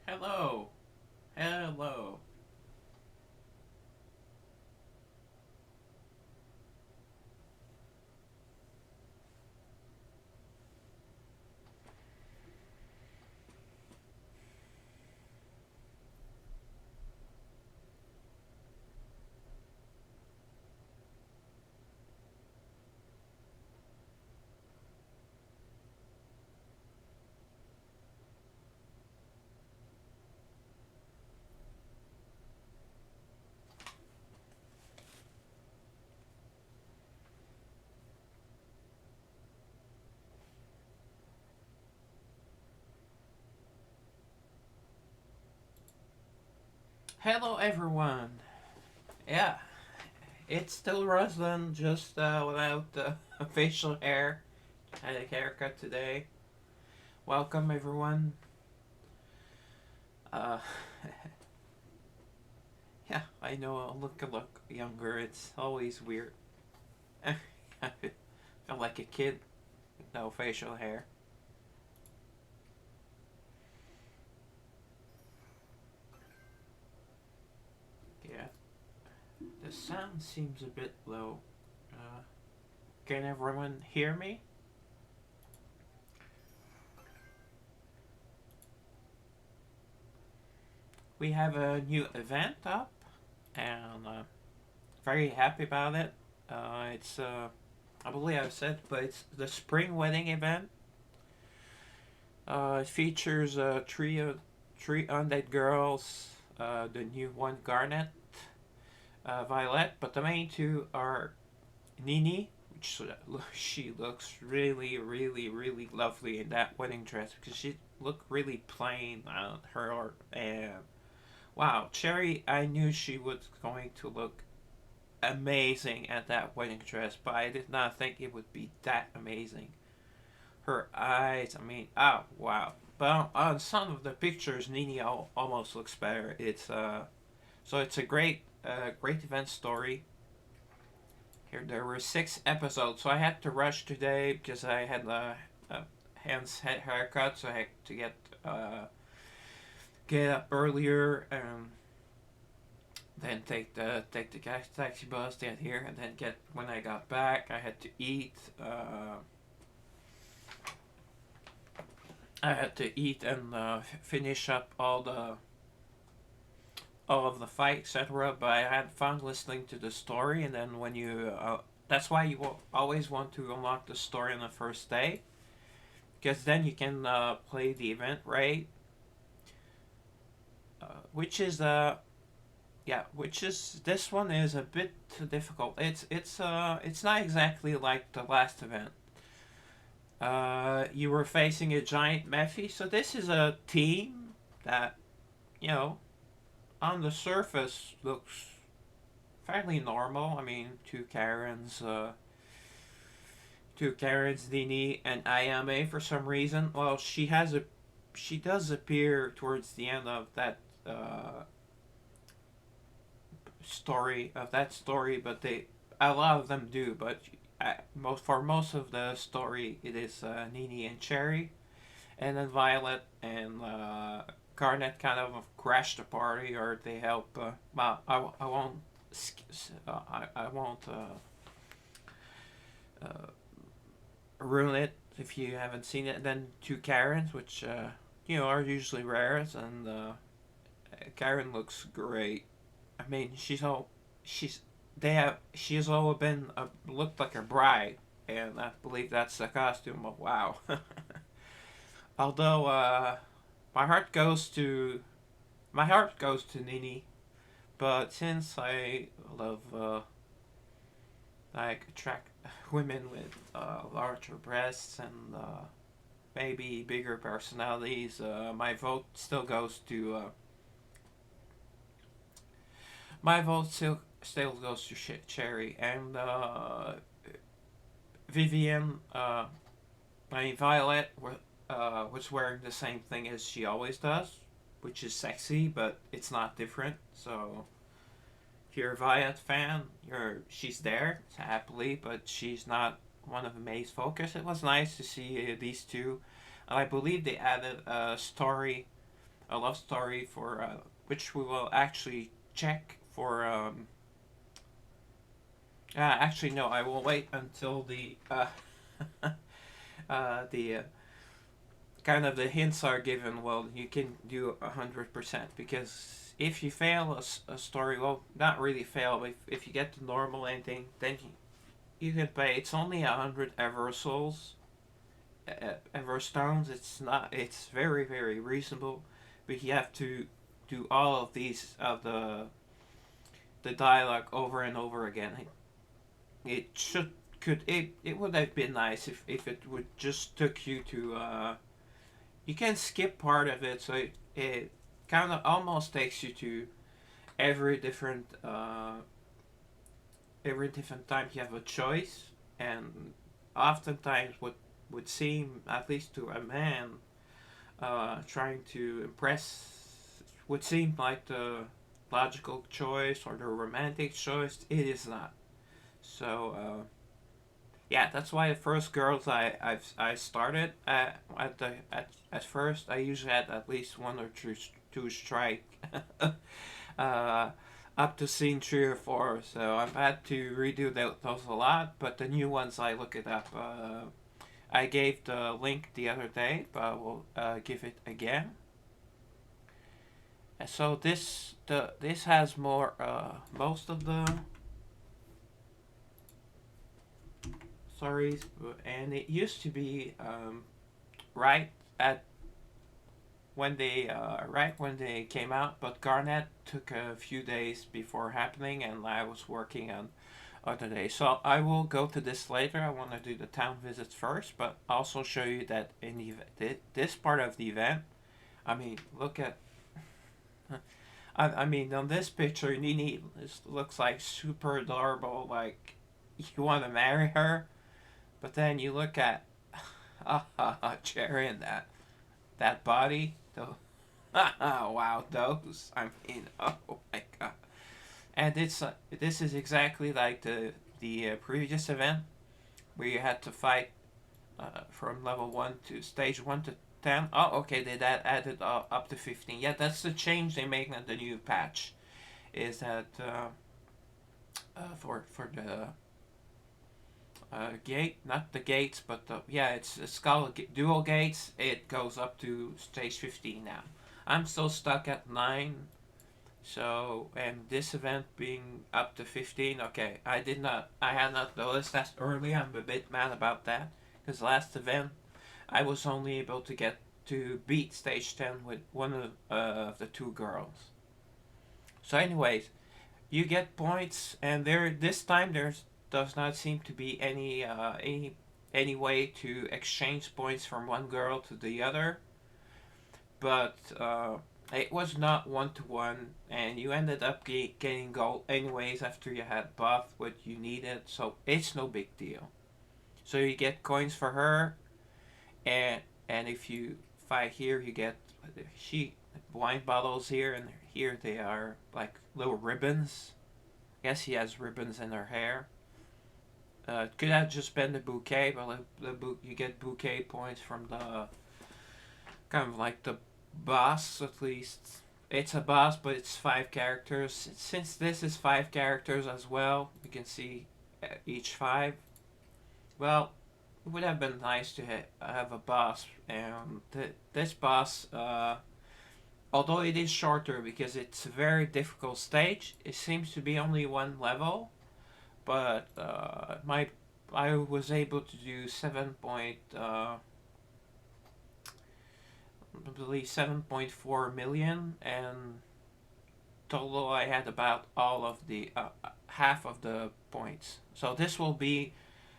Hello. Hello. Hello, everyone. Yeah, it's still Ruslan, just without facial hair. I had a haircut today. Welcome, everyone. Uh, yeah, I know I look younger. It's always weird. I feel like a kid with no facial hair. Yeah, the sound seems a bit low. Uh, can everyone hear me? We have a new event up, and very happy about it. It's I believe I've said, but it's the spring wedding event. It features three undead girls, the new one Garnet, Violet, but the main two are Nini, which she looks really, really, really lovely in that wedding dress because she looked really plain on her. And wow, Cherry, I knew she was going to look amazing at that wedding dress, but I did not think it would be that amazing. Her eyes, I mean, oh wow. But on some of the pictures, Nini almost looks better. It's a great event story. Here there were 6 episodes, so I had to rush today because I had a hands head haircut, so I had to get up earlier and then take the taxi bus get here, and then get when I got back, I had to eat. I had to eat and finish up all of the fight, etc. But I had fun listening to the story, and then when you that's why you will always want to unlock the story on the first day, because then you can play the event right, which is yeah, which is this one is a bit difficult. It's not exactly like the last event. You were facing a giant Mephi, so this is a team that you know on the surface looks fairly normal. I mean, two Karens, Dini, and Ayame for some reason. Well, she does appear towards the end of that story, but a lot of them do. But most of the story, it is Nini and Cherry, and then Violet and Garnet kind of crash the party, or they help. Well, I won't I won't uh, ruin it if you haven't seen it. And then two Karens, which are usually rares, and Karen looks great. I mean, she has always been looked like a bride, and I believe that's the costume. Of wow. Although my heart goes to Nini, but since I love like attract women with larger breasts and maybe bigger personalities, my vote still goes to Cherry and Vivian. I mean Violet was wearing the same thing as she always does, which is sexy, but it's not different. So if you're a Violet fan, she's there happily, but she's not one of May's focus. It was nice to see these two. And I believe they added a love story for which we will actually check for. Actually, no. I will wait until the kind of the hints are given. Well, you can do 100% because if you fail a story, well, not really fail, but if you get the normal ending, then you can pay. It's only 100 Eversouls, Everstones. It's not. It's very very reasonable, but you have to do all of these of the dialogue over and over again. It should could it would have been nice if it would just took you to you can skip part of it, so it kind of almost takes you to every different time you have a choice, and oftentimes what would seem, at least to a man trying to impress, would seem like the logical choice or the romantic choice. It is not. So yeah, that's why the first girls I started at first I usually had at least one or two strike uh, up to scene 3 or 4. So I've had to redo those a lot, but the new ones I look it up. I gave the link the other day, but I will give it again. And so this has more most of the stories, and it used to be right at when they right when they came out, but Garnet took a few days before happening, and I was working on other days. So I will go to this later. I want to do the town visits first, but also show you that in this part of the event. I mean, look at. I mean, on this picture, Nini looks like super adorable. Like you want to marry her, but then you look at Jerry and that body. The wow, those. I mean, oh my god. And this is exactly like the previous event where you had to fight from level 1 to stage 1 to 10. Oh, okay, they that added up to 15. Yeah, that's the change they make in the new patch. Is that for the gate, not the gates, but the yeah, it's a skull dual gates. It goes up to stage 15 now. I'm still stuck at 9. So, and this event being up to 15, okay, I had not noticed that early. I'm a bit mad about that. Because last event, I was only able to get to beat stage 10 with one of the two girls. So, anyways, you get points, and this time does not seem to be any way to exchange points from one girl to the other. But it was not 1-to-1, and you ended up getting gold anyways after you had buffed what you needed, so it's no big deal. So you get coins for her, and if you fight here, you get she wine bottles here, and here they are like little ribbons. I guess she has ribbons in her hair. Could have just been the bouquet, but you get bouquet points from the kind of like the boss, at least. It's a boss, but it's 5 characters. Since this is 5 characters as well, you can see each 5. Well, it would have been nice to have a boss, and this boss, although it is shorter because it's a very difficult stage, it seems to be only one level, but I was able to do 7.4 million, and total I had about all of the half of the points. So this will be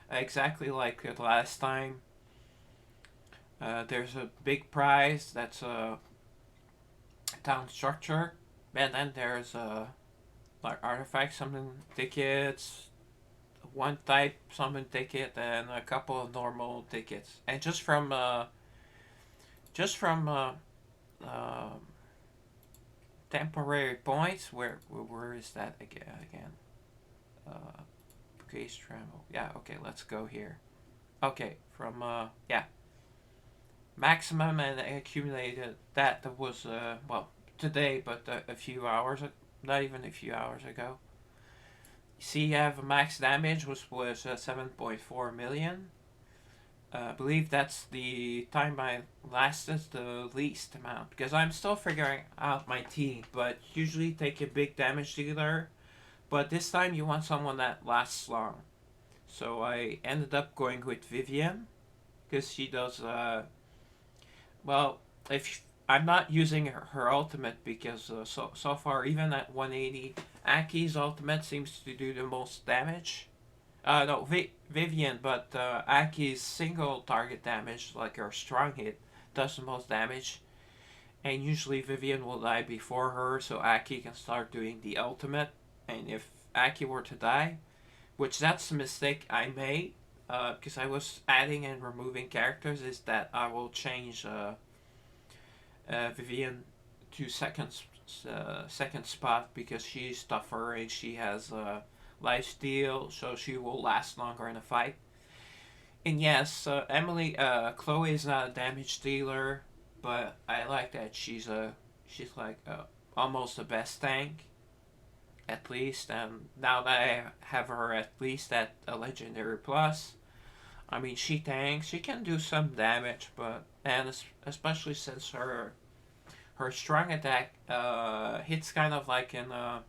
exactly like last time. There's a big prize that's a town structure, and then there's like artifact summon tickets, one type summon ticket, and a couple of normal tickets. And just from temporary points. Where is that again? Case travel. Yeah. Okay. Let's go here. Okay. From yeah, maximum and accumulated. That was well today, but a few hours. Not even a few hours ago. See, you have a max damage, which was 7.4 million. I believe that's the time I lasted the least amount, because I'm still figuring out my team, but usually take a big damage dealer, but this time you want someone that lasts long. So I ended up going with Vivian, because she does well, if I'm not using her ultimate, because so far, even at 180, Aki's ultimate seems to do the most damage. No, Vivian, but Aki's single target damage, like her strong hit, does the most damage. And usually Vivian will die before her, so Aki can start doing the ultimate. And if Aki were to die, which that's the mistake I made, because I was adding and removing characters, is that I will change Vivian to second spot, because she's tougher and she has life steal, so she will last longer in a fight. And yes, Chloe is not a damage dealer, but I like that she's like almost the best tank, at least. And now that I have her at least at a legendary plus, I mean, she tanks. She can do some damage, but and especially since her strong attack hits kind of like in a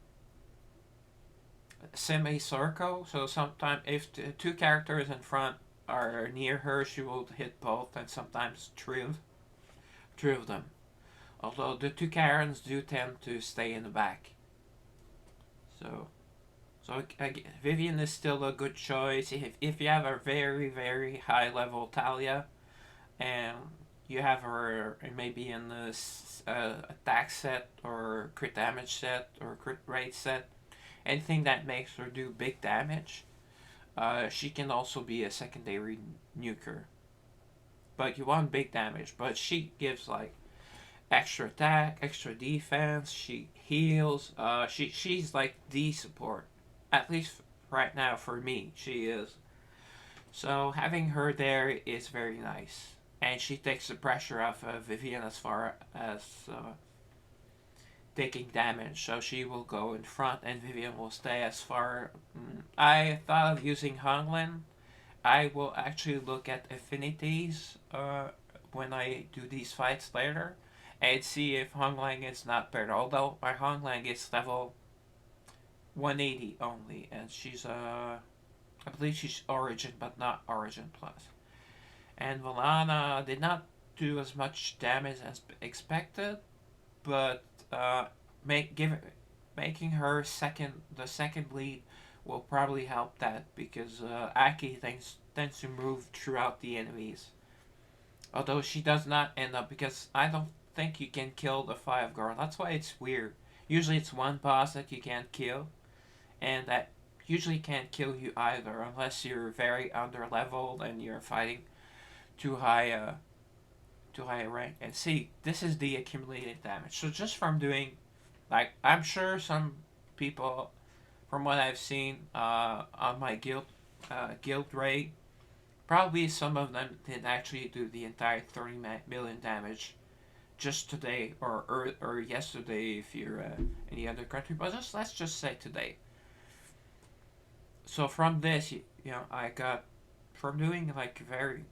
semicircle. So sometimes if two characters in front are near her, she will hit both, and sometimes three of them. Although the two Karens do tend to stay in the back. So, Vivian is still a good choice if you have a very, very high level Talia and you have her maybe in this attack set or crit damage set or crit rate set, anything that makes her do big damage. She can also be a secondary nuker, but you want big damage. But she gives like extra attack, extra defense. She heals. She's like the support, at least right now for me. She is. So having her there is very nice, and she takes the pressure off of Vivian as far as taking damage. So she will go in front, and Vivian will stay as far. I thought of using Honglin. I will actually look at affinities when I do these fights later and see if Honglang is not better. Although my Honglang is level 180 only, and she's I believe she's Origin, but not Origin Plus. And Valana did not do as much damage as expected, but make give making her the second lead will probably help that because Aki tends to move throughout the enemies. Although she does not end up because I don't think you can kill the 5 girl. That's why it's weird. Usually it's one boss that you can't kill, and that usually can't kill you either unless you're very under leveled and you're fighting too high too high a rank. And see, this is the accumulated damage. So just from doing, like, I'm sure some people, from what I've seen on my guild raid, probably some of them did actually do the entire 30 million damage just today or yesterday if you're any other country. But let's just say today. So from this, I got from doing like very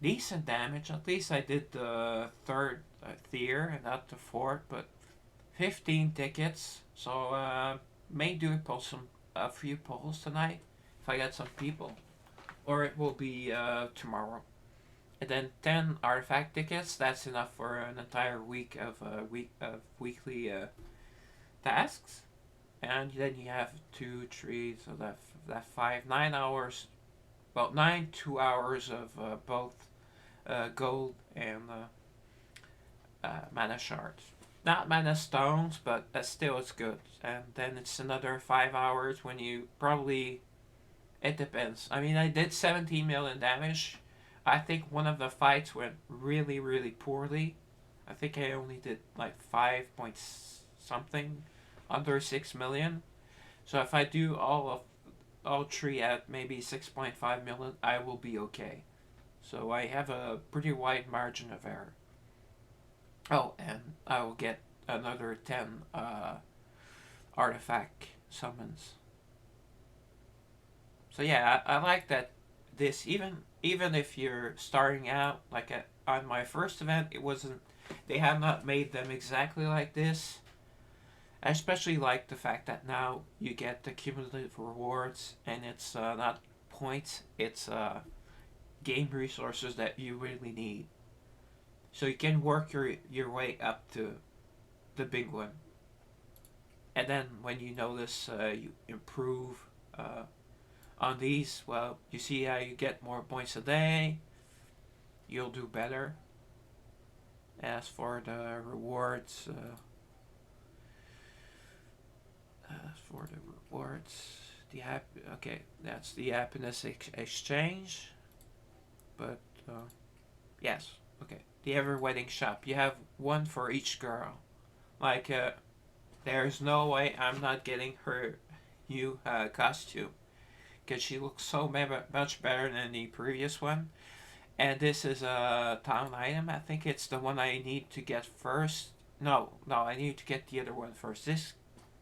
decent damage. At least I did the third tier and not the fourth, but 15 tickets. So may do a few polls tonight if I get some people, or it will be tomorrow. And then 10 artifact tickets. That's enough for an entire week of weekly tasks. And then you have 2, 3, so that 5, 9 hours. Well, 2 hours of both gold and mana shards. Not mana stones, but still it's good. And then it's another 5 hours when you probably. It depends. I mean, I did 17 million damage. I think one of the fights went really, really poorly. I think I only did like 5 point something, under 6 million. So if I do all three at maybe 6.5 million, I will be okay. So I have a pretty wide margin of error. Oh, and I will get another 10 artifact summons. So yeah, I like that this even if you're starting out like on my first event, it wasn't. They have not made them exactly like this. I especially like the fact that now you get the cumulative rewards, and it's not points; it's game resources that you really need. So you can work your way up to the big one, and then when you notice you improve on these, well, you see how you get more points a day. You'll do better. As for the rewards, the app. Okay, that's the happiness exchange. But yes, okay. The ever wedding shop. You have one for each girl. Like, there's no way I'm not getting her new costume because she looks so much better than the previous one. And this is a town item. I think it's the one I need to get first. No, I need to get the other one first. This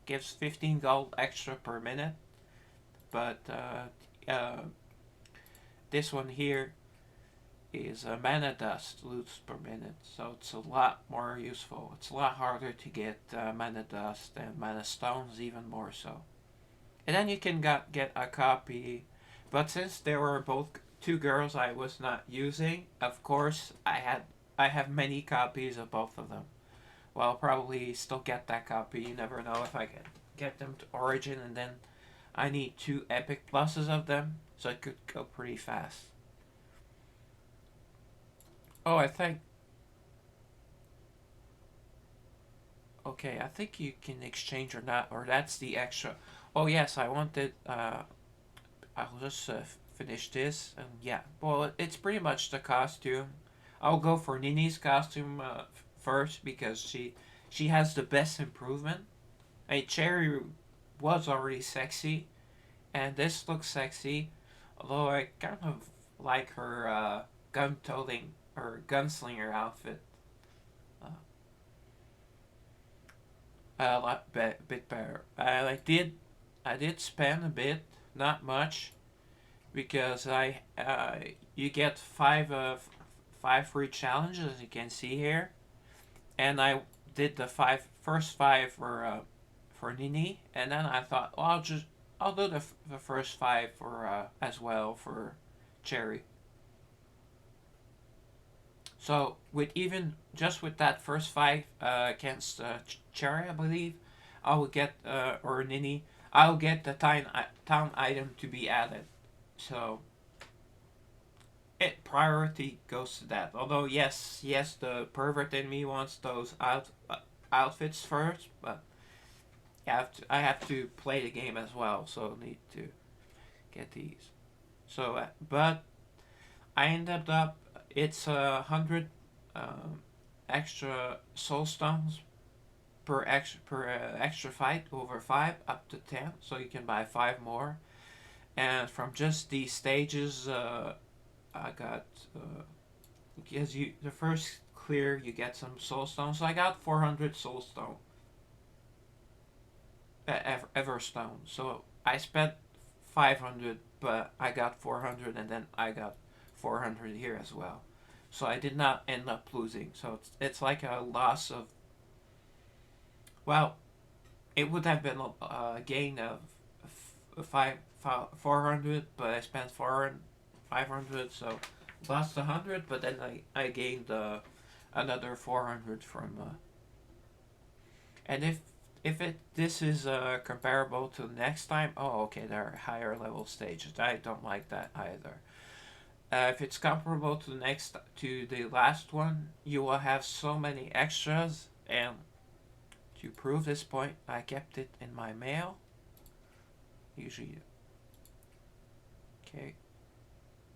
gives 15 gold extra per minute, but this one here is a mana dust loots per minute, so it's a lot more useful. It's a lot harder to get mana dust and mana stones, even more so. And then you can get a copy, but since there were both two girls I was not using, of course I have many copies of both of them. Well, I'll probably still get that copy. You never know if I can get them to Origin, and then I need 2 Epic Pluses of them, so it could go pretty fast. Oh, I think. Okay, I think you can exchange or not, or that's the extra. Oh, yes, I wanted. I'll just finish this, and yeah. Well, it's pretty much the costume. I'll go for Nini's costume first because she has the best improvement. I mean, Cherry was already sexy, and this looks sexy. Although I kind of like her gun toting or gunslinger outfit uh, a lot bit better. I did spend a bit, not much, because I you get five free challenges as you can see here, and I did the first five for Nini, and then I thought, well, I'll do the first five for as well for Cherry. So with even just with that first five against Cherry, I believe I will get or Nini, I'll get the town item to be added. So it priority goes to that. Although yes, the pervert in me wants those outfits first, but I have to play the game as well, so I need to get these. So, but I ended up it's 100 um, extra soul stones per extra fight over 5 up to 10, so you can buy 5 more. And from just these stages, I got because you the first clear you get some soul stones. So I got 400 soul stone Everstone. So I spent 500, but I got 400, and then I got 400 here as well. So I did not end up losing. So it's like a loss of, well, it would have been a gain of 400, but I spent 500, so lost 100, but then I gained another 400 from. And if it this is comparable to next time, oh okay, there are higher level stages. I don't like that either. If it's comparable to the last one, you will have so many extras. And to prove this point, I kept it in my mail. Usually, okay,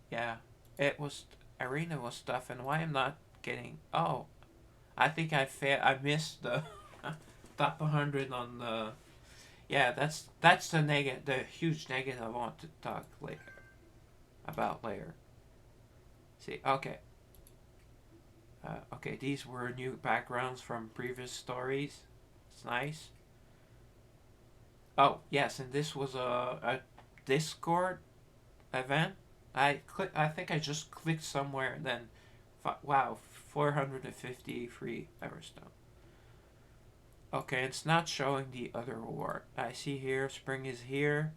yeah, it was arena was tough. And why I'm not getting? Oh, I think I failed. I missed the top 100 on the. Yeah, that's the huge negative I want to talk later about later. See, okay. Okay, these were new backgrounds from previous stories. It's nice. Oh, yes, and this was a Discord event. I think I just clicked somewhere and then, wow, 450 free Everstone. Okay, it's not showing the other reward. I see here, spring is here.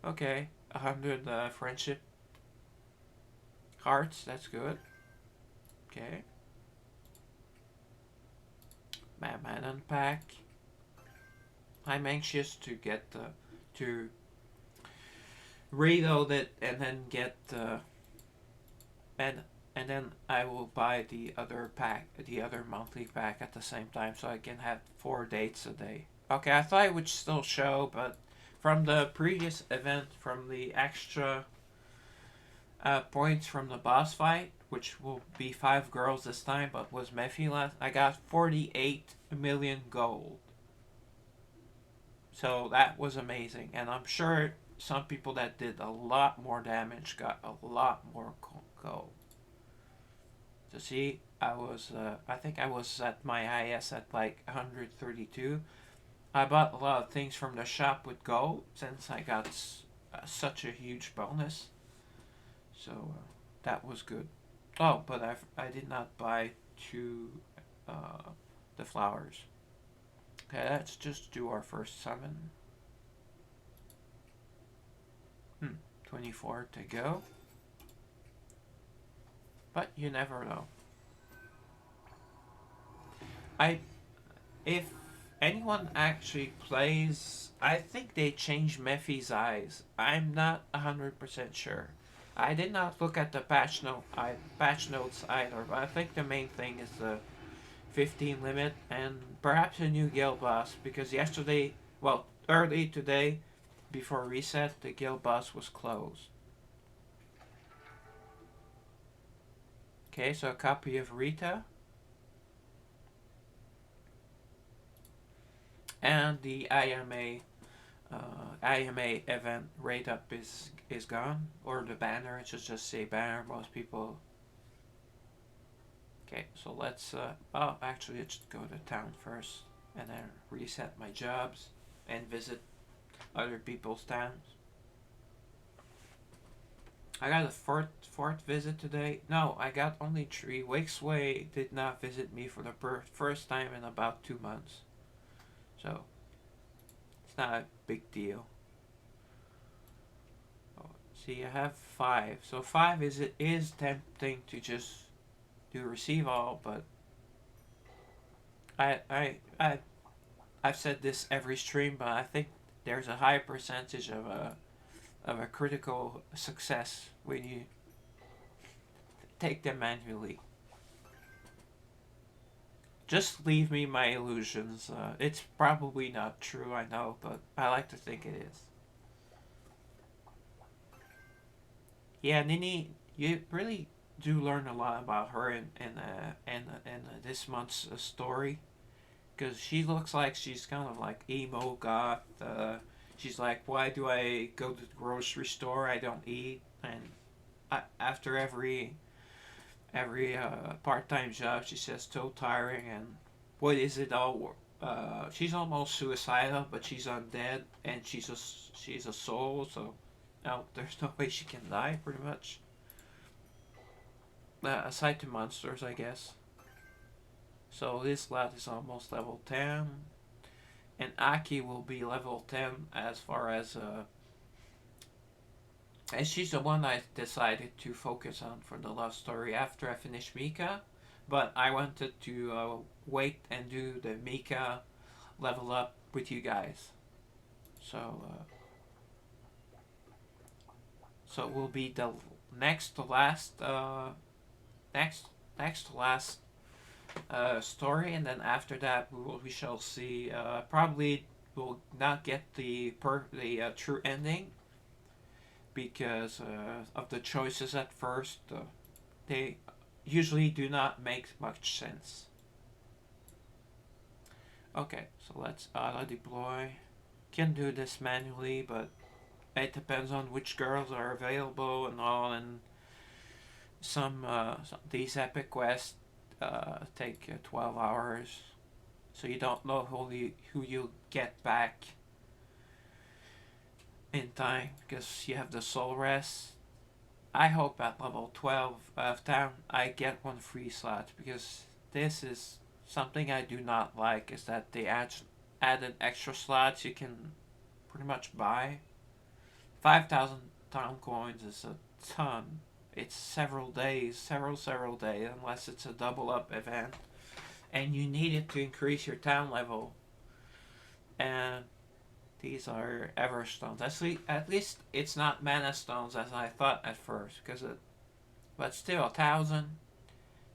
Okay, 100 friendship hearts. That's good. Okay. Madman unpack. I'm anxious to get to reload it and then get and and then I will buy the other pack, the other monthly pack at the same time, so I can have 4 dates a day. Okay, I thought it would still show, but from the previous event, from the extra points from the boss fight, which will be 5 girls this time, but was Mephi last, I got 48 million gold. So that was amazing, and I'm sure some people that did a lot more damage got a lot more gold. So see, I think I was at my highest at like 132. I bought a lot of things from the shop with gold since I got such a huge bonus. So that was good. Oh, but I did not buy two the flowers. Okay, let's just do our first summon. 24 to go. But you never know. I If anyone actually plays, I think they changed Mephi's eyes. I'm not 100% sure. I did not look at the patch notes either, but I think the main thing is the 15 limit and perhaps a new guild boss because yesterday, well, early today, before reset, the guild boss was closed. Okay, so a copy of Rita and the IMA event rate up is gone, or the banner. It should just say banner. Most people. Okay, so let's. Oh, actually, let's go to town first, and then reset my jobs and visit other people's towns. I got a fourth visit today. No, I got only three. Wakesway did not visit me for the first time in about 2 months, so it's not a big deal. Oh, see, I have five. So five is tempting to just do receive all, but I I I I've said this every stream, but I think there's a high percentage of a critical success when you take them manually. Just leave me my illusions. It's probably not true, I know, but I like to think it is. Yeah, Nini, you really do learn a lot about her in this month's story because she looks like she's kind of like emo goth. She's like, why do I go to the grocery store? I don't eat, and after every part time job, she says so tiring and what is it all? She's almost suicidal, but she's undead and she's a soul, so no, there's no way she can die. Pretty much, aside to monsters, I guess. So this lad is almost level 10, and Aki will be level 10 as far as she's the one I decided to focus on for the love story after I finished Mika. But I wanted to wait and do the Mika level up with you guys. So so it will be the next to last next next to last story, and then after that we shall see. Probably we'll not get the true ending because of the choices at first. They usually do not make much sense. Okay, so let's auto deploy. Can do this manually, but it depends on which girls are available and all. And some these epic quests take 12 hours, so you don't know who you get back in time because you have the soul rest. I hope at level 12 of town I get one free slot because this is something I do not like is that they added extra slots you can pretty much buy. 5,000 town coins is a ton. It's several days, unless it's a double up event, and you need it to increase your town level. And these are Everstones. At least it's not Mana Stones as I thought at first, but still 1,000.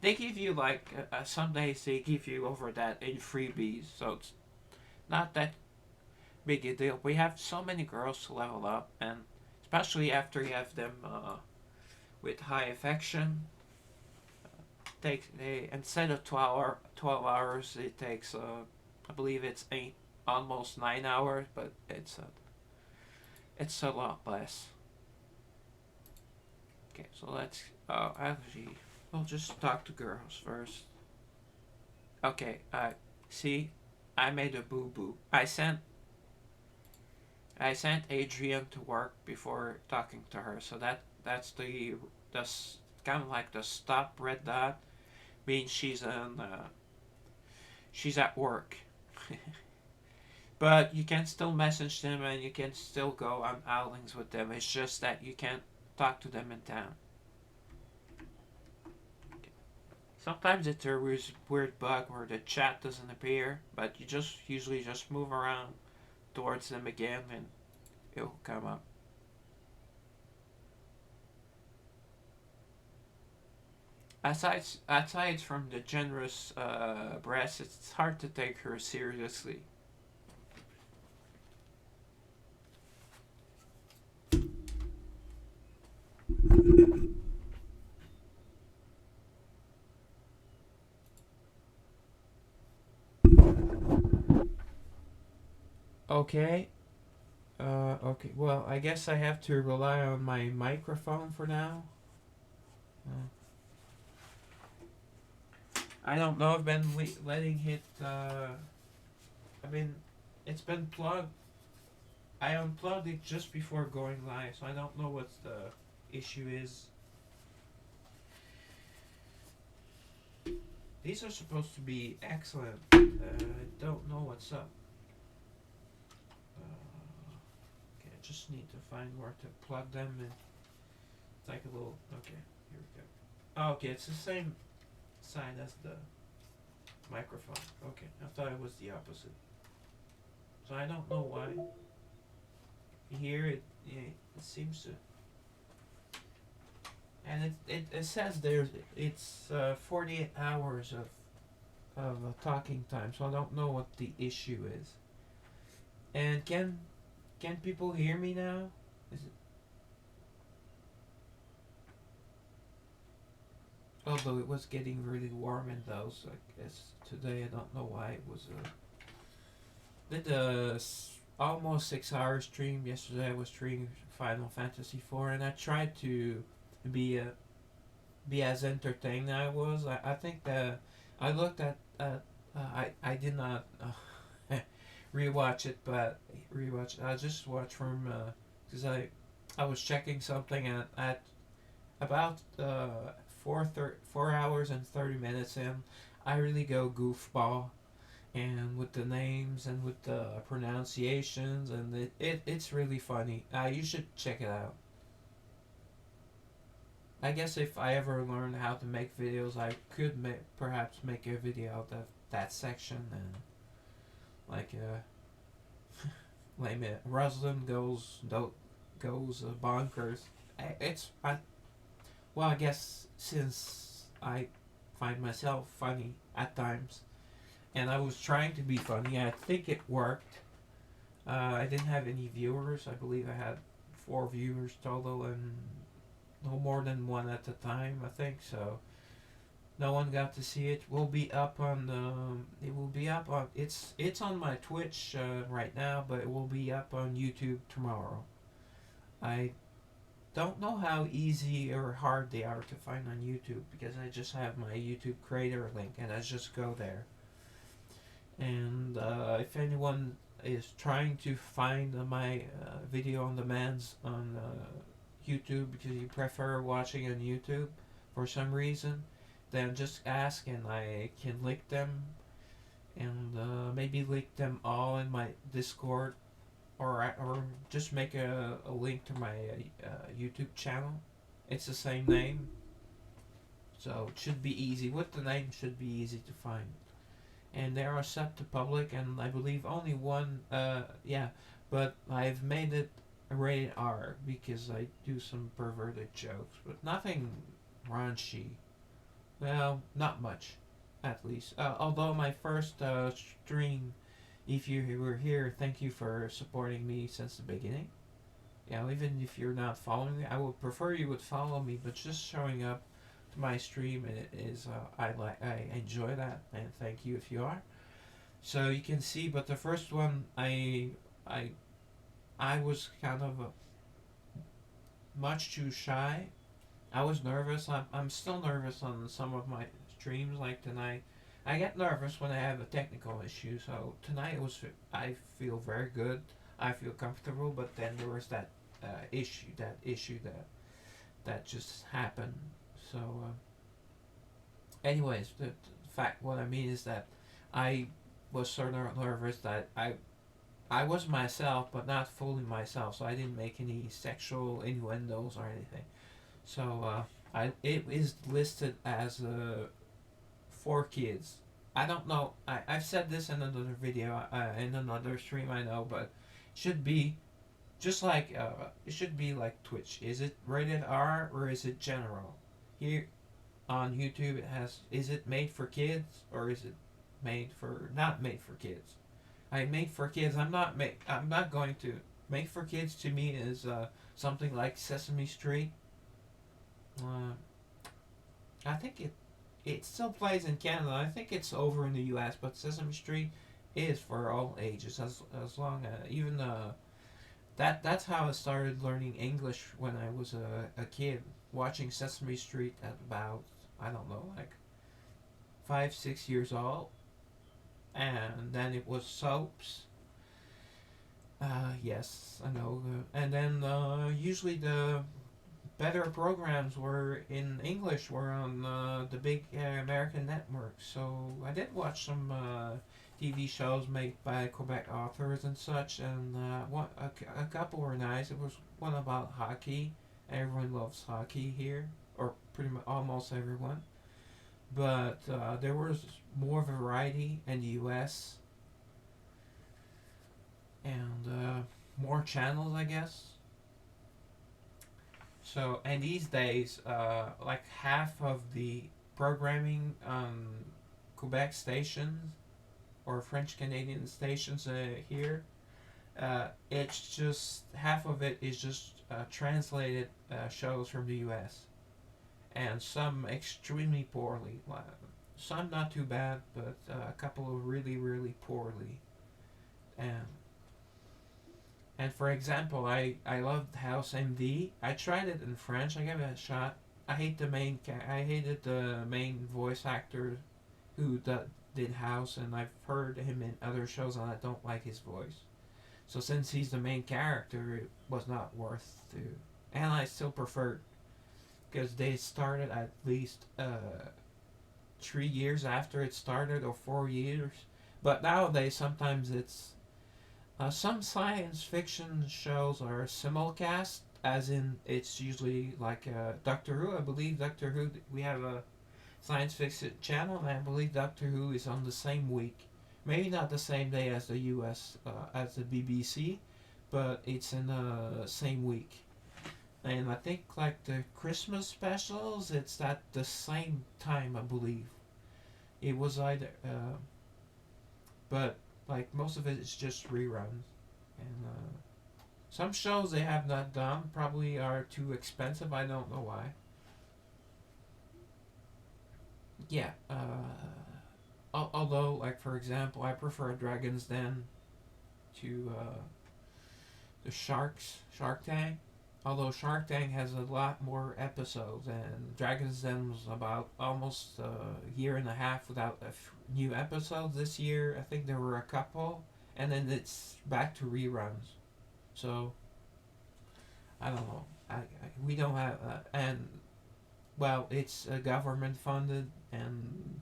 They give you like some days they give you over that in freebies, so it's not that big a deal. We have so many girls to level up, and especially after you have them with high affection. They instead of 12 hours, it takes I believe it's 8, almost 9 hours, but it's a lot less. Okay, so let's actually we'll just talk to girls first. Okay, see, I made a boo boo. I sent Adrian to work before talking to her, so that's kind of like the stop red dot means she's at work. But you can still message them and you can still go on outings with them. It's just that you can't talk to them in town. Sometimes it's a weird bug where the chat doesn't appear, but you just usually just move around towards them again and it'll come up. Aside from the generous breasts, it's hard to take her seriously. Okay. Okay. Well, I guess I have to rely on my microphone for now. Uh, I don't know. I've been letting it. I mean, it's been plugged. I unplugged it just before going live, so I don't know what the issue is. These are supposed to be excellent. I don't know what's up. Okay, I just need to find where to plug them in. It's like a little. Okay, here we go. Oh, okay, it's the same side as the microphone. Okay, I thought it was the opposite. So I don't know why. Here it seems to, and it says there's it's 48 hours of talking time. So I don't know what the issue is. And can people hear me now? Is it, although it was getting really warm in those, I guess today I don't know why it was did a almost 6 hour stream yesterday. I was streaming Final Fantasy IV, and I tried to be be as entertained as I was. I think that I looked at I did not rewatch it, but rewatch I just watched from because I was checking something at about 4 hours and 30 minutes in. I really go goofball and with the names and with the pronunciations and it's really funny. You should check it out. I guess if I ever learn how to make videos, I could perhaps make a video out of that section and like lame it. Roslyn goes bonkers. It's well, I guess since I find myself funny at times, and I was trying to be funny, I think it worked. I didn't have any viewers. I believe I had 4 viewers total, and no more than one at a time. I think so. No one got to see it. Will be up on the. It will be up on. It's on my Twitch right now, but it will be up on YouTube tomorrow. I don't know how easy or hard they are to find on YouTube because I just have my YouTube creator link and I just go there. And if anyone is trying to find my video on demands on YouTube because you prefer watching on YouTube for some reason, then just ask and I can link them and maybe link them all in my Discord or just make a link to my YouTube channel. It's the same name, so it should be easy. With the name, should be easy to find. And they are set to public, and I believe only one. Yeah, but I've made it rated R because I do some perverted jokes, but nothing raunchy. Well, not much, at least. Although my first stream, if you were here, thank you for supporting me since the beginning. Yeah, even if you're not following me, I would prefer you would follow me, but just showing up to my stream is I enjoy that, and thank you if you are. So you can see, but the first one I I was kind of much too shy. I was nervous. I'm still nervous on some of my streams, like tonight. I get nervous when I have a technical issue. So tonight it was. I feel very good. I feel comfortable. But then there was that issue. That just happened. So, anyways, the fact what I mean is that I was sort of nervous that I was myself, but not fully myself. So I didn't make any sexual innuendos or anything. So it is listed as for kids. I don't know. I've said this in another video, in another stream, I know, but should be just like it should be like Twitch. Is it rated R or is it general? Here on YouTube, it has. Is it made for kids or is it made for not made for kids? I made for kids. I'm not going to make for kids. To me, is something like Sesame Street. Uh, I think it still plays in Canada. I think it's over in the U.S. But Sesame Street is for all ages, as long as even that's how I started learning English when I was a kid, watching Sesame Street at about, I don't know, like 5 6 years old, and then it was soaps. Yes, I know. And then usually the better programs were in English were on the big American networks. So I did watch some TV shows made by Quebec authors and such, and a couple were nice. It was one about hockey. Everyone loves hockey here, or pretty much almost everyone. But there was more variety in the U.S. and more channels, I guess. So, and these days, like half of the programming on Quebec stations or French Canadian stations here, it's just half of it is just translated shows from the U.S. and some extremely poorly. Some not too bad, but a couple of really, really poorly. And for example, I loved House MD. I tried it in French. I gave it a shot. I hated the main voice actor who did House, and I've heard him in other shows, and I don't like his voice. So since he's the main character, it was not worth to. And I still preferred because they started at least 3 years after it started, or 4 years. But nowadays, sometimes it's some science fiction shows are simulcast, as in it's usually like Doctor Who. I believe Doctor Who. We have a science fiction channel, and I believe Doctor Who is on the same week. Maybe not the same day as the U.S. As the BBC, but it's in the same week. And I think like the Christmas specials, it's at the same time. I believe it was either, but like most of it is just reruns, and some shows they have not done probably are too expensive. I don't know why. Yeah. Although, like for example, I prefer Dragons Den to the Shark Tank. Although Shark Tank has a lot more episodes, and Dragons Den was about almost a year and a half without new episodes. This year, I think there were a couple, and then it's back to reruns. So I don't know. We don't have and well, it's a government funded and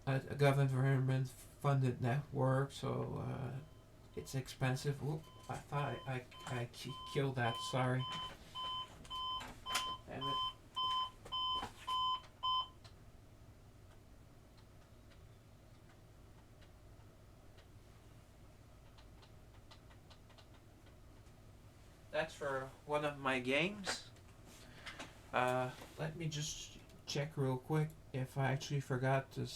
a government funded network, so it's expensive. Whoop, I thought I killed that. Sorry. Damn it. That's for one of my games. Let me just check real quick if I actually forgot to.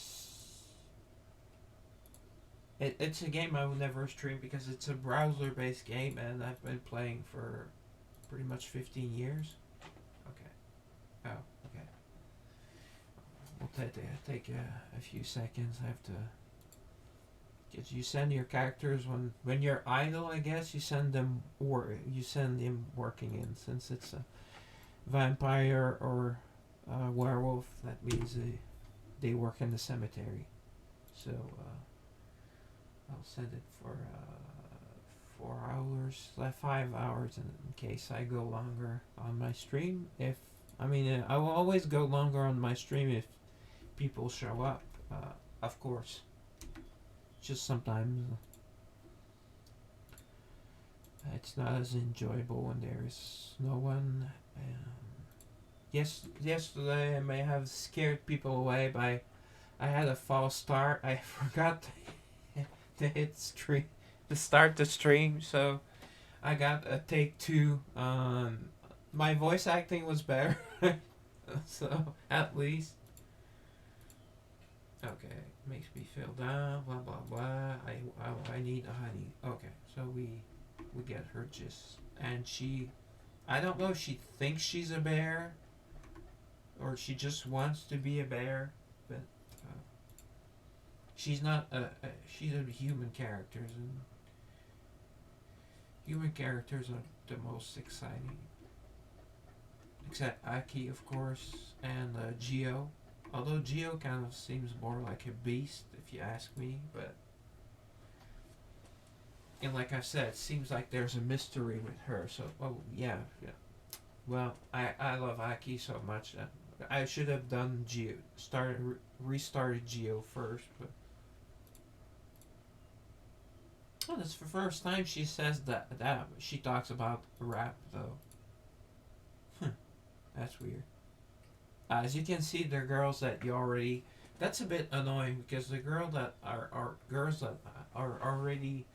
It's a game I will never stream because it's a browser-based game, and I've been playing for pretty much 15 years. Okay. Oh, okay. We'll take a few seconds. I have to. Cause you send your characters when you're idle, I guess you send them working in. Since it's a vampire or a werewolf, that means they work in the cemetery. So I'll send it for 4 hours, like 5 hours, in case I go longer on my stream. If I mean, I will always go longer on my stream if people show up, of course. Just sometimes it's not as enjoyable when there is no one. Yesterday I may have scared people away by I had a false start. I forgot to hit stream to start the stream, so I got a take two. My voice acting was better, so at least okay. Makes me feel down. Blah blah blah. I need a honey. Okay, so we get her gist, and she, I don't know if she thinks she's a bear, or she just wants to be a bear, but uh, she's not she's a human character, and human characters are the most exciting. Except Aki, of course, and Geo. Although Geo kind of seems more like a beast, if you ask me, but. And like I said, it seems like there's a mystery with her, so, oh, yeah, yeah. Well, I love Aki so much that I should have done Geo, restarted Geo first, but. Oh, that's the first time she says that she talks about rap, though. That's weird. As you can see, the girls that you already. That's a bit annoying because the girls that are already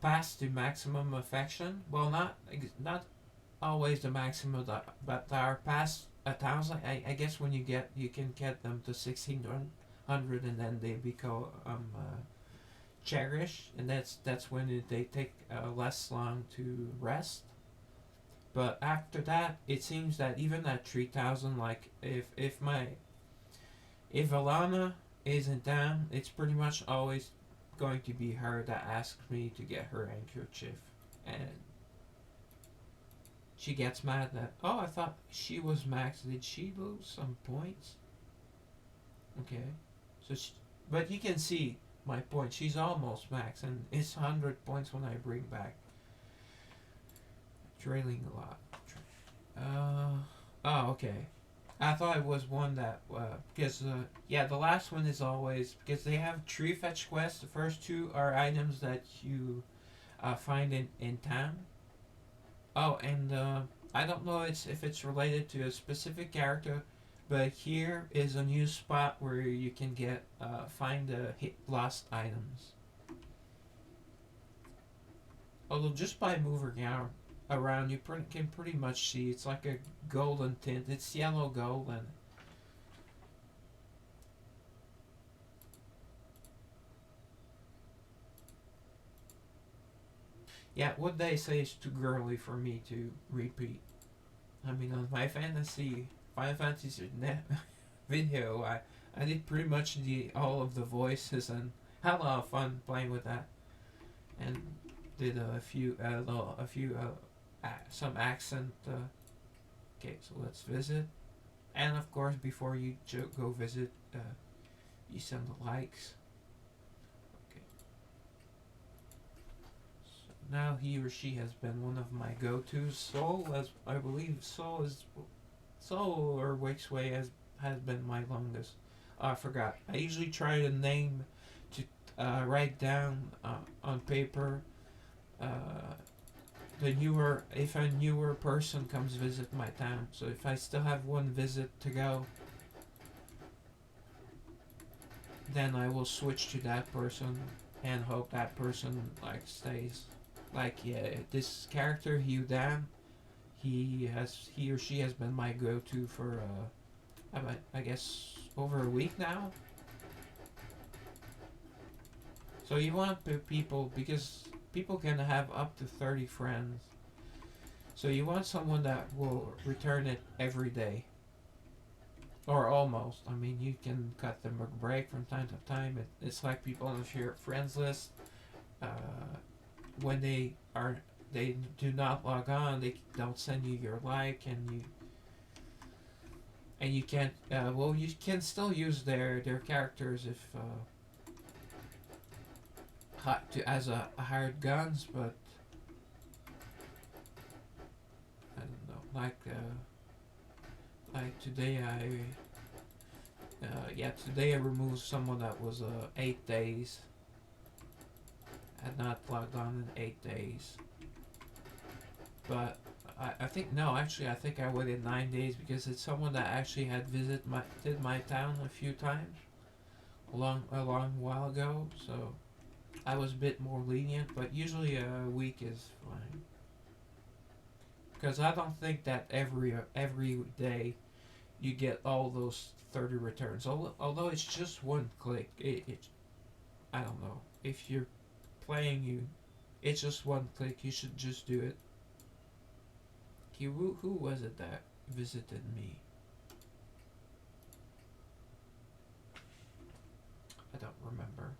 past the maximum affection. Well, not always the maximum, but are past 1,000. I guess when you can get them to 1,600 and then they become cherished, and that's when they take less long to rest. But after that, it seems that even at 3,000, like if Alana isn't down, it's pretty much always going to be her that asks me to get her handkerchief, and she gets mad that, oh, I thought she was max. Did she lose some points? Okay, so but you can see my point. She's almost max, and it's 100 points when I bring back. Trailing a lot. Oh, okay. I thought it was one that because yeah, the last one is always because they have tree fetch quests. The first two are items that you find in town. Oh, and I don't know if it's related to a specific character, but here is a new spot where you can get find hit lost items. Although just by moving around, you can pretty much see it's like a golden tint. It's yellow gold, and yeah, what they say is too girly for me to repeat. I mean, on my Final Fantasy video, I did pretty much the all of the voices and had a lot of fun playing with that, and did a few some accent. Okay, so let's visit, and of course, before you go visit, you send the likes. Okay. So now he or she has been one of my go-tos. Soul, as I believe, Soul or Wakesway has been my longest. Oh, I forgot. I usually try to name to write down on paper uh, the newer if a newer person comes visit my town. So if I still have one visit to go, then I will switch to that person and hope that person like stays. Like yeah, this character Hugh Dan, he or she has been my go-to for I guess over a week now. So you want people because people can have up to 30 friends. So you want someone that will return it every day. Or almost. I mean, you can cut them a break from time to time. It's like people on your friends list. Uh, when they do not log on, they don't send you your like, and you can't. Well, you can still use their characters if as a hired guns, but I don't know. Like today today I removed someone that was 8 days. Had not logged on in 8 days, but I think no, actually, I think I waited 9 days because it's someone that actually had visited my town a few times a long while ago. So I was a bit more lenient, but usually a week is fine. Because I don't think that every day you get all those 30 returns. Although it's just one click, it I don't know. If you're playing it's just one click. You should just do it. Okay, who was it that visited me? I don't remember.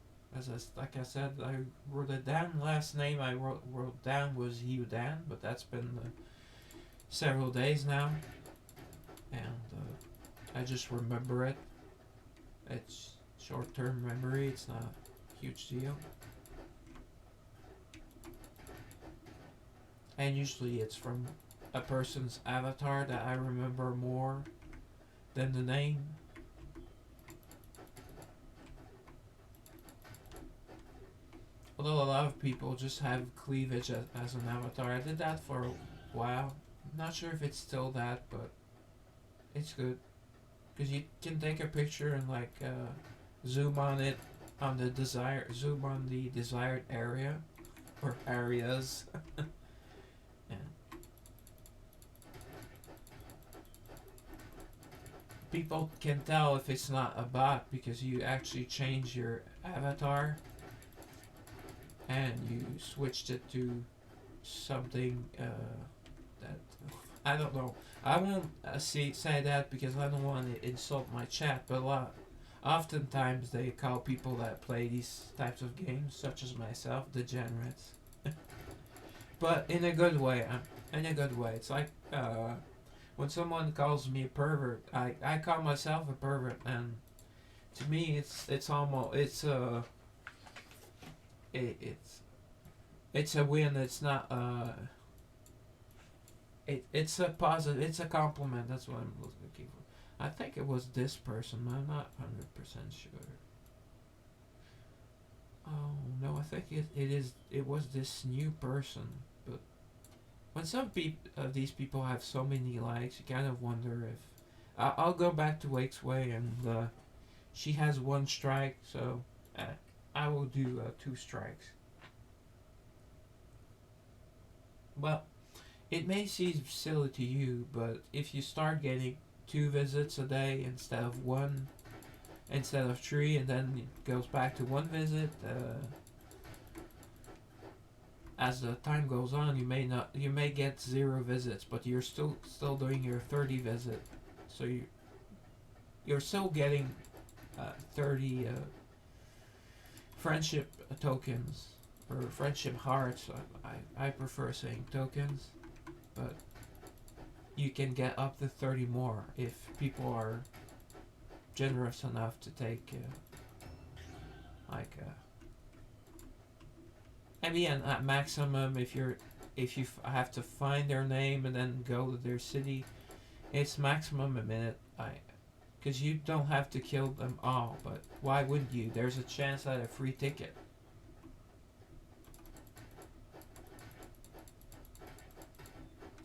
Like I said, I wrote it down. Last name I wrote down was Yudan, but that's been several days now, and I just remember it. It's short-term memory. It's not a huge deal, and usually it's from a person's avatar that I remember more than the name. Although a lot of people just have cleavage as an avatar. I did that for a while. I'm not sure if it's still that, but it's good. Because you can take a picture and like zoom on it on the zoom on the desired area or areas. Yeah. People can tell if it's not a bot because you actually change your avatar and you switched it to something that I don't know. I won't say that because I don't want to insult my chat, but oftentimes they call people that play these types of games, such as myself, degenerates. But in a good way. In a good way. It's like when someone calls me a pervert, I call myself a pervert, and to me, it's almost it's it's a win. It's not it's a positive. It's a compliment. That's what I'm looking for. I think it was this person. I'm not 100% sure. Oh no, I think it was this new person. But when these people have so many likes, you kind of wonder if I'll go back to Wake's Way, and she has one strike, so I will do 2 strikes. Well, it may seem silly to you, but if you start getting 2 visits a day instead of 3, and then it goes back to 1 visit, as the time goes on, you may get 0 visits, but you're still doing your 30 visit, so you're still getting 30 friendship tokens or friendship hearts. I prefer saying tokens, but you can get up to 30 more if people are generous enough to take maybe at maximum if you have to find their name and then go to their city, it's maximum a minute. Because you don't have to kill them all, but why wouldn't you? There's a chance at a free ticket.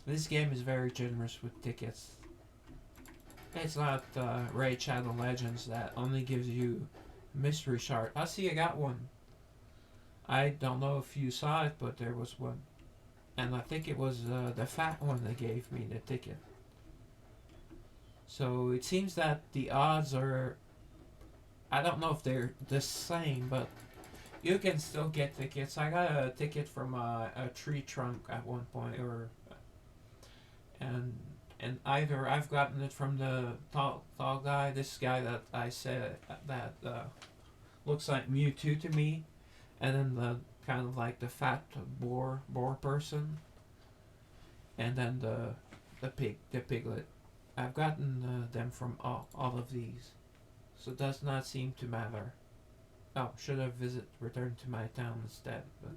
This game is very generous with tickets. It's not Raid Shadow Legends that only gives you mystery shard. I see I got one. I don't know if you saw it, but there was one. And I think it was the fat one that gave me the ticket. So it seems that the odds are... I don't know if they're the same, but you can still get tickets. I got a ticket from a tree trunk at one point, and either I've gotten it from the tall guy, this guy that I said that looks like Mewtwo to me, and then the kind of like the fat boar person, and then the piglet. I've gotten them from all of these, so it does not seem to matter. Oh, should have returned to my town instead, but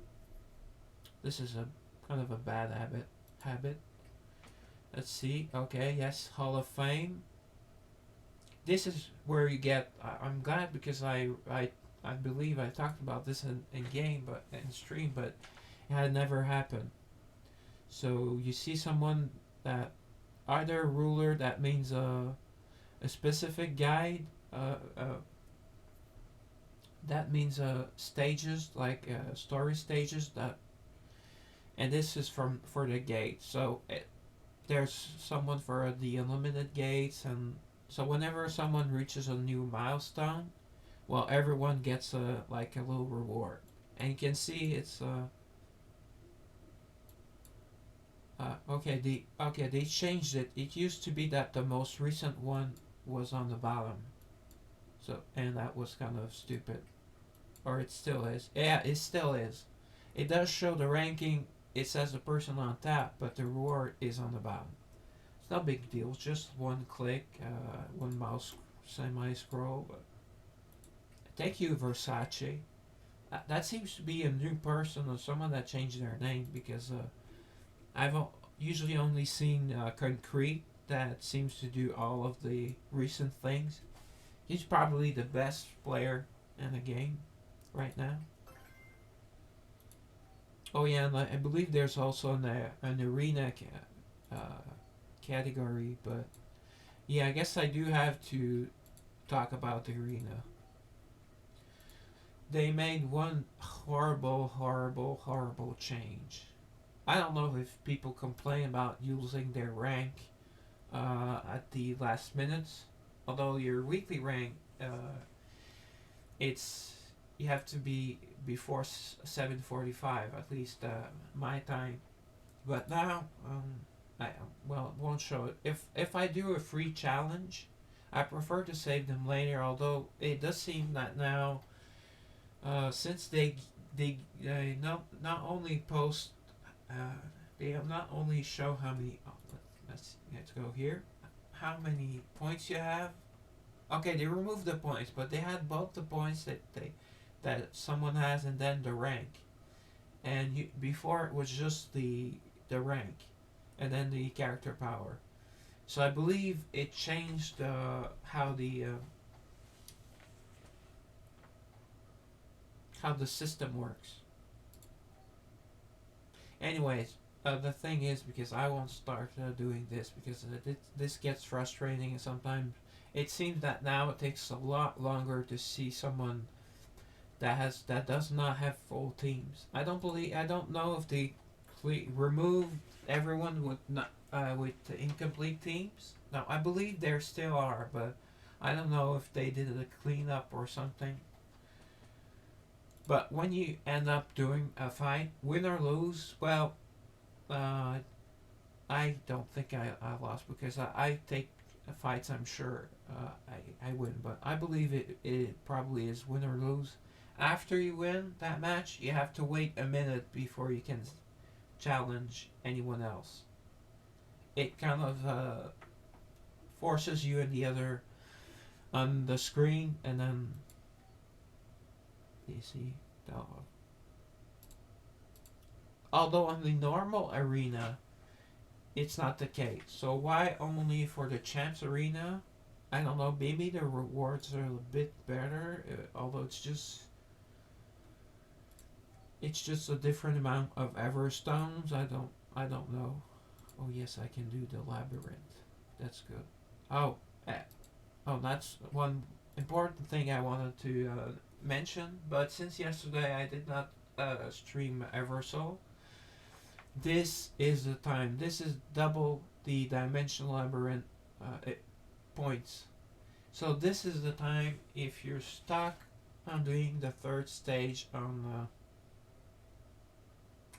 this is a kind of a bad habit. Let's see. Okay, yes, Hall of Fame. This is where you get. I'm glad because I believe I talked about this in game, but in stream, but it had never happened. So you see someone that either a ruler that means a specific guide, that means stages like story stages that, and this is from for the gate. So there's someone for the unlimited gates, and so whenever someone reaches a new milestone, well, everyone gets a like a little reward, and you can see it's okay, they changed it. It used to be that the most recent one was on the bottom, so and that was kind of stupid, or it still is. Yeah, it still is. It does show the ranking. It says the person on top, but the reward is on the bottom. It's no big deal. It's just one click, one mouse semi scroll. But thank you, Versace. That seems to be a new person or someone that changed their name because I've usually only seen Concrete that seems to do all of the recent things. He's probably the best player in the game right now. Oh yeah, and I believe there's also an arena category, but yeah, I guess I do have to talk about the arena. They made one horrible, horrible, horrible change. I don't know if people complain about using their rank at the last minutes. Although your weekly rank, it's you have to be before 7:45 at least my time. But now, I well it won't show it. If I do a free challenge, I prefer to save them later. Although it does seem that now, since they not only post, they not only show how many. Oh, let's go here. How many points you have? Okay, they removed the points, but they had both the points that someone has and then the rank. And before it was just the rank, and then the character power. So I believe it changed how the system works. Anyways, the thing is because I won't start doing this because this gets frustrating and sometimes it seems that now it takes a lot longer to see someone that does not have full teams. I don't know if they removed everyone with not with the incomplete teams. Now I believe there still are, but I don't know if they did a cleanup or something. But when you end up doing a fight, win or lose, well, uh, I don't think I lost because I take fights. I'm sure I win, but I believe it probably is win or lose. After you win that match, you have to wait a minute before you can challenge anyone else. It kind of forces you and the other on the screen, and then you see. The, although on the normal arena, it's not the case. So why only for the champs arena? I don't know. Maybe the rewards are a bit better. Although it's just a different amount of Everstones. I don't know. Oh yes, I can do the labyrinth. That's good. Oh, uh, that's one important thing I wanted to mention. But since yesterday I did not stream Eversoul, this is the time. This is double the dimensional labyrinth points. So this is the time if you're stuck on doing the third stage on.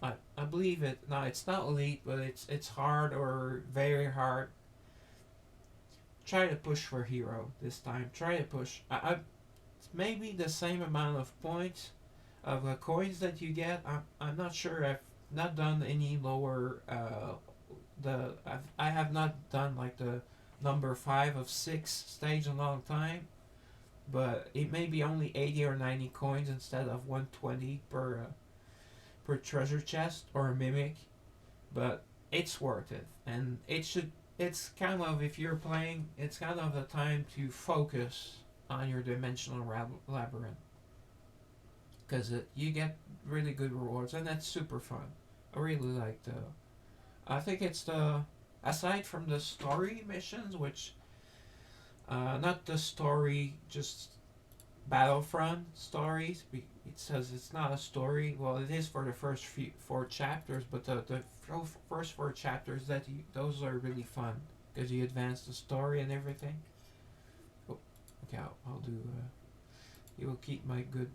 I believe it. No, it's not elite, but it's hard or very hard. Try to push for hero this time. Try to push. It's maybe the same amount of points of coins that you get. I'm not sure. I've not done any lower. I have not done like the number 5 of 6 stage in a long time, but it may be only 80 or 90 coins instead of 120 per treasure chest or a mimic, but it's worth it, and it's kind of if you're playing, it's kind of a time to focus on your dimensional labyrinth because you get really good rewards and that's super fun. I really like I think it's the aside from the story missions, which not the story, just Battlefront stories. It says it's not a story. Well, it is for the first four chapters, but the first four chapters those are really fun because you advance the story and everything. Oh, okay, I'll do. You will keep my good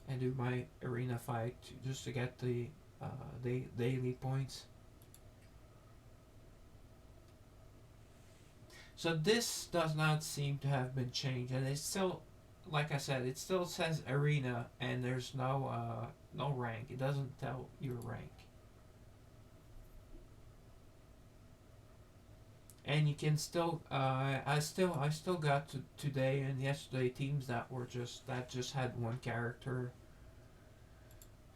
and do my arena fight just to get the daily points. So this does not seem to have been changed, and it's still, like I said, it still says arena, and there's no rank. It doesn't tell your rank, and you can still. I still got to today and yesterday teams that just had one character,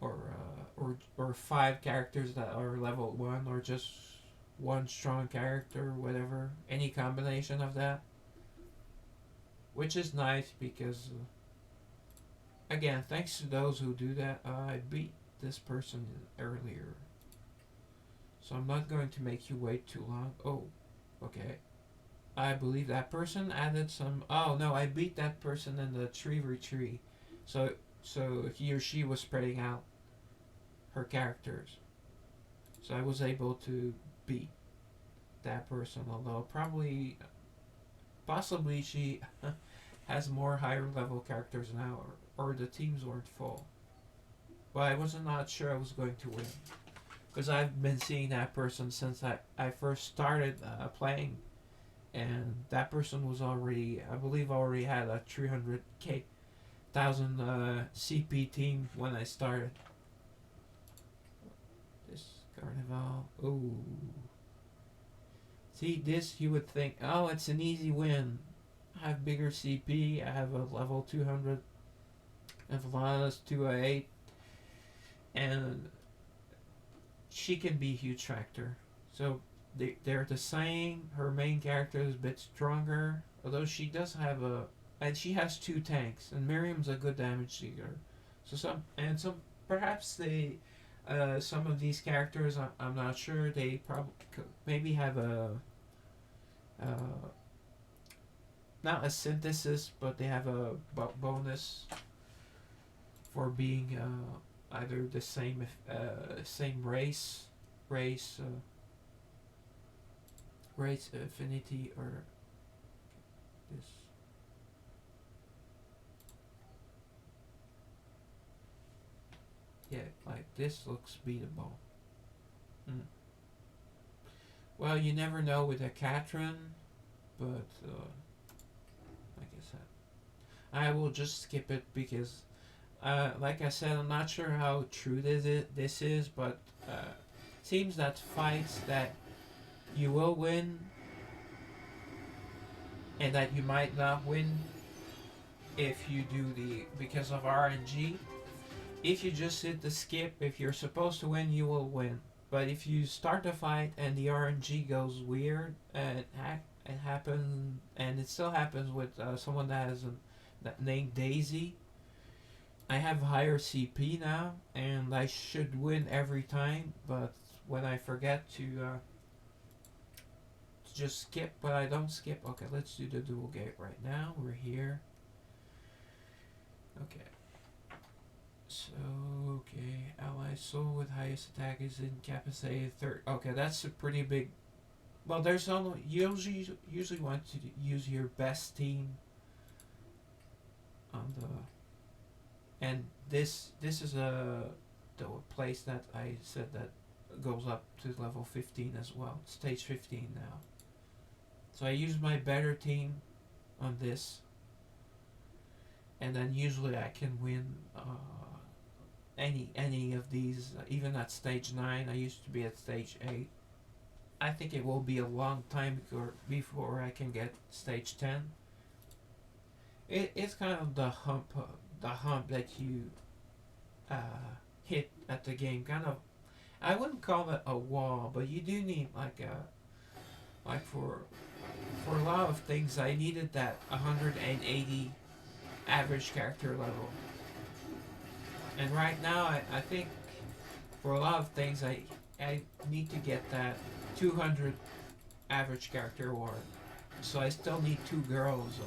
or five characters that are level one, or just one strong character, whatever, any combination of that, which is nice because again, thanks to those who do that, I beat this person earlier. So I'm not going to make you wait too long. Oh, okay. I believe that person added some. Oh no, I beat that person in the tree. So he or she was spreading out her characters. So I was able to beat that person. Although possibly she has more higher level characters now, or the teams weren't full. But I was not sure I was going to win because I've been seeing that person since I first started playing, and that person was already, I believe, already had a 300k thousand CP team when I started. This carnival. Ooh. See this, you would think, oh, it's an easy win. I have bigger CP. I have a level 200 and Velana's 208, and she can be a huge factor. So they're the same. Her main character is a bit stronger, although she does have and she has two tanks, and Miriam's a good damage dealer. So some perhaps they some of these characters, I'm not sure, they probably maybe have a uh, not a synthesis, but they have a bonus for being either the same race race affinity, or this. Yeah, like this looks beatable. Mm. Well, you never know with a Catron, but like I said, I will just skip it because, like I said, I'm not sure how true this is, but seems that fights that you will win and that you might not win if you do because of RNG. If you just hit the skip, if you're supposed to win, you will win. But if you start a fight and the RNG goes weird, it happens, and it still happens with someone that has that named Daisy. I have higher CP now, and I should win every time. But when I forget to just skip, but I don't skip. Okay, let's do the dual gate right now. We're here. Okay. So, okay, ally soul with highest attack is incapacitated third. Okay, that's a pretty big. Well, there's only you usually want to use your best team on the, and this is the place that I said that goes up to level 15 as well, stage 15 now. So I use my better team on this, and then usually I can win any of these, even at stage 9. I used to be at stage 8. I think it will be a long time before I can get stage 10. It's kind of the hump that you hit at the game. Kind of, I wouldn't call it a wall, but you do need like for a lot of things I needed that 180 average character level. And right now I think for a lot of things I need to get that 200 average character award. So I still need two girls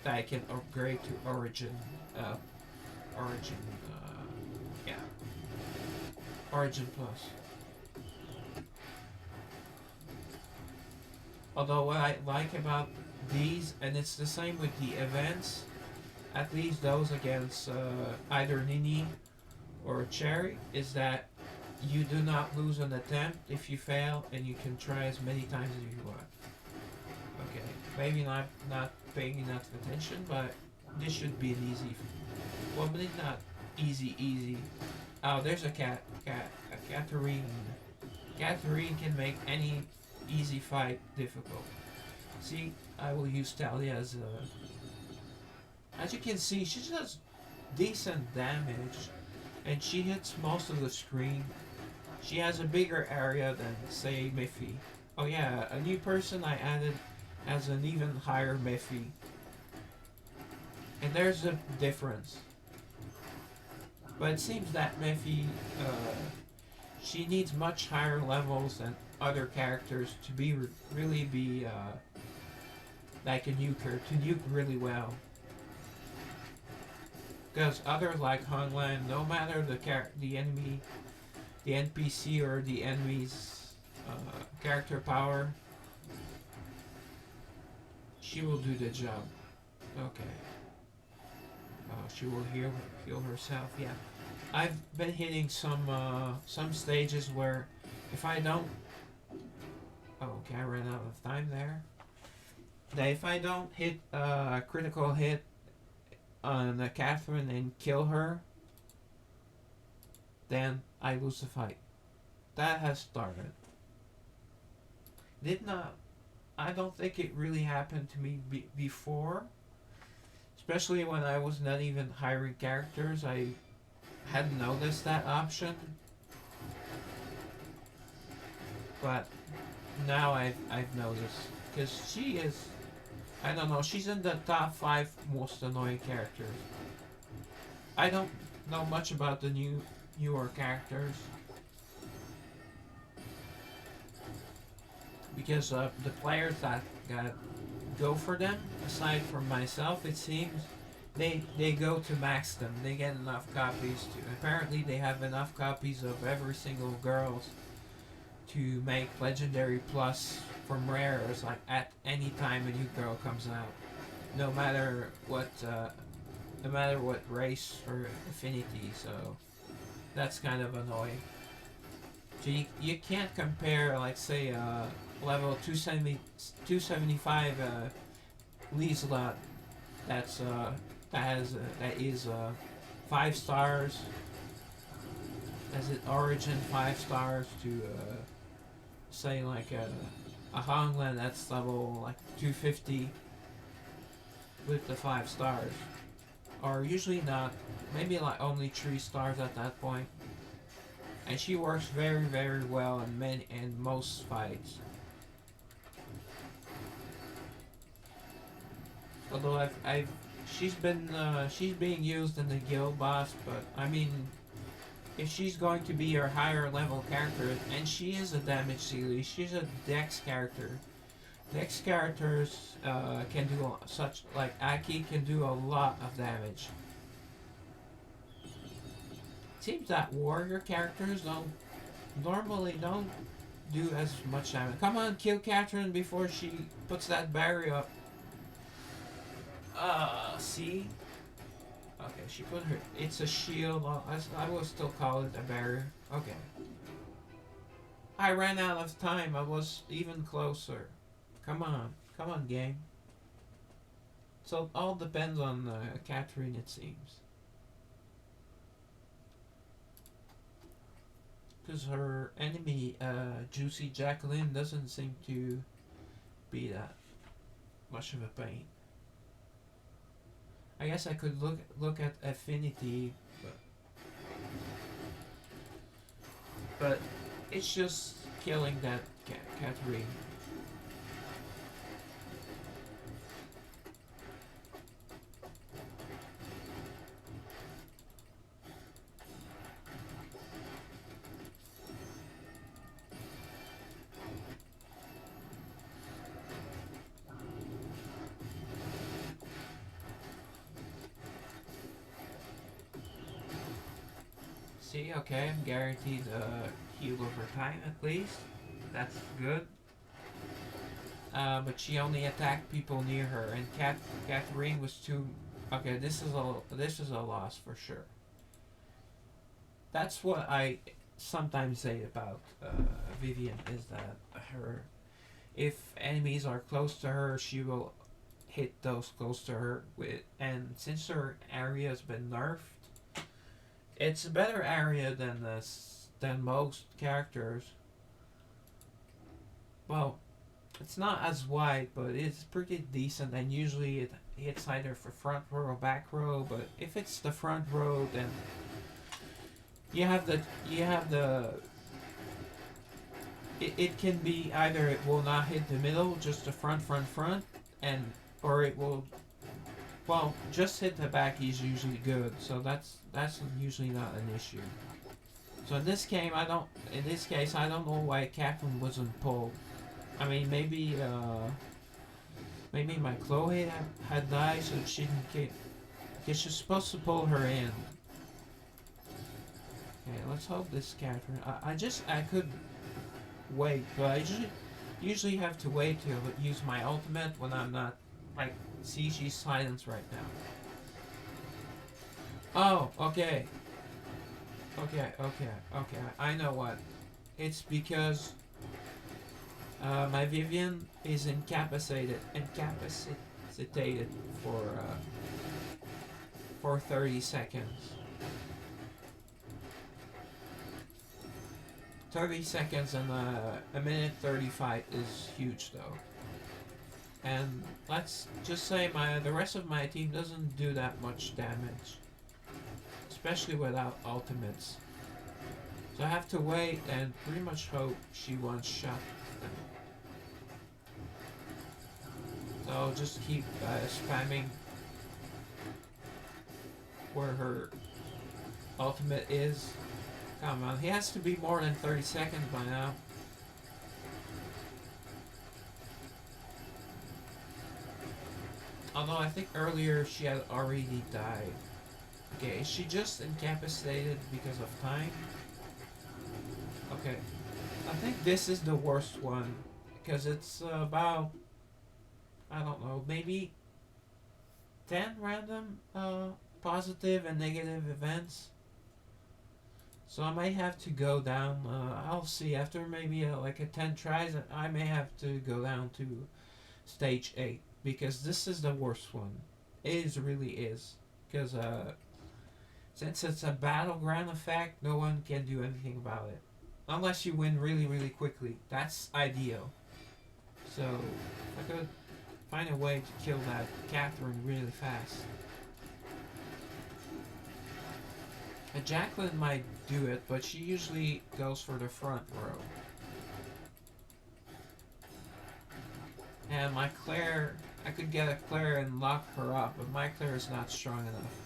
that I can upgrade to uh, origin, yeah, origin plus. Although what I like about these, and it's the same with the events, at least those against either Nini or Cherry, is that you do not lose an attempt if you fail, and you can try as many times as you want. Okay, maybe not paying enough attention, but this should be an easy. Well, but it's not easy. Oh, there's a a Catherine. Catherine can make any easy fight difficult. See, I will use Talia as a. As you can see, she does decent damage, and she hits most of the screen. She has a bigger area than, say, Miffy. Oh yeah, a new person I added has an even higher Miffy. And there's a difference. But it seems that Miffy, she needs much higher levels than other characters to really be like a nuker, to nuke really well. Because others like Honglan, no matter the enemy, the NPC or the enemy's character power, she will do the job. Okay. She will heal herself. Yeah, I've been hitting some stages where if I don't, oh, okay, I ran out of time there. That if I don't hit a critical hit on Catherine and kill her, then I lose the fight. That has started. Did not. I don't think it really happened to me before. Especially when I was not even hiring characters, I hadn't noticed that option. But now I've noticed. Because she is, I don't know, she's in the top 5 most annoying characters. I don't know much about the newer characters. Because the players that got go for them, aside from myself, it seems, they go to max them. They get enough copies to. Apparently, they have enough copies of every single girls to make legendary plus from rares like at any time a new girl comes out, no matter what, race or affinity. So that's kind of annoying. So you can't compare, like, say, level 275 Lieslot that is 5 stars, as it origin 5 stars, to say like a Honglan that's level like 250 with the 5 stars, or usually not, maybe like only 3 stars at that point. And she works very well in most fights. Although she's being used in the guild boss, but I mean, if she's going to be your higher level character, and she is a damage sealer, she's a dex character. Dex characters can do such, like Aki can do a lot of damage. Seems that warrior characters normally don't do as much damage. Come on, kill Catherine before she puts that barrier up. See? Okay, she put her. It's a shield. I will still call it a barrier. Okay. I ran out of time. I was even closer. Come on, game. So it all depends on Catherine, it seems. Because her enemy, Juicy Jacqueline, doesn't seem to be that much of a pain. I guess I could look at affinity, but it's just killing that Catherine. See, okay, I'm guaranteed heal over time at least. That's good. But she only attacked people near her, and Catherine was too. Okay, this is a loss for sure. That's what I sometimes say about Vivian is that her if enemies are close to her, she will hit those close to her with. And since her area has been nerfed, it's a better area than most characters. Well, it's not as wide, but it's pretty decent. And usually it hits either for front row or back row. But if it's the front row, then you have the it can be either it will not hit the middle, just the front, and or it will well just hit the back is usually good. So that's usually not an issue. So in this case I don't know why Catherine wasn't pulled. I mean maybe my Chloe had died so she didn't get because she's supposed to pull her in. Okay, let's hope this Catherine. I could wait, but I usually have to wait to use my ultimate when I'm not like CG silence right now. Oh, okay. Okay. I know what. It's because my Vivian is incapacitated for 30 seconds. 30 seconds and a minute 35 is huge though. And let's just say the rest of my team doesn't do that much damage, especially without ultimates. So I have to wait and pretty much hope she one shot them. So I'll just keep spamming where her ultimate is. Come on, he has to be more than 30 seconds by now. Although I think earlier she had already died. Okay, is she just incapacitated because of time? Okay, I think this is the worst one because it's about I don't know, maybe 10 random positive and negative events. So I might have to go down. I'll see after maybe like a 10 tries. I may have to go down to stage 8 because this is the worst one. Really is because since it's a battleground effect, no one can do anything about it unless you win really quickly. That's ideal. So if I could find a way to kill that Catherine really fast. Jacqueline might do it, but she usually goes for the front row. And my Claire, I could get a Claire and lock her up, but my Claire is not strong enough.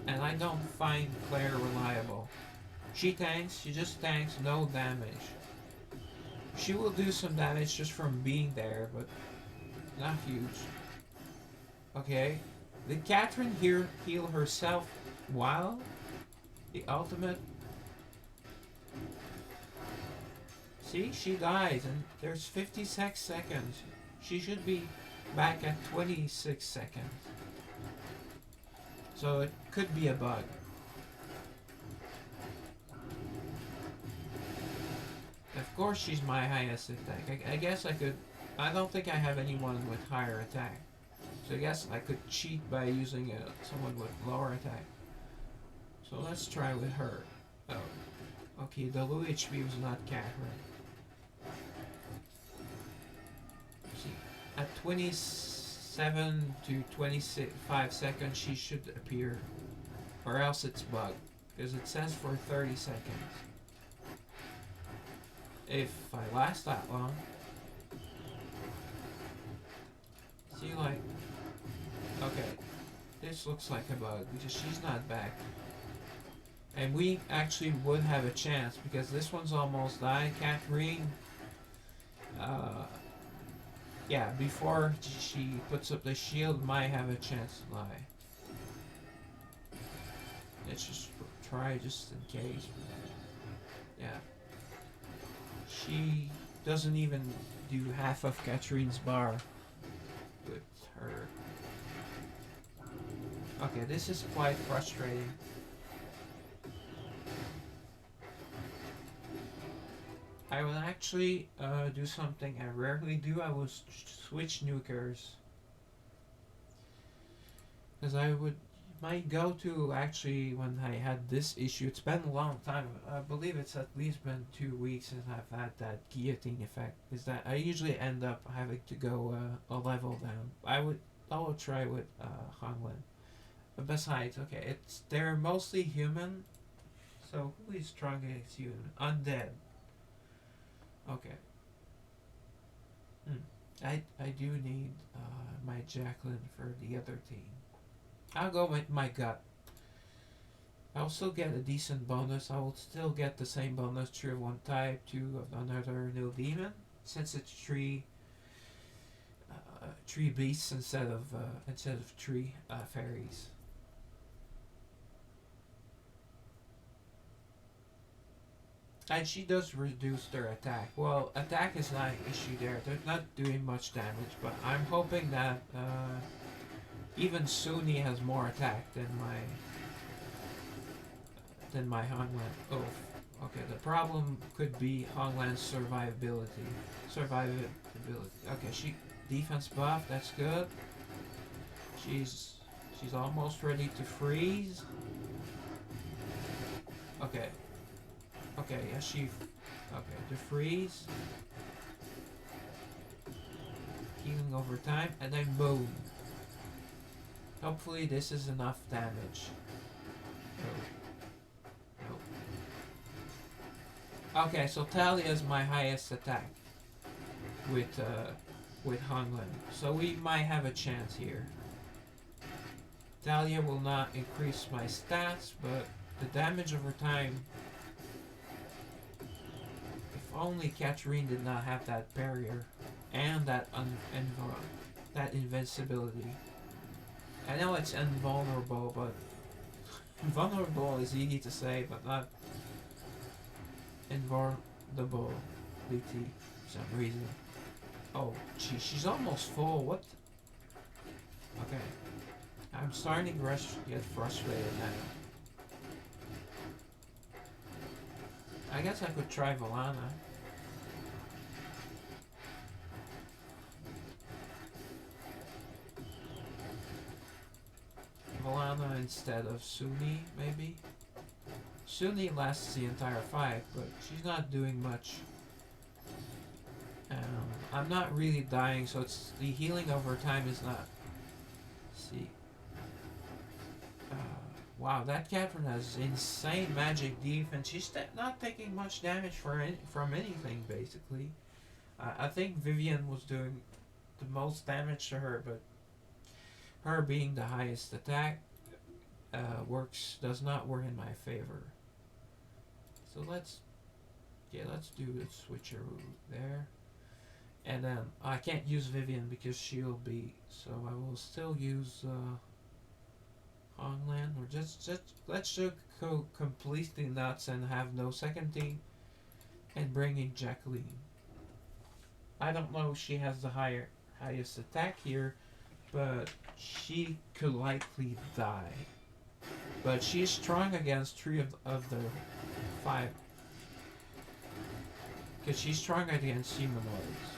And I don't find Claire reliable. She just tanks no damage. She will do some damage just from being there, but not huge. Okay. Did Catherine here heal herself while the ultimate? See, she dies and there's 56 seconds. She should be back at 26 seconds. So it could be a bug. Of course she's my highest attack. I guess I could... I don't think I have anyone with higher attack. So I guess I could cheat by using someone with lower attack. So let's try with her. Oh. Okay, the low HP was not Catherine. See, at 27 to 25 seconds she should appear. Or else it's bugged. Because it says for 30 seconds. If I last that long. See, like... Okay, this looks like a bug because she's not back. And we actually would have a chance because this one's almost died. Catherine, yeah, before she puts up the shield, might have a chance to die. Let's just try just in case. Yeah. She doesn't even do half of Katrine's bar with her. Okay, this is quite frustrating. I will actually do something I rarely do. I will switch nukers. Because I would. My go to actually when I had this issue, it's been a long time. I believe it's at least been 2 weeks since I've had that guillotine effect. Is that I usually end up having to go a level down. I will try with Hongwen. But besides, okay, they're mostly human. So who is strong against human? Undead. Okay. I do need my Jacqueline for the other team. I'll go with my gut. I'll still get a decent bonus. I will still get the same bonus, 3 of one type, 2 of another new demon, since it's three beasts instead of 3 fairies. And she does reduce their attack. Well, attack is not an issue there. They're not doing much damage, but I'm hoping that even Suni has more attack than my Honglan. Oh, okay. The problem could be Honglan's survivability. Okay, she defense buff. That's good. She's almost ready to freeze. Okay. Okay, yeah, okay, to freeze. Healing over time, and then boom. Hopefully this is enough damage. No. Okay, so Talia is my highest attack with Honglen. So we might have a chance here. Talia will not increase my stats, but the damage over time. Only Katarine did not have that barrier and that invincibility. I know it's invulnerable, but invulnerable is easy to say, but not invulnerable for some reason. Oh, gee, she's almost full. What? Okay, I'm starting to get frustrated now. I guess I could try Valana. Valana instead of Suni, maybe? Suni lasts the entire fight, but she's not doing much. I'm not really dying, so it's the healing over time is not. Let's see. Wow, that Catherine has insane magic defense. She's not taking much damage from anything, basically. I think Vivian was doing the most damage to her, but her being the highest attack does not work in my favor. So let's do the switcheroo there. And then I can't use Vivian because she'll be, so I will still use Honglan, or let's just go completely nuts and have no second team and bring in Jacqueline. I don't know if she has the highest attack here, but she could likely die. But she's strong against 3 of the 5. Because she's strong against humanoids.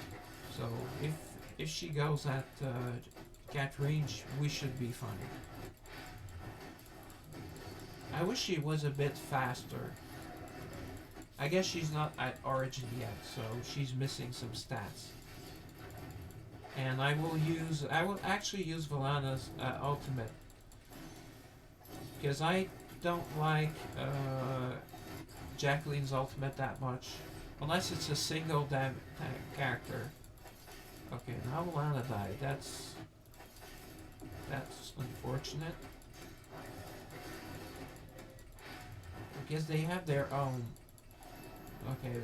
So if she goes at cat range, we should be fine. I wish she was a bit faster. I guess she's not at origin yet, so she's missing some stats. And I will actually use Valana's ultimate. Because I don't like Jacqueline's ultimate that much. Unless it's a single character. Okay, now Valana died. That's unfortunate. I guess they have their own. Okay,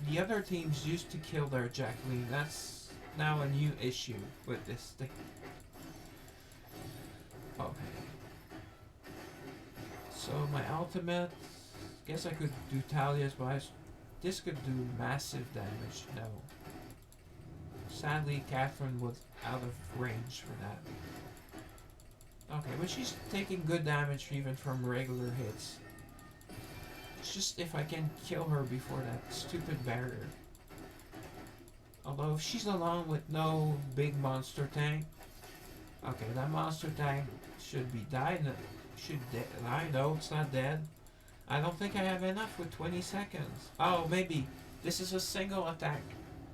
the other teams used to kill their Jacqueline. That's now a new issue with this thing. Okay. So my ultimate, guess I could do Talia's, but this could do massive damage. No. Sadly, Catherine was out of range for that. Okay, but she's taking good damage even from regular hits. It's just if I can kill her before that stupid barrier. Although if she's alone with no big monster tank. Okay, that monster tank should be died. Should die. No, it's not dead. I don't think I have enough with 20 seconds. Oh, maybe. This is a single attack.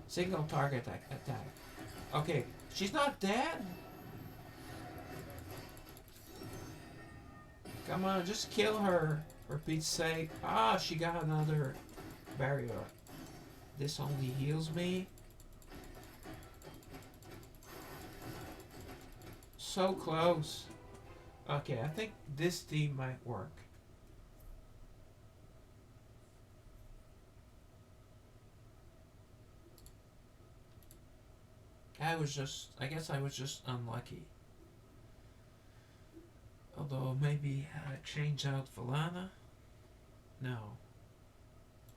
Single target attack. Okay, she's not dead? Come on, just kill her. For Pete's sake. Ah, she got another barrier. This only heals me. So close. Okay, I think this team might work. I guess I was just unlucky. Although maybe change out Valana. No.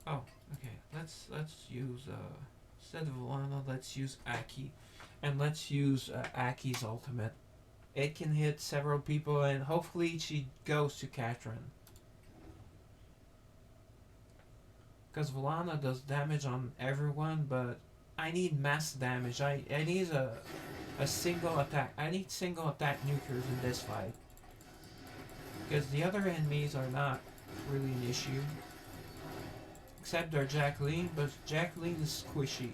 Oh, okay. Let's use instead of Valana, let's use Aki, and let's use Aki's ultimate. It can hit several people, and hopefully she goes to Catherine. Because Valana does damage on everyone, but I need mass damage. I need a single attack. I need single attack nukers in this fight. Because the other enemies are not really an issue. Except our Jacqueline, but Jacqueline is squishy.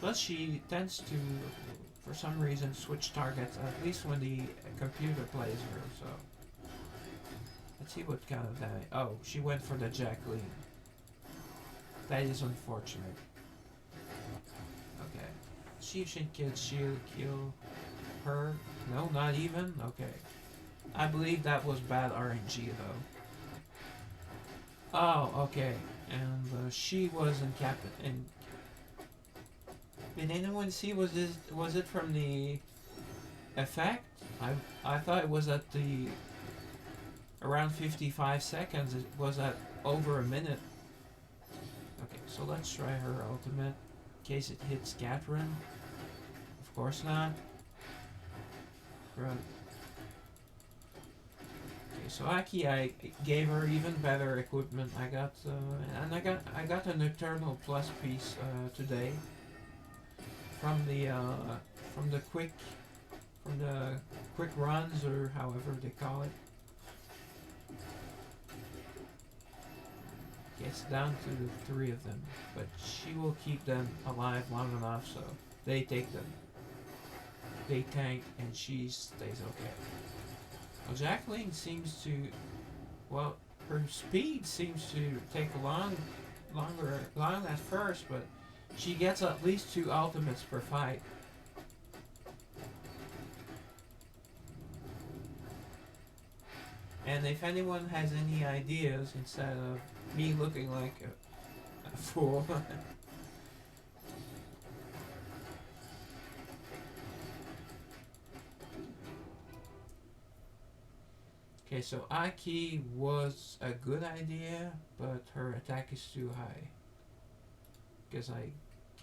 Plus she tends to, for some reason, switch targets, at least when the computer plays her, so. Let's see what kind of damage. Oh, she went for the Jacqueline. That is unfortunate. Okay. See if she can kill her. No, not even? Okay. I believe that was bad RNG though. Oh, okay. And she was in did anyone see, was it from the effect? I thought it was at the around 55 seconds. It was at over a minute. Okay, so let's try her ultimate. In case it hits Catherine. Of course not. Right. Okay, so Aki, I gave her even better equipment. I got and I got an Eternal Plus piece today from the quick runs, or however they call it. It's down to the 3 of them, but she will keep them alive long enough so they take them. They tank and she stays okay. Well, Jacqueline seems to, well, her speed seems to take long at first, but she gets at least 2 ultimates per fight. And if anyone has any ideas, instead of me looking like a fool. Okay, so Aki was a good idea, but her attack is too high. Because I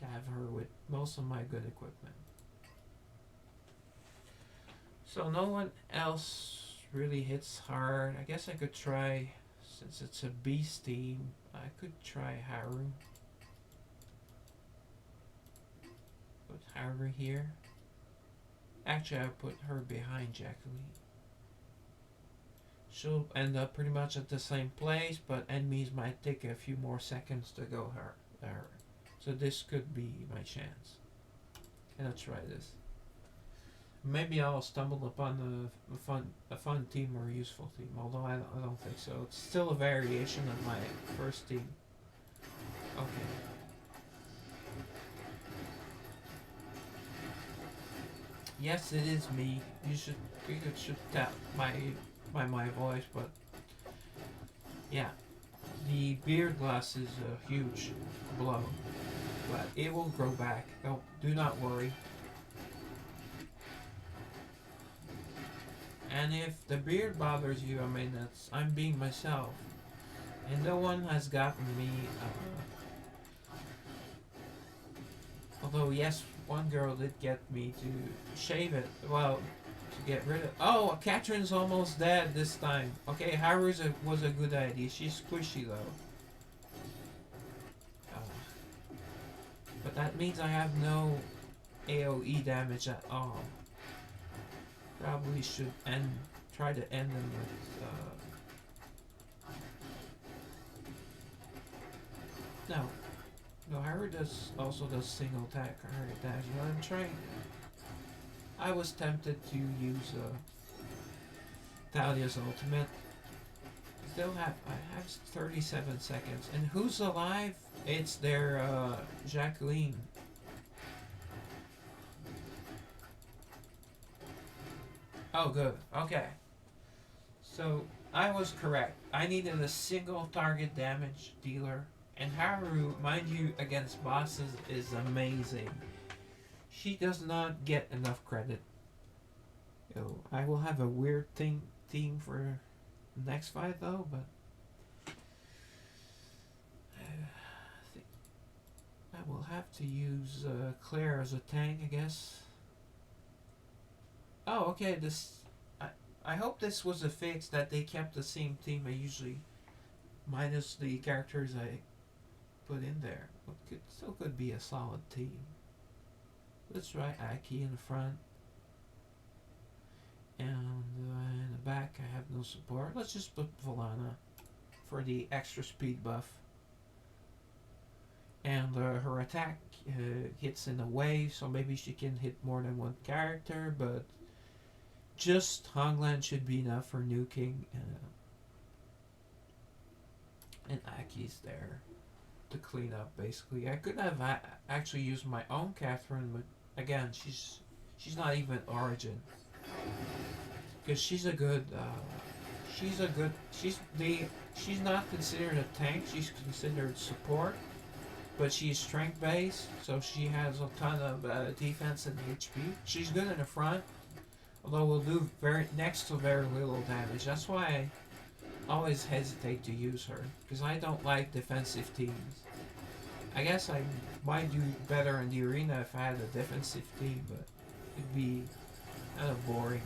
have her with most of my good equipment. So no one else really hits hard. I guess I could try, since it's a beast team, I could try Haru. Put Haru here. Actually, I'll put her behind Jacqueline. She'll end up pretty much at the same place, but enemies might take a few more seconds to go there. So this could be my chance. And I'll try this. Maybe I'll stumble upon a fun team or a useful team, although I don't think so. It's still a variation of my first team. Okay. Yes, it is me. You should tap by my voice, but yeah, the beard glass is a huge blow, but it will grow back. Do not worry. And if the beard bothers you, I mean, I'm being myself. And no one has gotten me, although, yes, one girl did get me to shave it. Well, to get rid of. Oh, Catherine's almost dead this time. Okay, was a good idea. She's squishy though. Uh, but that means I have no AoE damage at all. Probably should try to end them with. No, no, Haru also does single attack heart attacks. But I'm trying. I was tempted to use Thalia's ultimate. I have 37 seconds. And who's alive? It's their Jacqueline. Oh, good. Okay. So I was correct. I needed a single target damage dealer. And Haru, mind you, against bosses is amazing. She does not get enough credit. Oh, I will have a weird theme for next fight though, but I think I will have to use Claire as a tank, I guess. Oh, okay. I hope this was a fix that they kept the same theme I usually, minus the characters I put in there. But still could be a solid team. Let's try Aki in the front. And in the back, I have no support. Let's just put Volana for the extra speed buff. And her attack hits in a wave, so maybe she can hit more than one character, but just Hongland should be enough for nuking. And Aki's there to clean up, basically. I could have actually used my own Catherine, but again, she's not even Origin. Because she's a good, she's not considered a tank, she's considered support, but she's strength based, so she has a ton of defense and HP. She's good in the front, although will do next to very little damage. That's why I always hesitate to use her, because I don't like defensive teams. I guess I might do better in the arena if I had a defensive team, but it'd be kind of boring.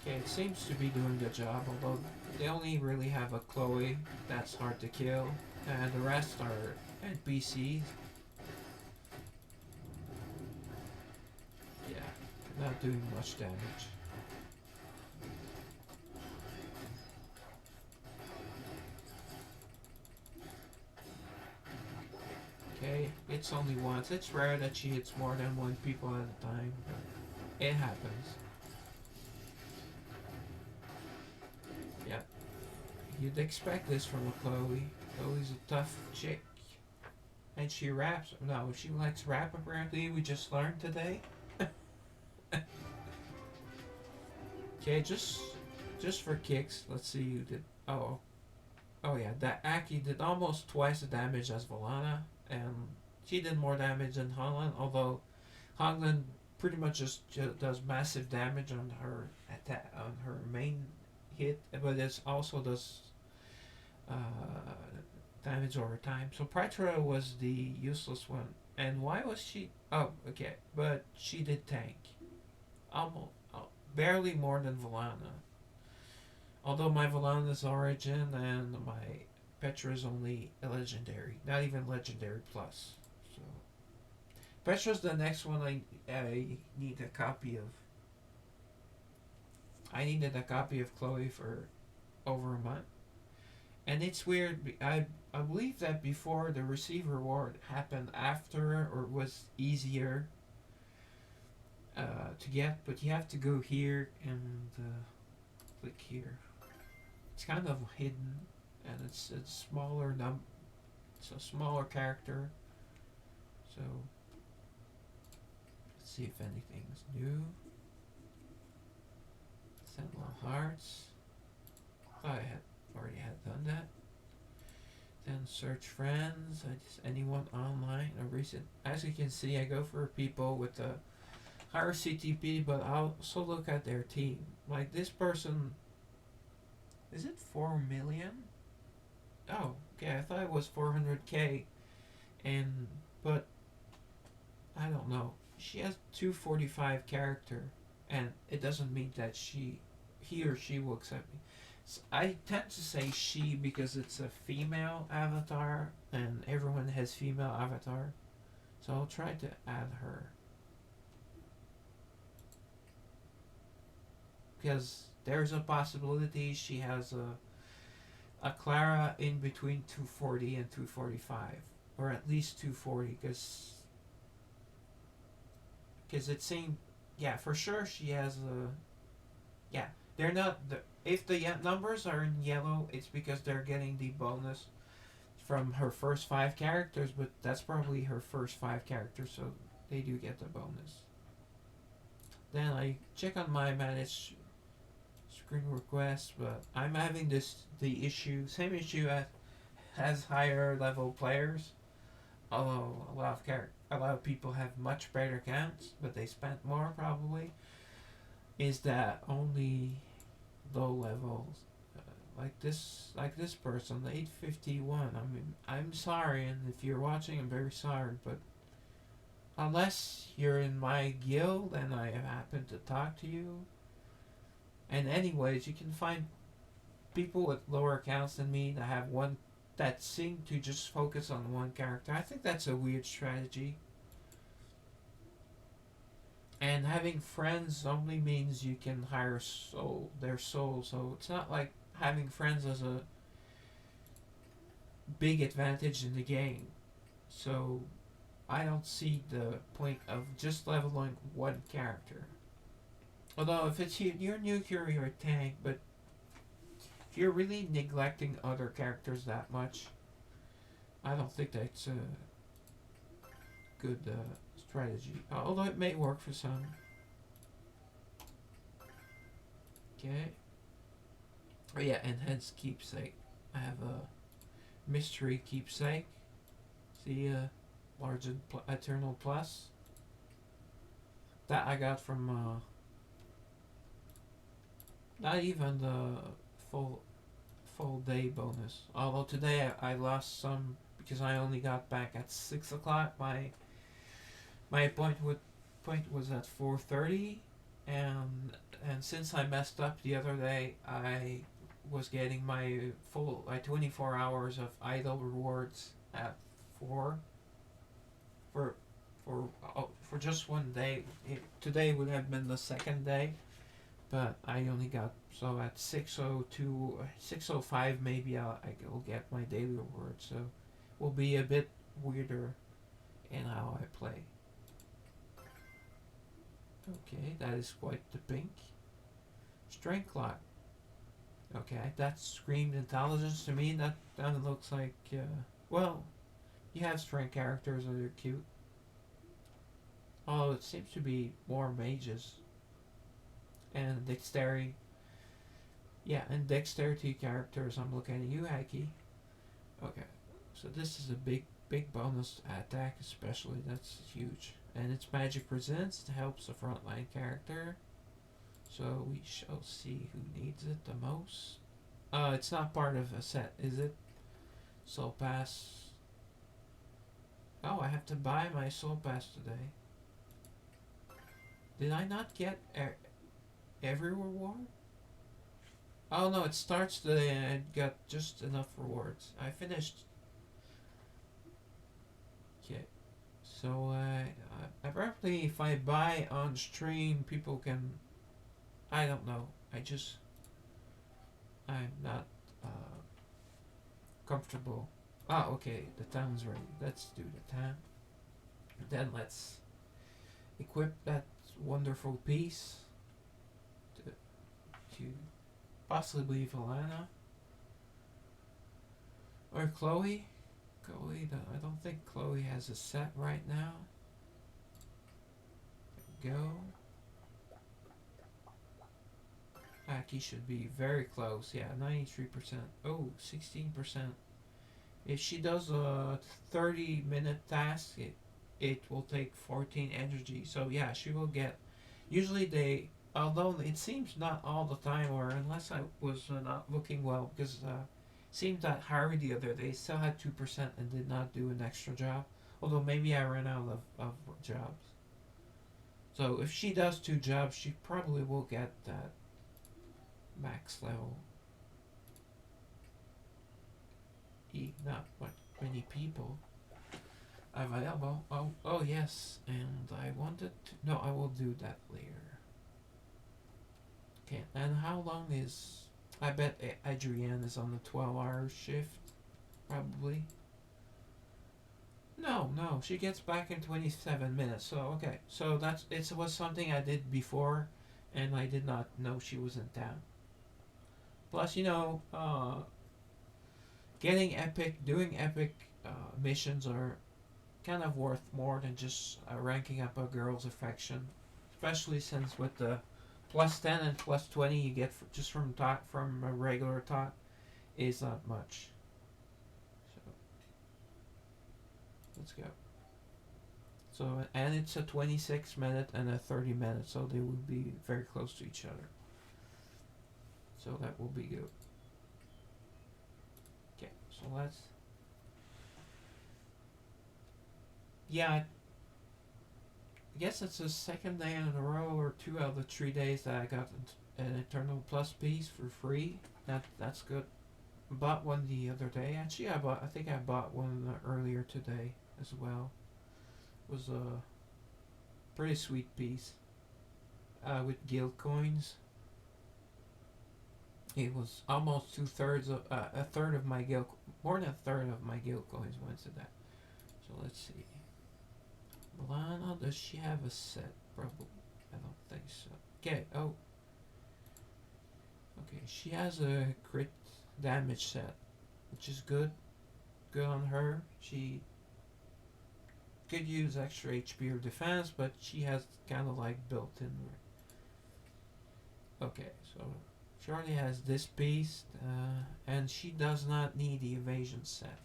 Okay, it seems to be doing the job, although they only really have a Chloe that's hard to kill, and the rest are NPCs. Yeah, not doing much damage. Okay, it's only once. It's rare that she hits more than one people at a time, but it happens. Yep. You'd expect this from a Chloe. Chloe's a tough chick. And she raps. No, she likes rap apparently, we just learned today. Okay, just for kicks, let's see who did. Oh yeah, that Aki did almost twice the damage as Volana, and she did more damage than Hongland, although Hongland pretty much just does massive damage on her attack, on her main hit, but it also does uh, damage over time. So Pritra was the useless one. And why was she? Oh, okay, but she did tank. Almost, barely more than Volana. Although my Volana's origin and my Petra is only a legendary, not even legendary plus. So Petra's the next one I need a copy of. I needed a copy of Chloe for over a month. And it's weird. I believe that before the receive reward happened after or was easier to get, but you have to go here and click here. It's kind of hidden, and it's smaller it's a smaller character. So let's see if anything's new. Sentinel Hearts. I had already had done that. And search friends. I just anyone online or recent. As you can see, I go for people with a higher CTP, but I'll also look at their team. Like this person, is it 4 million? Oh, okay. I thought it was 400K, and but I don't know. She has 245 character, and it doesn't mean that he or she will accept me. So I tend to say she because it's a female avatar, and everyone has female avatar. So I'll try to add her because there's a possibility she has a Clara in between 240 and 245, or at least 240, because it seemed, yeah, for sure she has a, yeah, they're not the, if the numbers are in yellow, it's because they're getting the bonus from her first 5 characters, but that's probably her first 5 characters, so they do get the bonus. Then I check on my manage screen requests, but I'm having the issue, same issue as higher level players. Although a lot of people have much better accounts, but they spent more probably. Is that only low levels like this person, 851. I mean, I'm sorry, and if you're watching, I'm very sorry, but unless you're in my guild and I happen to talk to you, and anyways, you can find people with lower accounts than me that have one that seem to just focus on one character. I think that's a weird strategy. And having friends only means you can hire their soul. So it's not like having friends as a big advantage in the game. So I don't see the point of just leveling one character. Although if it's your nuclear, you're a tank, but if you're really neglecting other characters that much, I don't think that's a good strategy. Although it may work for some. Okay. Oh yeah, enhanced keepsake. I have a mystery keepsake. See, large eternal plus. That I got from not even the full full day bonus. Although today I lost some because I only got back at 6 o'clock. My point was at 4:30, and since I messed up the other day, I was getting my full 24 hours of idle rewards at 4 for for just one day. Today would have been the second day, but I only got, so at 6:02, 6:05 maybe I'll get my daily reward. So will be a bit weirder in how I play. Okay, that is quite the pink. Strength clock. Okay, that screamed intelligence to me. That looks like, well, you have strength characters that are cute. Oh, it seems to be more mages. And dexterity. Yeah, and dexterity characters. I'm looking at you, Haki. Okay, so this is a big bonus attack, especially. That's huge. And its magic resistance helps the frontline character. So we shall see who needs it the most. It's not part of a set, is it? Soul Pass. Oh, I have to buy my Soul Pass today. Did I not get every reward? Oh no, it starts today and I got just enough rewards. I finished. Okay. So apparently if I buy on stream, people can, I don't know. I'm not comfortable. Ah, okay, the town's ready. Let's do the town. Then let's equip that wonderful piece to possibly Valana or Chloe. I don't think Chloe has a set right now. There we go. Aki should be very close. Yeah, 93%. Oh, 16%. If she does a 30-minute task, it will take 14 energy. So yeah, she will get. Usually they, although it seems not all the time, or unless I was not looking well, because seemed that Harry the other day still had 2% and did not do an extra job. Although maybe I ran out of jobs. So if she does two jobs, she probably will get that max level. Not what many people available. Oh yes, and I wanted to. No, I will do that later. Okay, and how long is? I bet Adrienne is on the 12-hour shift, probably. No, no, she gets back in 27 minutes. So okay, so it was something I did before, and I did not know she was in town. Plus, doing epic missions are kind of worth more than just ranking up a girl's affection, especially since with the +10 and +20 you get just from a regular talk is not much. So let's go. So and it's a 26-minute and a 30-minute, so they will be very close to each other. So that will be good. Okay, so let's. Yeah, I guess it's the second day in a row, or 2 out of the 3 days that I got an Eternal Plus piece for free. That's good. Bought one the other day. Actually, I think I bought one earlier today as well. It was a pretty sweet piece with guild coins. It was almost 2/3 of a third of my guild, more than a third of my guild coins went to that. So let's see. Lana, does she have a set? Probably. I don't think so. Okay. Oh. Okay. She has a crit damage set, which is good. Good on her. She could use extra HP or defense, but she has kind of like built in. Okay, so she already has this piece, and she does not need the evasion set.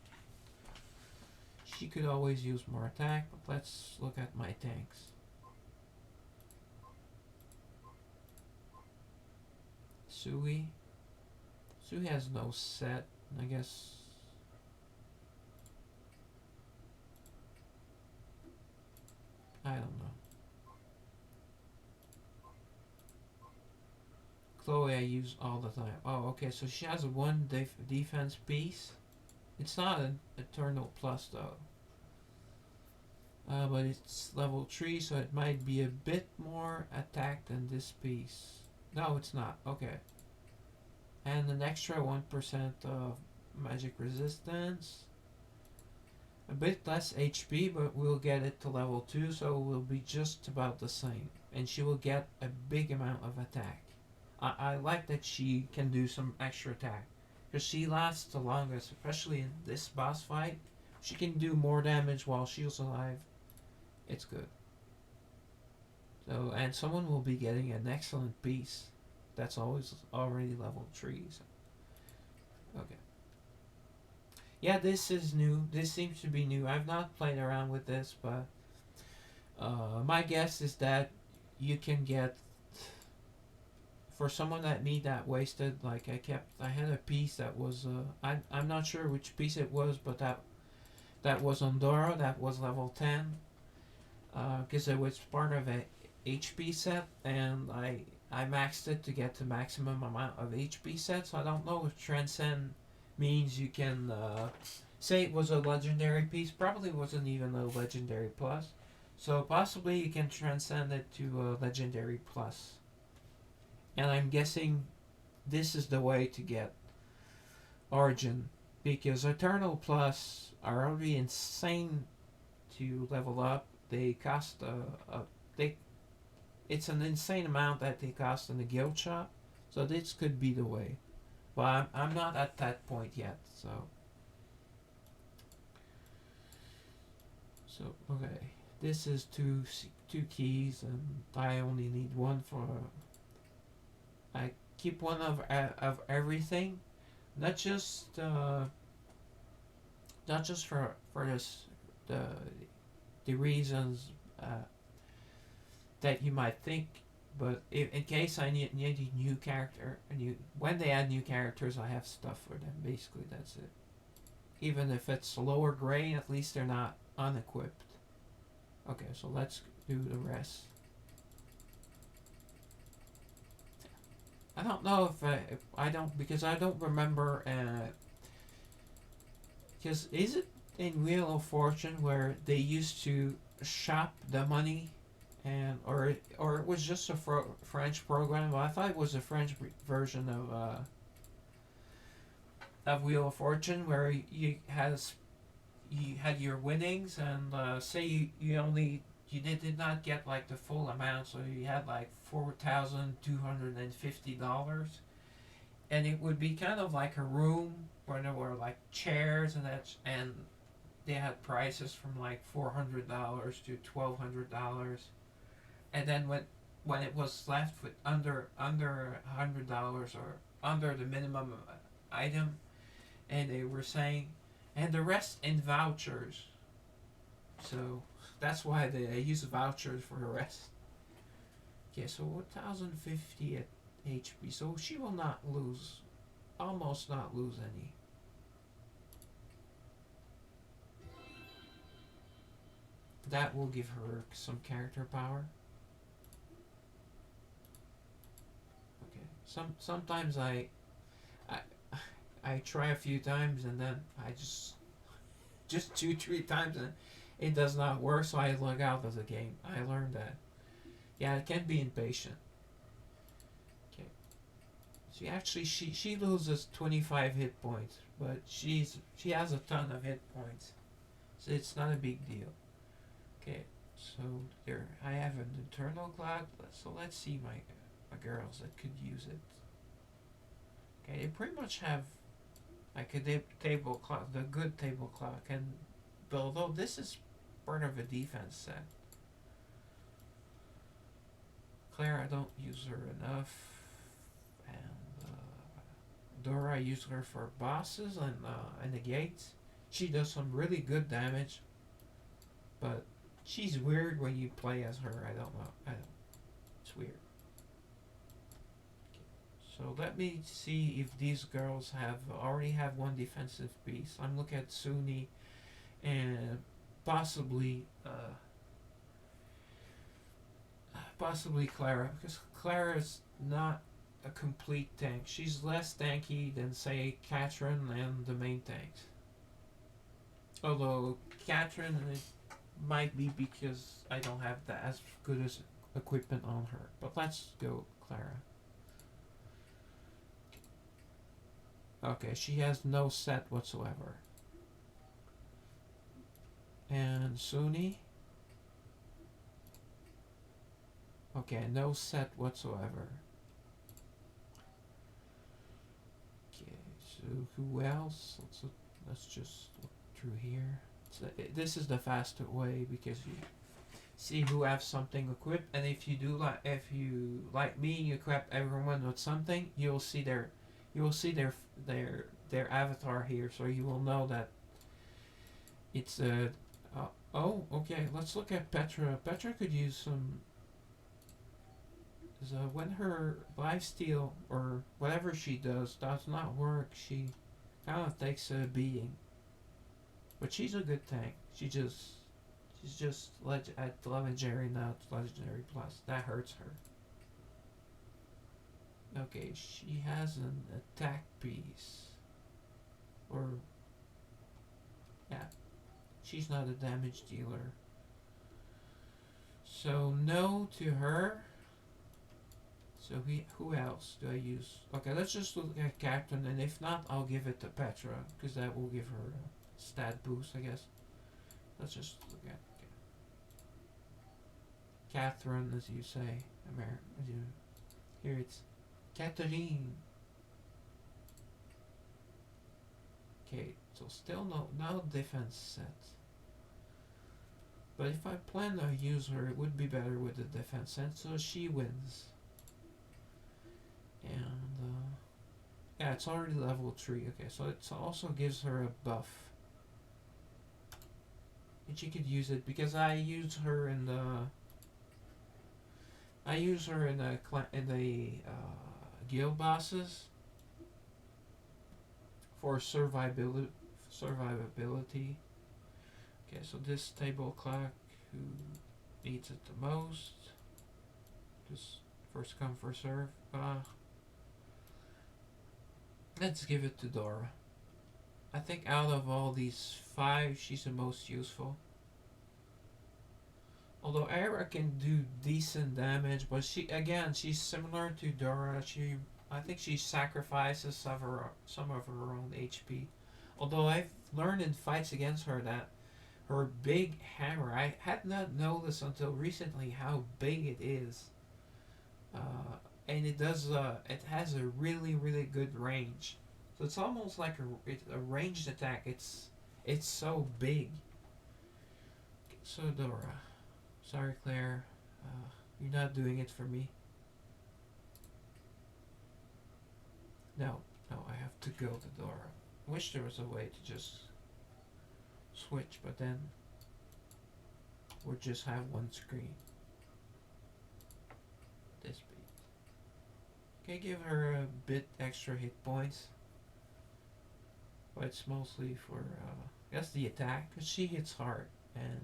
She could always use more attack, but let's look at my tanks. Sui. Sui has no set, I guess. I don't know. Chloe I use all the time. Oh, okay, so she has a one defense piece. It's not an Eternal Plus though. But it's level 3, so it might be a bit more attack than this piece. No, it's not. Okay. And an extra 1% of magic resistance. A bit less HP, but we'll get it to level 2, so it will be just about the same. And she will get a big amount of attack. I like that she can do some extra attack. Because she lasts the longest, especially in this boss fight. She can do more damage while she's alive. It's good. So, and someone will be getting an excellent piece. That's always already level 3. So. Okay. Yeah, this is new. This seems to be new. I've not played around with this, but my guess is that you can get, for someone that me that wasted, like I had a piece that was I'm not sure which piece it was, but that was on Dora, that was level 10, because it was part of a HP set, and I maxed it to get the maximum amount of HP set. So I don't know if transcend means you can say it was a legendary piece. Probably wasn't even a legendary plus. So possibly you can transcend it to a legendary plus. And I'm guessing this is the way to get Origin, because Eternal Plus are already insane to level up. They cost they it's an insane amount that they cost in the guild shop. So this could be the way. But I'm not at that point yet. So okay, this is two keys, and I only need one for. I keep one of everything, not just not just for this the reasons uh, that you might think, but in case I need a new character, and you when they add new characters, I have stuff for them. Basically, that's it. Even if it's lower grade, at least they're not unequipped. Okay, so let's do the rest. I don't know if I don't because I don't remember. Because is it in Wheel of Fortune where they used to shop the money, and or it was just a French program? Well, I thought it was a French version of Wheel of Fortune where you had your winnings, and say you did not get like the full amount, so you had like $4,250, and it would be kind of like a room where there were like chairs and they had prices from like $400 to $1,200, and then when it was left with under $100 or under the minimum item, and they were saying, and the rest in vouchers. So that's why they use vouchers for the rest. Okay, so 1,050 at HP. So she will not lose, almost not lose any. That will give her some character power. Okay. Sometimes I I try a few times and then I just 2 3 times and it does not work, so I log out of the game. I learned that. Yeah, it can be impatient. Okay. She loses 25 hit points, but she has a ton of hit points, so it's not a big deal. Okay, so there I have an internal clock. So let's see my girls that could use it. Okay, they pretty much have like a table clock, the good table clock, and although this is part of a defense set. Claire, I don't use her enough, and Dora, I use her for bosses and the gates. She does some really good damage, but she's weird when you play as her. I don't know. I don't. It's weird. So let me see if these girls have already have one defensive piece. I'm looking at Suni and possibly possibly Clara, because Clara is not a complete tank. She's less tanky than say Catherine and the main tanks. Although Catherine, it might be because I don't have that as good as equipment on her. But let's go Clara. Okay, she has no set whatsoever. And Suni. Okay, no set whatsoever. Okay, so who else? Let's just look through here. So this is the faster way because you see who have something equipped, and if you like me, you equip everyone with something, you will see their avatar here, so you will know that it's a. Oh, okay. Let's look at Petra. Petra could use some. So when her lifesteal or whatever she does not work, she kind of takes a beating. But she's a good tank. She's just at legendary now, legendary plus. That hurts her. Okay, she has an attack piece. Or yeah, she's not a damage dealer. So no to her. So who else do I use? Okay, let's just look at Captain, and if not, I'll give it to Petra, because that will give her a stat boost, I guess. Let's just look at Catherine, as you say. Here it's Catherine. Okay, so still no defense set. But if I plan to use her, it would be better with the defense set, so she wins. And yeah, it's already level 3. Okay, so it also gives her a buff. But you could use it because I use her in the guild bosses for survivability. Okay, so this table clock, who needs it the most? Just first come first serve. Let's give it to Dora. I think out of all these five, she's the most useful. Although Era can do decent damage, but she's similar to Dora. I think she sacrifices some of her own HP. Although I've learned in fights against her that her big hammer, I had not noticed until recently how big it is. And it has a really really good range. So it's almost like a ranged attack. It's so big. So Dora, sorry Claire, you're not doing it for me. No, no, I have to go to Dora. Wish there was a way to just switch, but then we'll just have one screen. This beat. Okay, give her a bit extra hit points. But it's mostly for, I guess, the attack, because she hits hard, and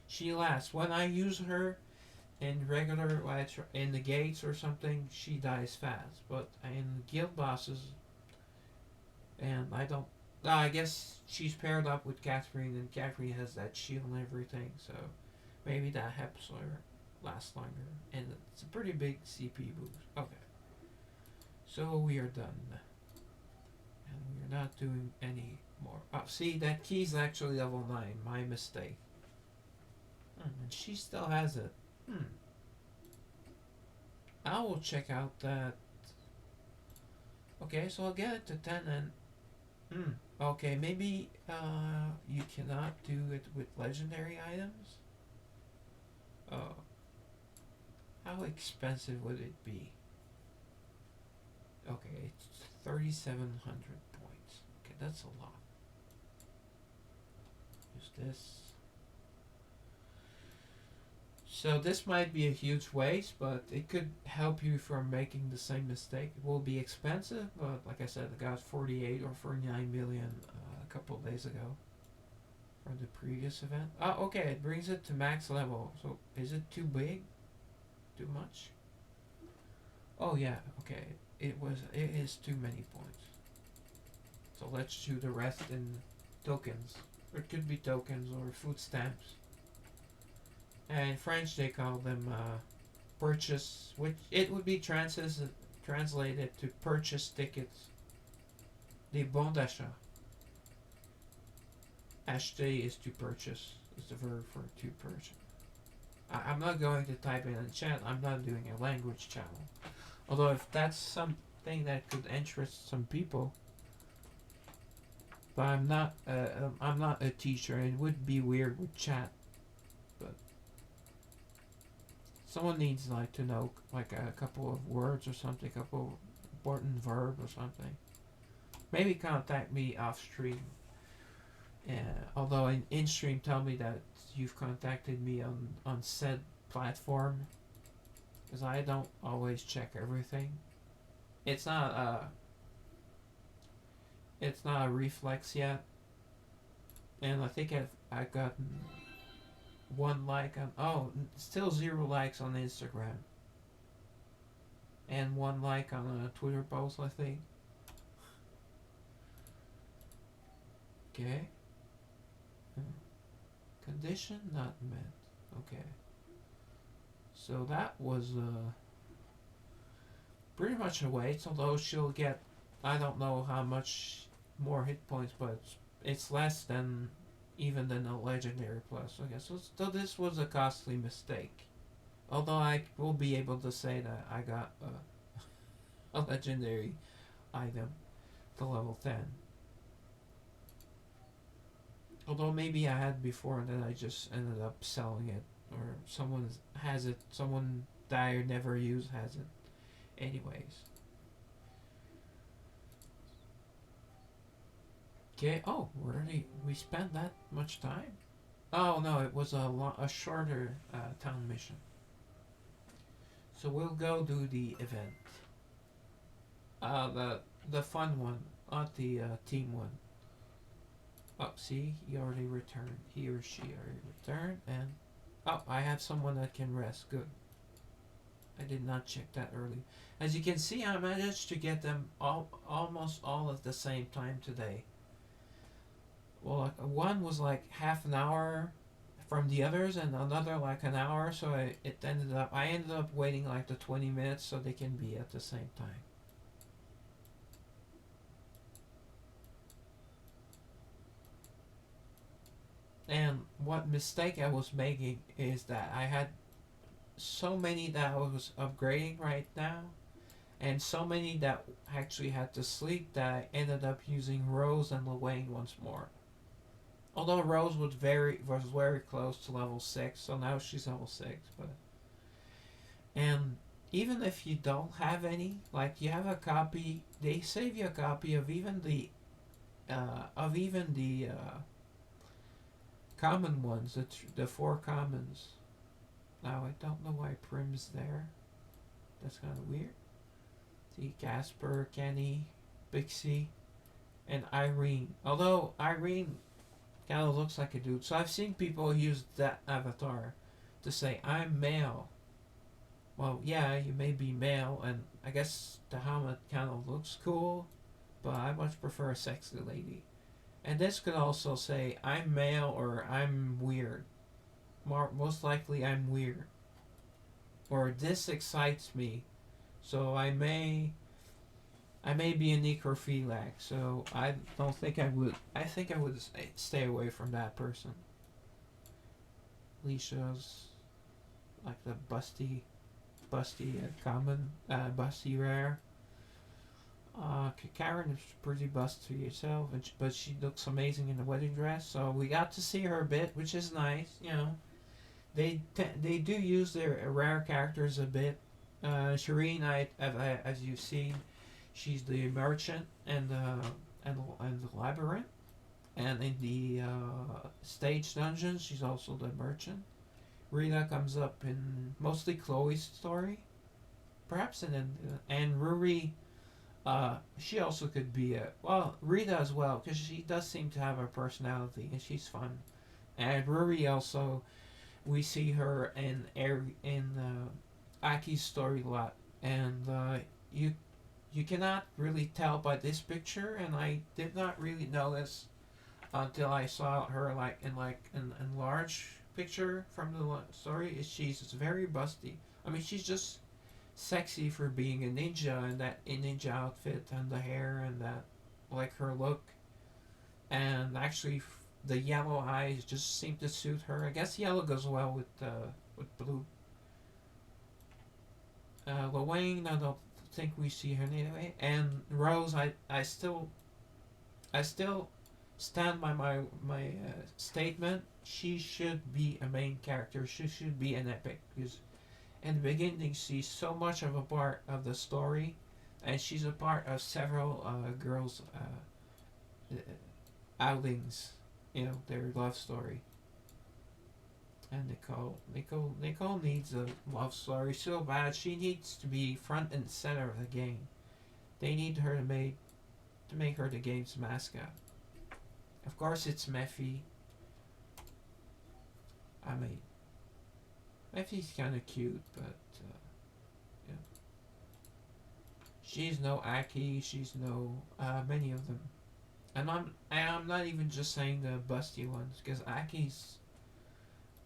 she lasts. When I use her in regular, in the gates or something, she dies fast. But in guild bosses, and I don't, I guess she's paired up with Catherine, and Catherine has that shield and everything, so maybe that helps her last longer. And it's a pretty big CP boost. Okay. So we are done. And we're not doing any more. Oh, see, that key's actually level 9. My mistake. And she still has it. I will check out that. Okay, so I'll get it to 10 and. Okay, maybe you cannot do it with legendary items? Oh. How expensive would it be? Okay, it's 3,700 points. Okay, that's a lot. Use this. So this might be a huge waste, but it could help you from making the same mistake. It will be expensive, but like I said, I got 48 or 49 million a couple of days ago from the previous event. Oh, okay, it brings it to max level. So is it too big? Too much? Oh yeah, okay. It is too many points. So let's do the rest in tokens. Or it could be tokens or food stamps. And in French they call them purchase, which it would be translated to purchase tickets. Des bons d'achat. Acheter is to purchase, is the verb for to purchase. I'm not going to type in chat, I'm not doing a language channel. Although if that's something that could interest some people, but I'm not a teacher, and it would be weird with chat. But someone needs like to know like a couple of words or something, a couple of important verb or something. Maybe contact me off stream. Although in stream, tell me that you've contacted me on said platform, because I don't always check everything. It's not a reflex yet, and I think I've gotten one like on still 0 likes on Instagram, and 1 like on a Twitter post, I think. Okay. Condition not met. Okay. So that was pretty much a waste, although she'll get, I don't know how much more hit points, but it's less than even than a legendary plus. Okay, so this was a costly mistake. Although I will be able to say that I got a legendary item to level 10. Although maybe I had before and then I just ended up selling it. Or someone has it. Someone that I never use has it. Anyways. Okay. Oh, we spent that much time? Oh no, it was a shorter town mission. So we'll go do the event. The fun one, not the team one. Oh, see, he already returned. He or she already returned, and oh, I have someone that can rest. Good. I did not check that early. As you can see, I managed to get them all almost all at the same time today. Well, like, one was like half an hour from the others, and another like an hour. So I ended up waiting like the 20 minutes so they can be at the same time. And what mistake I was making is that I had so many that I was upgrading right now, and so many that actually had to sleep that I ended up using Rose and Luane once more. Although Rose was very close to level 6, so now she's level 6. But and even if you don't have any, like you have a copy, they save you a copy of even the common ones, the four commons. Now I don't know why Prim's there. That's kind of weird. See Casper, Kenny, Bixie, and Irene. Although Irene kind of looks like a dude, so I've seen people use that avatar to say I'm male. Well, yeah, you may be male, and I guess the helmet kind of looks cool, but I much prefer a sexy lady. And this could also say I'm male or I'm weird. Most likely I'm weird. Or this excites me, so I may be a necrophiliac, so I don't think I would. I think I would stay away from that person. Alicia's like the busty common, busty rare. Karen is pretty busty herself, but she looks amazing in the wedding dress. So we got to see her a bit, which is nice. They do use their rare characters a bit. Shireen, as you've seen, she's the merchant and the labyrinth, and in the stage dungeons, she's also the merchant. Rita comes up in mostly Chloe's story, perhaps, and Ruri. She also could be Rita as well, because she does seem to have a personality and she's fun. And Ruri also, we see her in Aki's story a lot, and you cannot really tell by this picture, and I did not really notice until I saw her in large picture from the story. Is she's very busty. I mean, she's just sexy for being a ninja, and that ninja outfit and the hair and that, like, her look, and actually the yellow eyes just seem to suit her. I guess yellow goes well with blue. Luane, I don't think we see her anyway. And Rose, I still stand by my statement. She should be a main character. She should be an epic, because in the beginning she's so much of a part of the story, and she's a part of several girls' outings. Their love story. And Nicole needs a love story so bad. She needs to be front and center of the game. They need her to make her the game's mascot. Of course, it's Mephi. I mean, Mephi's kind of cute, but yeah. She's no Aki. She's no many of them. And I'm not even just saying the busty ones, because Aki's,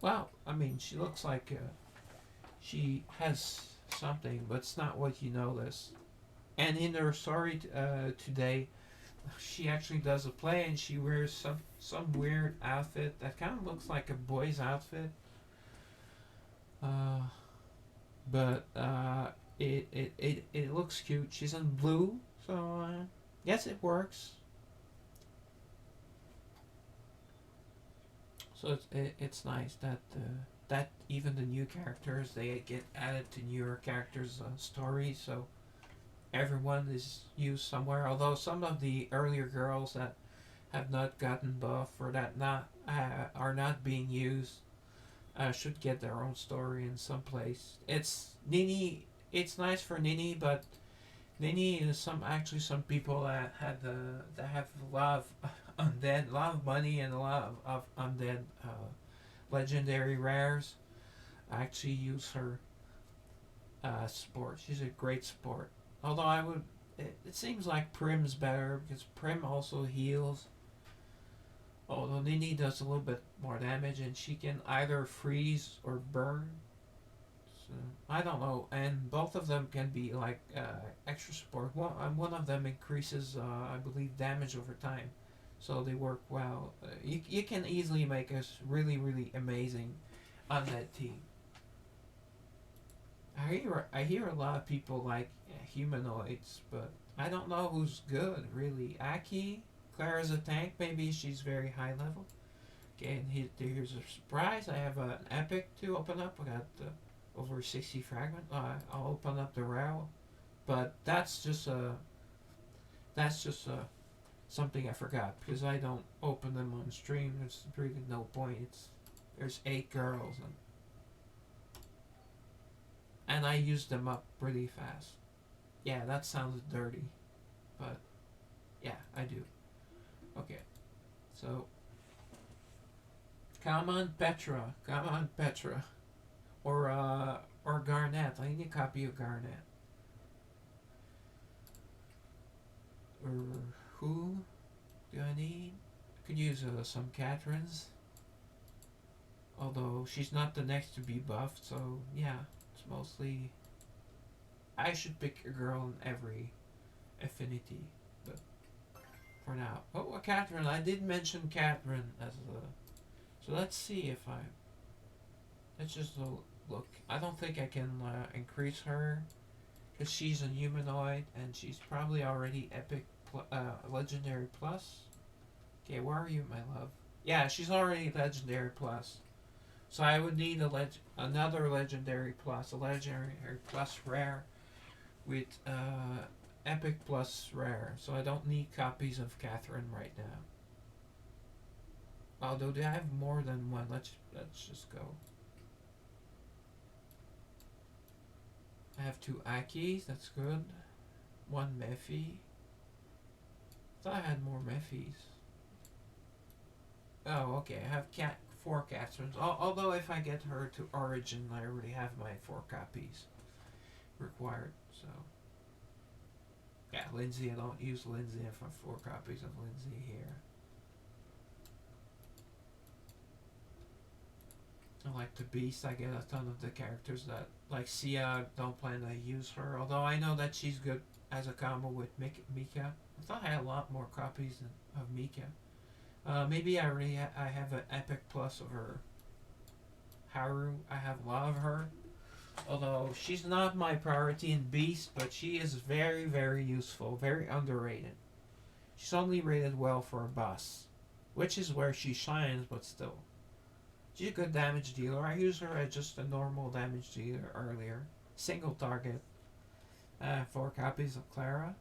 well, I mean, she looks like she has something, but it's not what you notice. And in her story today, she actually does a play, and she wears some weird outfit that kind of looks like a boy's outfit. Uh, but it looks cute. She's in blue, so yes, it works. So it's nice that even the new characters, they get added to newer characters' stories. So everyone is used somewhere. Although some of the earlier girls that have not gotten buff or that not are not being used should get their own story in some place. It's Nini. It's nice for Nini, but Nini is some people that have a lot of undead, a lot of money and a lot of undead legendary rares. Actually use her sport. She's a great sport. Although I would, it seems like Prim's better because Prim also heals. Although Nini does a little bit more damage and she can either freeze or burn. So I don't know, and both of them can be like extra support. One of them increases, I believe, damage over time, so they work well. You can easily make us really amazing on that team. I hear a lot of people like humanoids, but I don't know who's good really. Aki, Clara's a tank. Maybe she's very high level. Okay, and here's a surprise. I have an epic to open up. I got over 60 fragment. I'll open up the rail, but that's just something I forgot because I don't open them on stream. There's really no point. There's 8 girls and I use them up pretty fast. Yeah, that sounds dirty, but yeah, I do. Okay, so come on Petra, or Garnet. I need a copy of Garnet. Or who do I need? I could use some Catherine's, although she's not the next to be buffed. So yeah, it's mostly I should pick a girl in every affinity, but for now. Oh, a Catherine. I did mention Catherine as a. So let's see if I. Let's just look. I don't think I can increase her because she's a humanoid and she's probably already epic legendary plus. Okay, where are you, my love? Yeah, she's already legendary plus. So I would need another legendary plus, a legendary plus rare with epic plus rare. So I don't need copies of Catherine right now. Although they have more than one. Let's just go. I have 2 Akis, that's good. 1 Mephi. Thought I had more Mephis. Oh, okay. I have 4 Catherines. Although if I get her to Origin, I already have my 4 copies required. So yeah, Lindsay. I don't use Lindsay. I have 4 copies of Lindsay here. I like the Beast. I get a ton of the characters that, like Sia, don't plan to use her. Although I know that she's good as a combo with Mika. I thought I had a lot more copies of Mika. Maybe I have an epic plus of her. Haru, I have a lot of her. Although she's not my priority in Beast, but she is very useful, very underrated. She's only rated well for a boss, which is where she shines, but still. She's a good damage dealer. I used her as just a normal damage dealer earlier. Single target. 4 copies of Clara.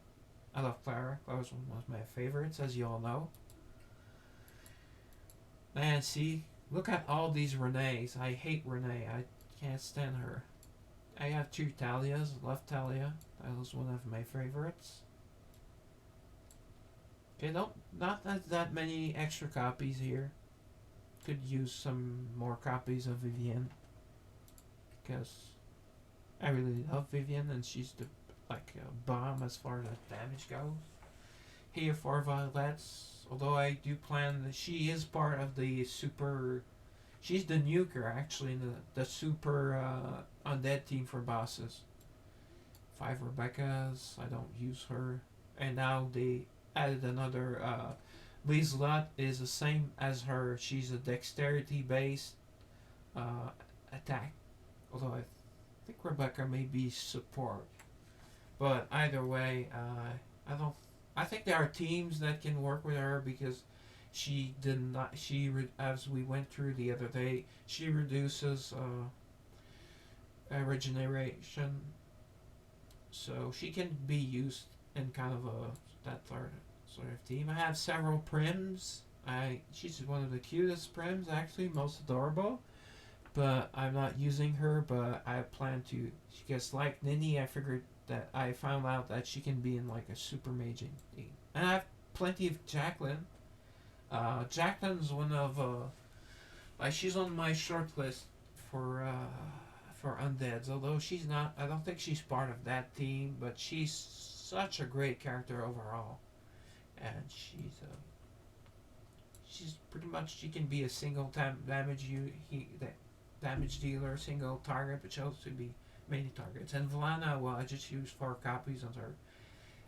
I love Clara. Clara's one of my favorites, as you all know. Man, see, look at all these Renees. I hate Renee. I can't stand her. I have 2 Talias. Love Talia. That was one of my favorites. Okay, not that many extra copies here. Could use some more copies of Vivienne because I really love Vivienne and she's the bomb as far as damage goes. Here for Violet's, although I do plan that she is part of the super. She's the nuker actually in the super undead team for bosses. 5 Rebecca's. I don't use her, and now they added another. Lizelot is the same as her. She's a dexterity based attack. Although I think Rebecca may be support. But either way, I don't. I think there are teams that can work with her because she did not. As we went through the other day, she reduces regeneration, so she can be used in kind of a that sort of theme. I have several prims. She's one of the cutest prims, actually, most adorable. But I'm not using her. But I plan to. She gets like Nini. I figured that I found out that she can be in like a super maging team, and I have plenty of Jacqueline. Jacqueline's one of like she's on my short list for undeads. Although she's not, I don't think she's part of that team. But she's such a great character overall, and she's pretty much she can be a single time damage that damage dealer, single target, but she also be many targets. And Valana, well, I just used 4 copies on her,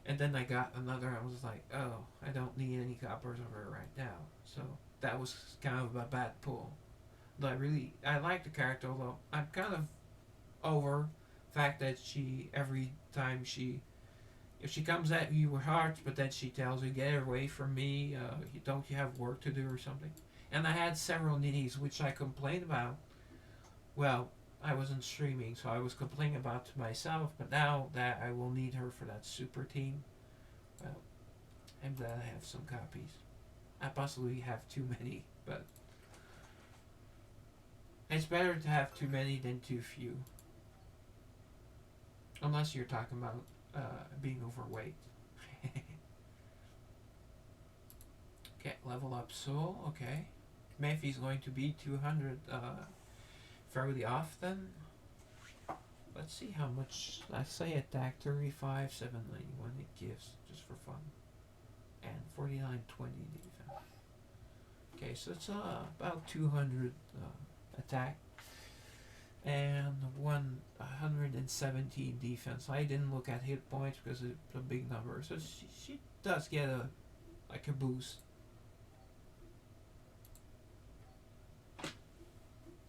and then I got another. I was like, oh, I don't need any coppers of her right now. So that was kind of a bad pull. But I like the character, although I'm kind of over the fact that she every time she if she comes at you with hearts, but then she tells you get away from me, you have work to do or something. And I had several ninnies which I complained about. Well, I wasn't streaming, so I was complaining about to myself. But now that I will need her for that super team, well, I'm glad I have some copies. I possibly have too many, but it's better to have too many than too few. Unless you're talking about being overweight. Okay, level up soul. Okay. Maybe going to be 200 fairly often. Let's see how much. Let's say attack 35, 791 it gives just for fun. And 4920 defense. Okay, so it's about 200 attack and 117 defense. I didn't look at hit points because it's a big number, so she does get a boost.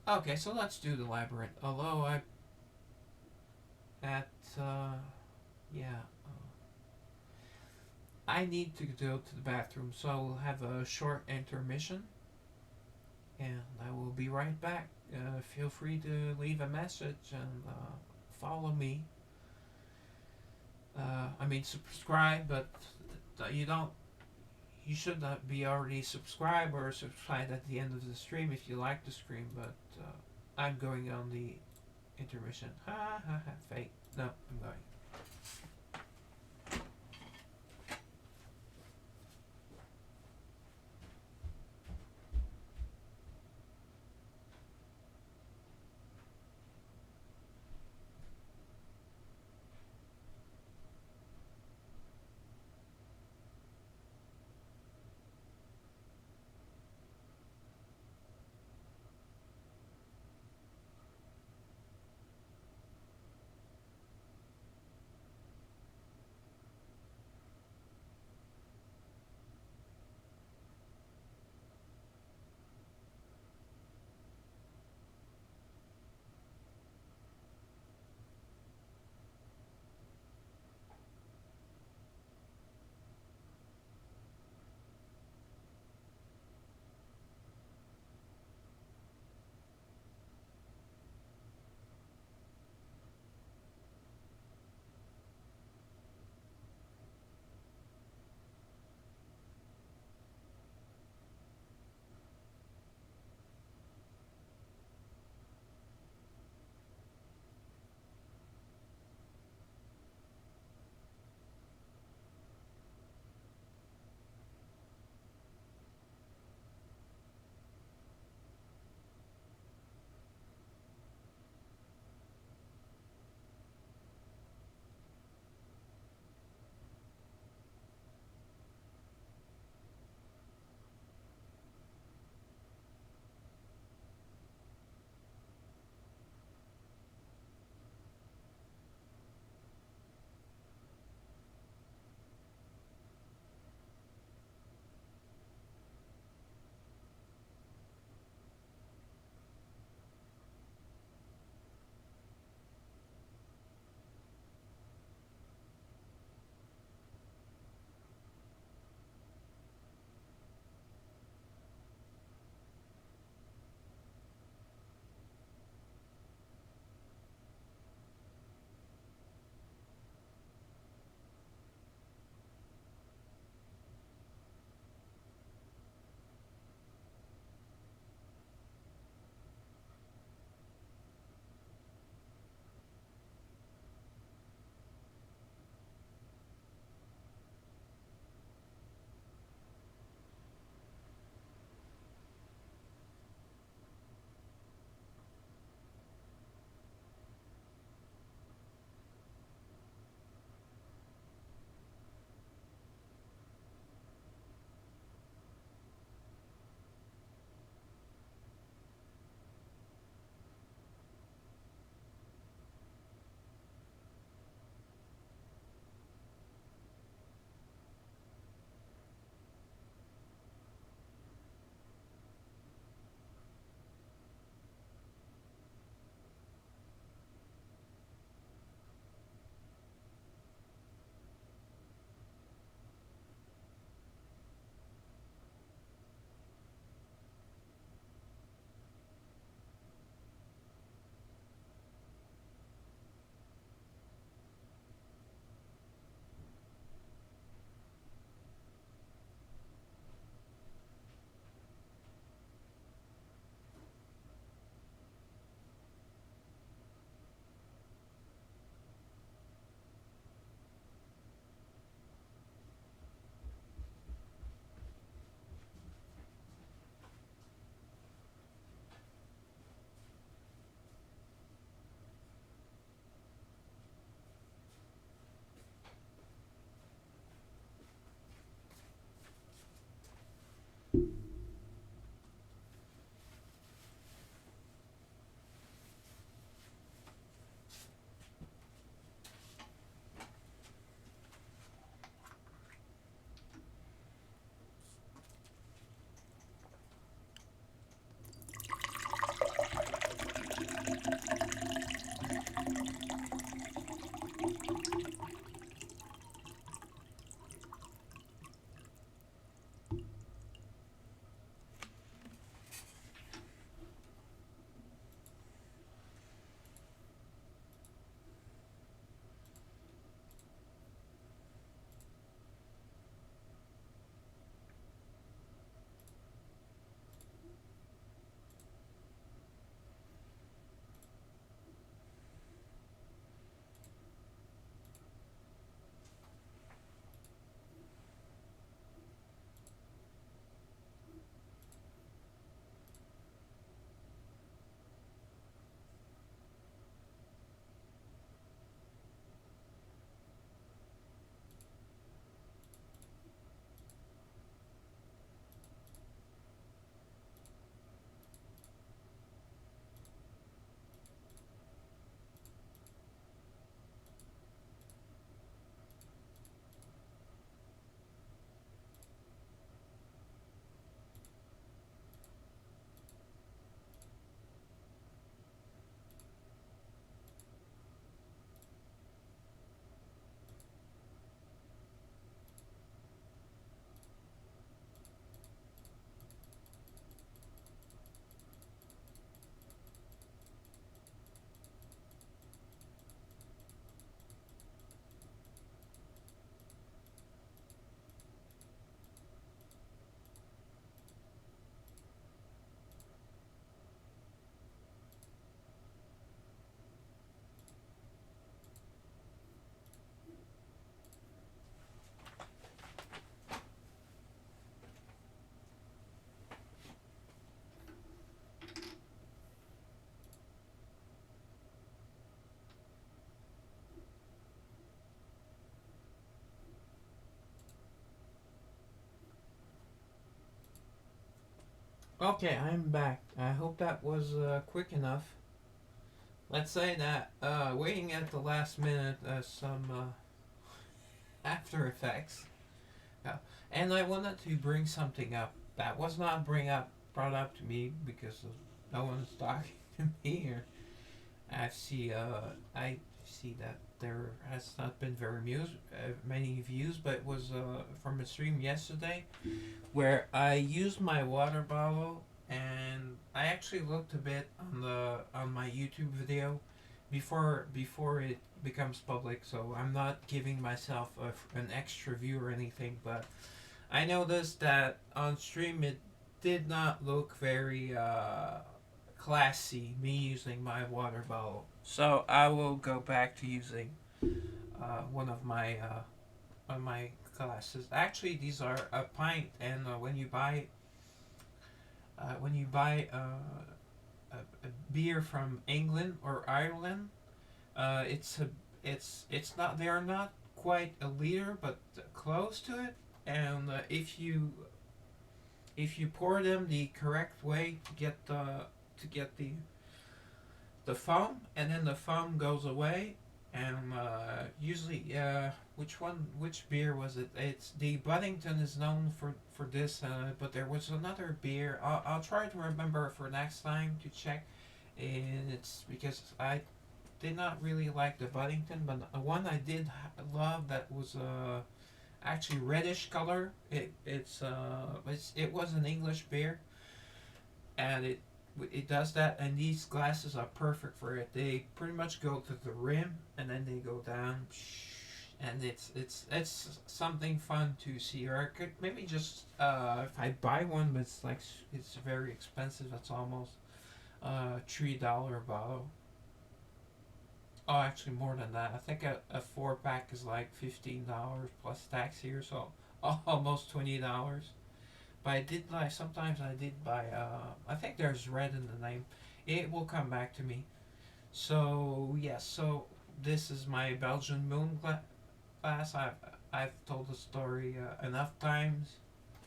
Okay, so let's do the labyrinth. Although yeah, I need to go to the bathroom, so I will have a short intermission, and I will be right back. Feel free to leave a message and follow me. I mean, subscribe, but you don't. You should not be already subscribed or subscribed at the end of the stream if you like the stream. But I'm going on the intermission. Ha ha ha! Fake. No, I'm going. Okay, I'm back. I hope that was quick enough. Let's say that waiting at the last minute, some after effects. Yeah. And I wanted to bring something up that was not brought up to me because no one is talking to me. Or I see that there has not been many views, but it was from a stream yesterday where I used my water bottle, and I actually looked a bit on my YouTube video before it becomes public. So I'm not giving myself an extra view or anything, but I noticed that on stream it did not look very classy. Me using my water bottle, so I will go back to using one of my glasses. Actually, these are a pint, and when you buy a beer from England or Ireland, it's a it's not they are not quite a liter, but close to it. And if you pour them the correct way to get the foam, and then the foam goes away. And usually, which beer was it? It's the Buddington is known for this, but there was another beer. I'll try to remember for next time to check. And it's because I did not really like the Buddington, but one I did love that was actually reddish color. It was an English beer, and it does that, and these glasses are perfect for it. They pretty much go to the rim, and then they go down, and it's something fun to see. Or I could maybe just if I buy one, but it's very expensive. It's almost $3 bottle. Oh, actually more than that. I think a 4 pack is like $15 plus tax here, so almost $20. But I did like sometimes I did buy. I think there's red in the name. It will come back to me. So yes, so this is my Belgian moon glass. I've told the story enough times,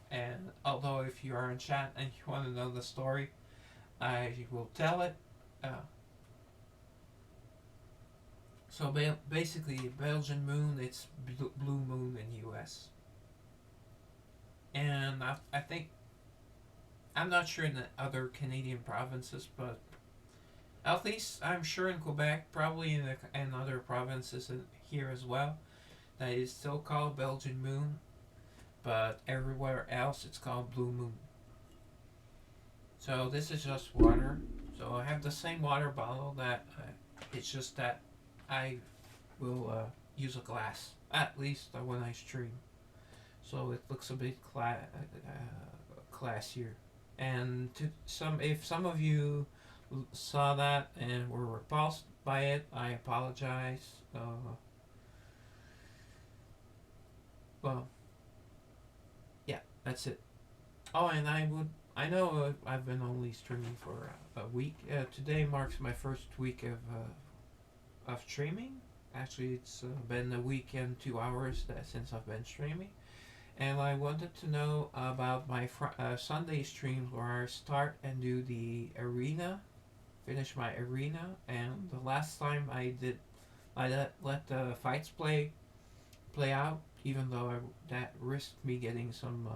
and although if you are in chat and you want to know the story, I will tell it. Uh, so basically, Belgian moon, it's blue moon in U.S. And I think I'm not sure in the other Canadian provinces, but at least I'm sure in Quebec, probably in other provinces here as well, that is still called Belgian Moon, but everywhere else it's called Blue Moon. So this is just water. So I have the same water bottle that it's just that I will use a glass at least when I stream, so it looks a bit classier. And to some, if some of you saw that and were repulsed by it, I apologize. Well, yeah, that's it. Oh, and I know I've been only streaming for a week. Today marks my first week of streaming. Actually, it's been a week and 2 hours since I've been streaming. And I wanted to know about my Sunday streams where I start and do the arena, finish my arena. And the last time I let the fights play out, even though that risked me getting some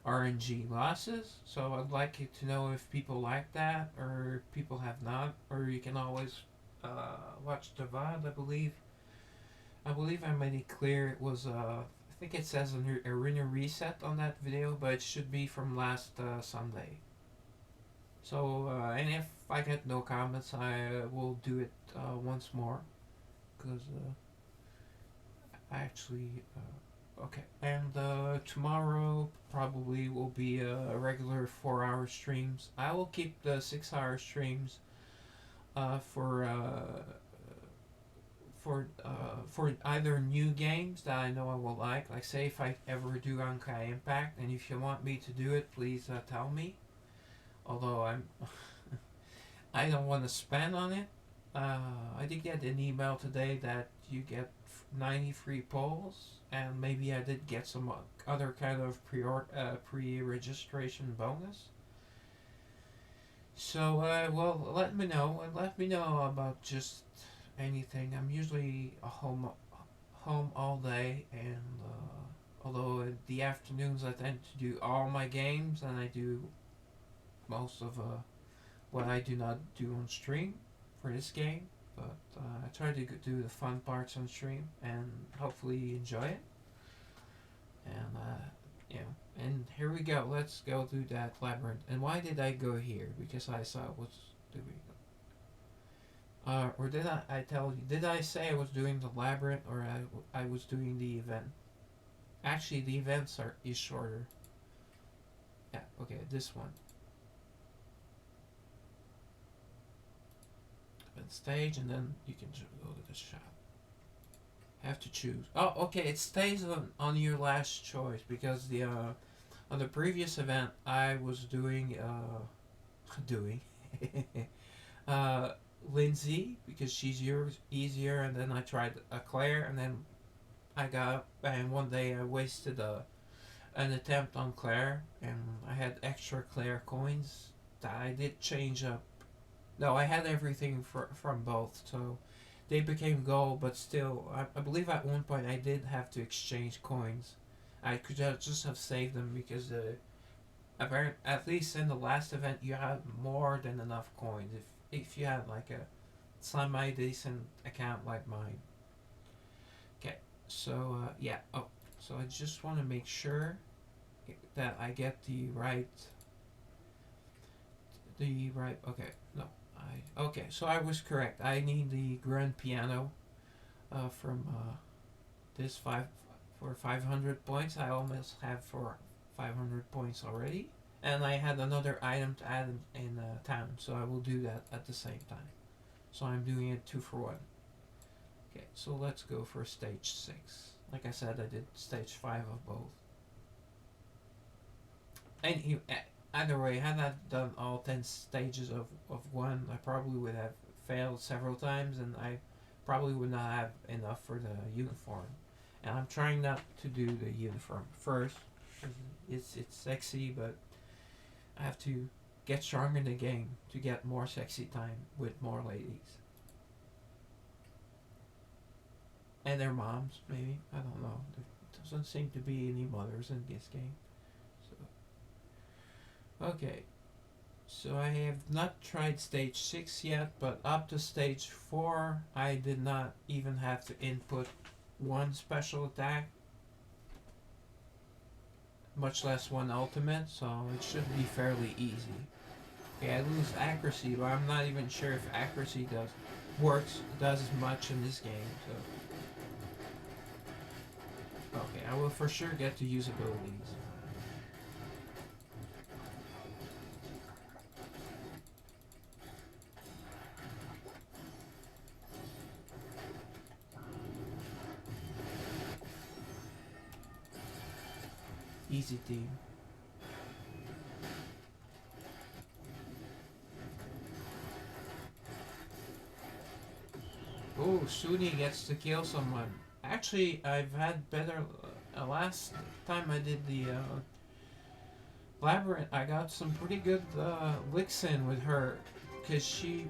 RNG losses. So I'd like you to know if people like that or people have not. Or you can always watch the VOD. I believe I made it clear. It was I think it says an arena reset on that video, but it should be from last Sunday. So and if I get no comments, I will do it once more, because actually okay. And tomorrow probably will be a regular 4 hour streams. I will keep the 6 hour streams for either new games that I know I will like say if I ever do Ankai Impact, and if you want me to do it, please tell me. Although I don't want to spend on it. I did get an email today that you get 90 free polls, and maybe I did get some other kind of pre registration bonus. So, well, let me know. Let me know about just anything. I'm usually home all day, and although in the afternoons I tend to do all my games, and I do most of what I do not do on stream for this game. But I try to do the fun parts on stream, and hopefully you enjoy it. And you know, and here we go. Let's go through that labyrinth. And why did I go here? Because I saw it was doing. Or did I tell you? Did I say I was doing the labyrinth, or I was doing the event? Actually, the events are is shorter. Yeah. Okay. This one. Event stage, and then you can go to the shop. Have to choose. Oh, okay. It stays on your last choice because the on the previous event I was doing doing uh Lindsay because she's yours easier, and then I tried a Claire, and then I got and one day I wasted an attempt on Claire, and I had extra Claire coins that I did change up. No, I had everything from both, so they became gold, but still, I believe at one point I did have to exchange coins. I could have just have saved them because apparent at least in the last event you had more than enough coins if you had like a semi decent account like mine. Okay, so yeah. Oh, so I just want to make sure that I get the right. Okay, no, I okay. So I was correct. I need the grand piano from this five for 500 points. I almost have for 500 points already, and I had another item to add in town, so I will do that at the same time. So I'm doing it two for one. Okay, so let's go for stage 6. Like I said, I did stage 5 of both. And either way, had I done all 10 stages of one, I probably would have failed several times, and I probably would not have enough for the uniform. And I'm trying not to do the uniform first. It's sexy, but I have to get stronger in the game to get more sexy time with more ladies. And their moms, maybe. I don't know. There doesn't seem to be any mothers in this game. So, okay. So I have not tried stage 6 yet, but up to stage 4, I did not even have to input one special attack, much less one ultimate, so it should be fairly easy. Okay, I lose accuracy, but I'm not even sure if accuracy does as much in this game. So okay, I will for sure get to use abilities. Easy team. Oh, Suni gets to kill someone. Actually, I've had better. Last time I did the Labyrinth, I got some pretty good licks in with her because she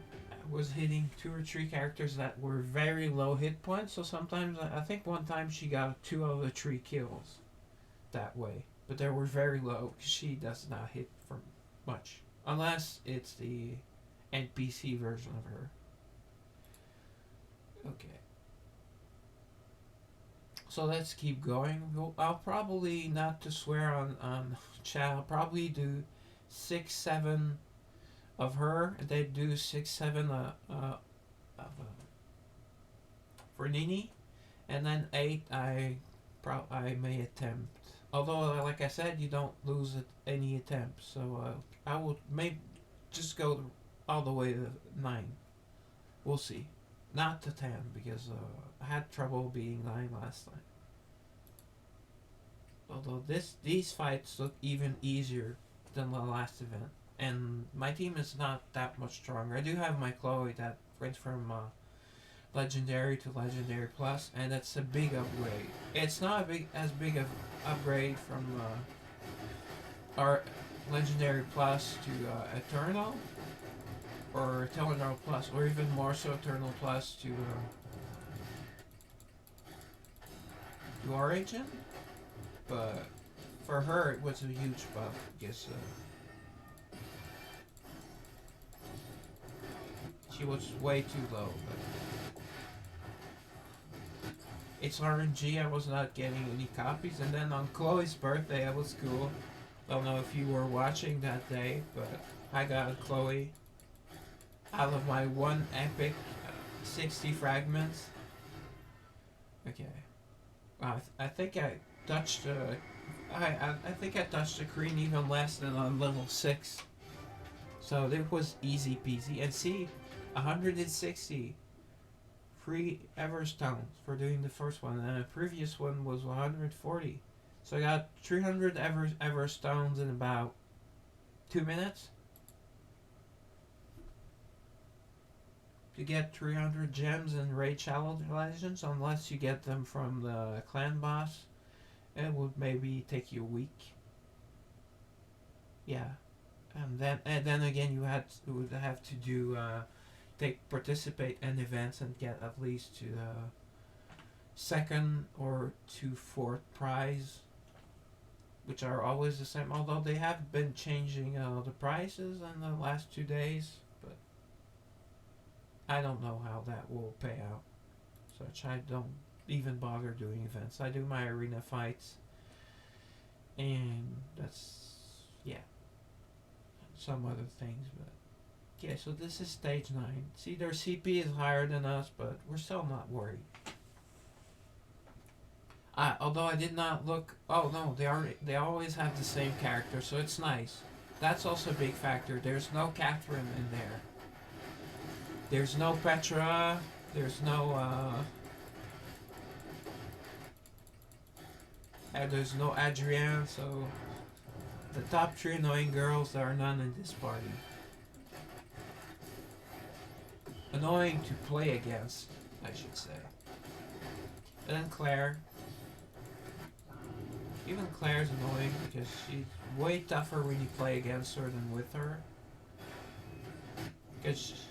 was hitting 2 or 3 characters that were very low hit points. So sometimes, I think one time she got 2 out of the 3 kills that way. But they were very low because she does not hit for much. Unless it's the NPC version of her. Okay. So let's keep going. I'll probably, not to swear on chat, I'll probably do 6, 7 of her, and then do 6, 7 for Nini, and then 8 I may attempt. Although, like I said, you don't lose any attempts, so I will maybe just go all the way to 9. We'll see. Not to 10, because I had trouble being 9 last time. Although these fights look even easier than the last event, and my team is not that much stronger. I do have my Chloe that went from Legendary to Legendary Plus, and that's a big upgrade. It's not as big of upgrade from our Legendary Plus to Eternal, or Eternal Plus, or even more so Eternal Plus to Origin. But for her, it was a huge buff because she was way too low. But it's RNG. I was not getting any copies, and then on Chloe's birthday, it was cool. Don't know if you were watching that day, but I got Chloe out of my one epic 60 fragments. Okay. I think I touched I think I touched the green even less than on level 6. So it was easy peasy. And see, 160 free Everstones for doing the first one, and the previous one was 140. So I got 300 Everstones in about 2 minutes. To get 300 gems in Raid Challenge Legends, unless you get them from the clan boss, it would maybe take you a week. Yeah, and then again you would have to do participate in events and get at least to second or to fourth prize, which are always the same. Although they have been changing the prices in the last 2 days, but I don't know how that will pay out. Such I don't even bother doing events. I do my arena fights, and that's yeah, some other things, but yeah. So this is stage 9. See, their CP is higher than us, but we're still not worried. Although I did not look. Oh no, they always have the same character, so it's nice. That's also a big factor. There's no Catherine in there. There's no Petra. There's no there's no Adrienne. So the top 3 annoying girls, there are none in this party. Annoying to play against, I should say. And then Claire. Even Claire's annoying because she's way tougher when you play against her than with her. Because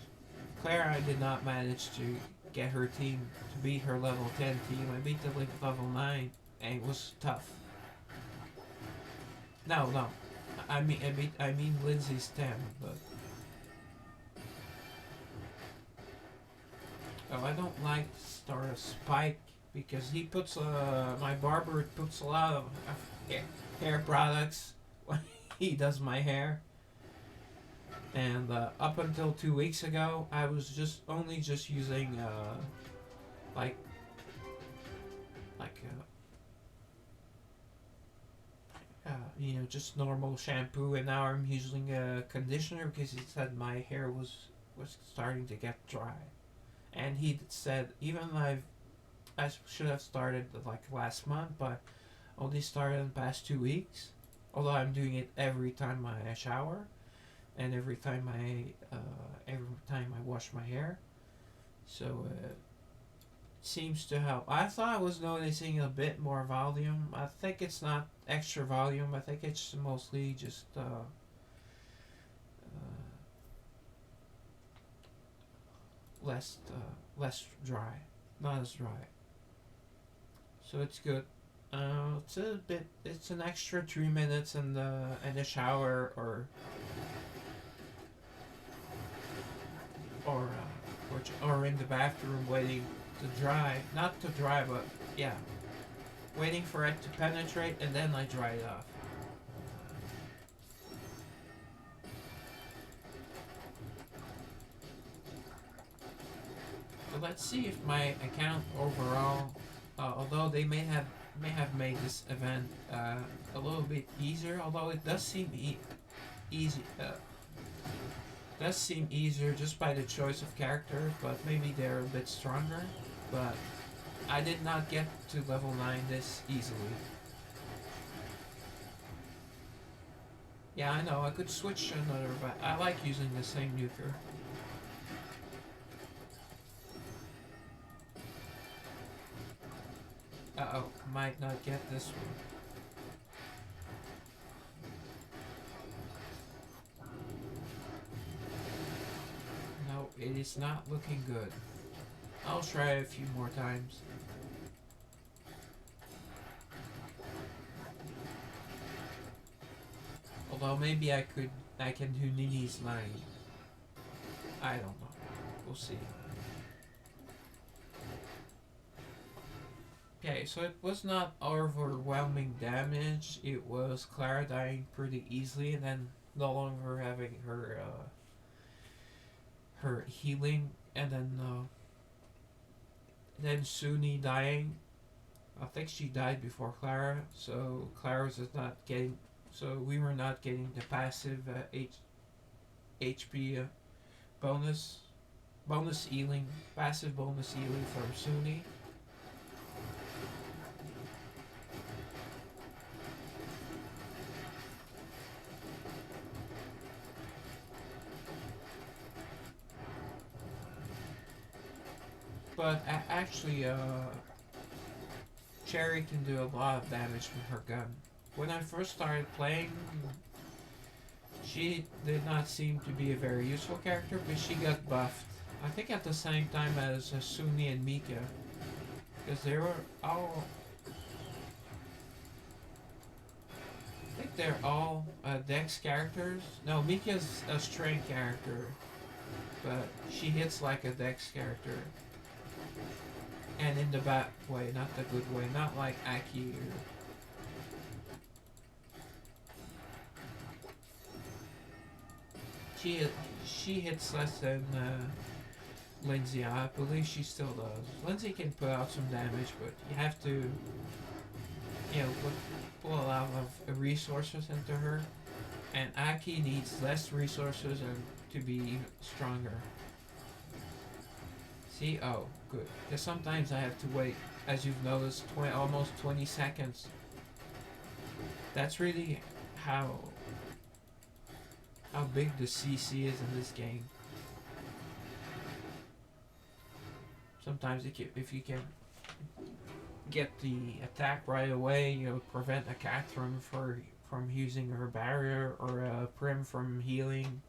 Claire, I did not manage to get her team to beat her level 10 team. I beat the level 9, and it was tough. No. I mean Lindsay's 10, but oh, I don't like Star Spike because he puts my barber puts a lot of hair products when he does my hair. And up until 2 weeks ago, I was just using like just normal shampoo, and now I'm using a conditioner because he said my hair was starting to get dry, and he said even I should have started like last month, but only started in the past 2 weeks. Although I'm doing it every time I shower, and every time I wash my hair, so it seems to help. I thought I was noticing a bit more volume. I think it's not extra volume. I think it's mostly just less dry, not as dry. So it's good. It's an extra 3 minutes in the shower or in the bathroom waiting to dry. Not to dry, but yeah, waiting for it to penetrate, and then I dry it off. So let's see if my account overall, although they may have made this event a little bit easier, although it does seem easy. Does seem easier just by the choice of characters, but maybe they're a bit stronger. But I did not get to level 9 this easily. Yeah, I know, I could switch to another, but I like using the same nuker. Uh-oh, might not get this one. It's not looking good. I'll try a few more times. Although maybe I can do Nini's line. I don't know. We'll see. Okay, so it was not overwhelming damage. It was Clara dying pretty easily and then no longer having her healing, and then Suni dying. I think she died before Clara, so Clara's is not getting. So we were not getting the passive HP bonus healing, passive bonus healing from Suni. But actually, Cherry can do a lot of damage from her gun. When I first started playing, she did not seem to be a very useful character, but she got buffed. I think at the same time as Suni and Mika, because they were all. I think they're all Dex characters. No, Mika's a strength character, but she hits like a Dex character. And in the bad way, not the good way, not like Aki or. She hits less than Lindsay. I believe she still does. Lindsay can put out some damage, but you have to, put a lot of resources into her. And Aki needs less resources and to be even stronger. See? Oh, good. Because sometimes I have to wait, as you've noticed, almost 20 seconds. That's really how big the CC is in this game. Sometimes if you can get the attack right away, prevent a cat from using her barrier, or a Prim from healing,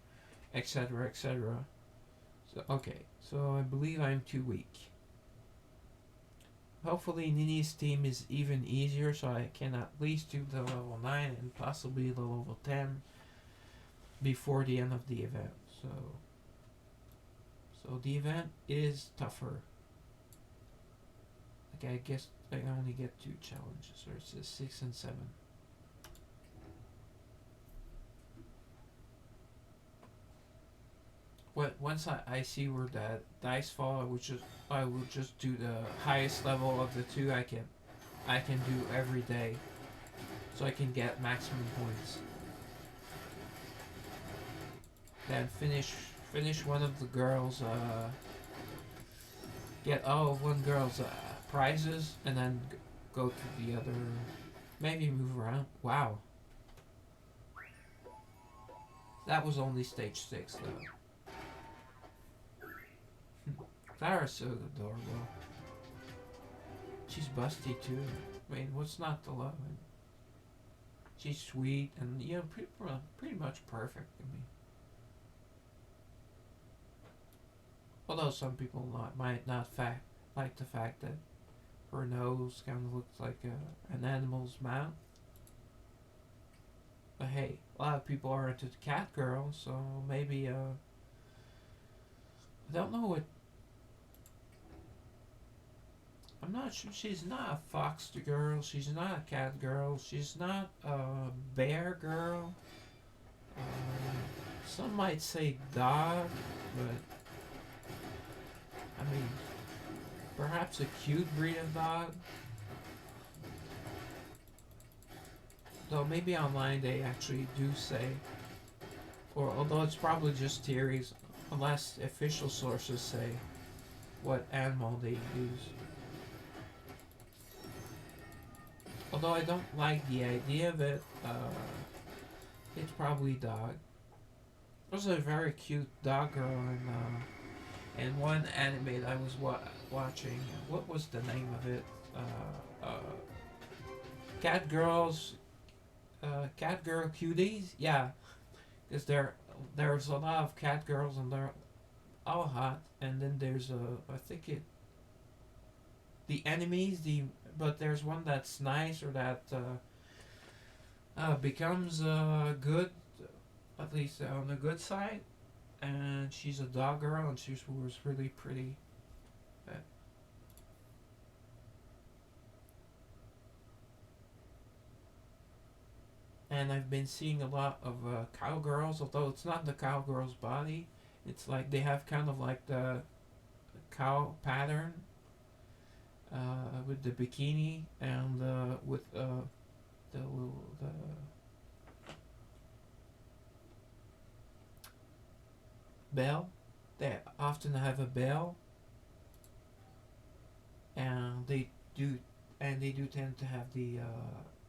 etc., etc. So, okay, so I believe I'm too weak. Hopefully Nini's team is even easier, so I can at least do the level 9 and possibly the level 10 before the end of the event. So the event is tougher. Okay, I guess I only get 2 challenges, or it says 6 and 7. Once I see where the dice fall, I will just do the highest level of the 2 I can do every day, so I can get maximum points. Then finish one of the girls. Get all of one girl's prizes, and then go to the other. Maybe move around. Wow, that was only stage 6 though. Clara's so adorable. She's busty too. I mean, what's not to love? She's sweet and pretty much perfect. I mean, although some people might not like the fact that her nose kind of looks like an animal's mouth. But hey, a lot of people are into the cat girl, so maybe I don't know what. I'm not sure. She's not a fox girl. She's not a cat girl. She's not a bear girl. Some might say dog, but I mean, perhaps a cute breed of dog. Though maybe online they actually do say, or although it's probably just theories, unless official sources say what animal they use. Although I don't like the idea of it, it's probably dog. There's a very cute dog girl in one anime that I was watching. What was the name of it? Cat girls, cat girl cuties. Yeah, because there's a lot of cat girls, and all hot, and then there's I think it the enemies but there's one that's nice or that becomes good, at least on the good side, and she's a dog girl and she was really pretty. Uh, and I've been seeing a lot of cowgirls, although it's not the cowgirl's body. It's like they have kind of like the cow pattern with the bikini and with the bell. They often have a bell, and they do tend to have the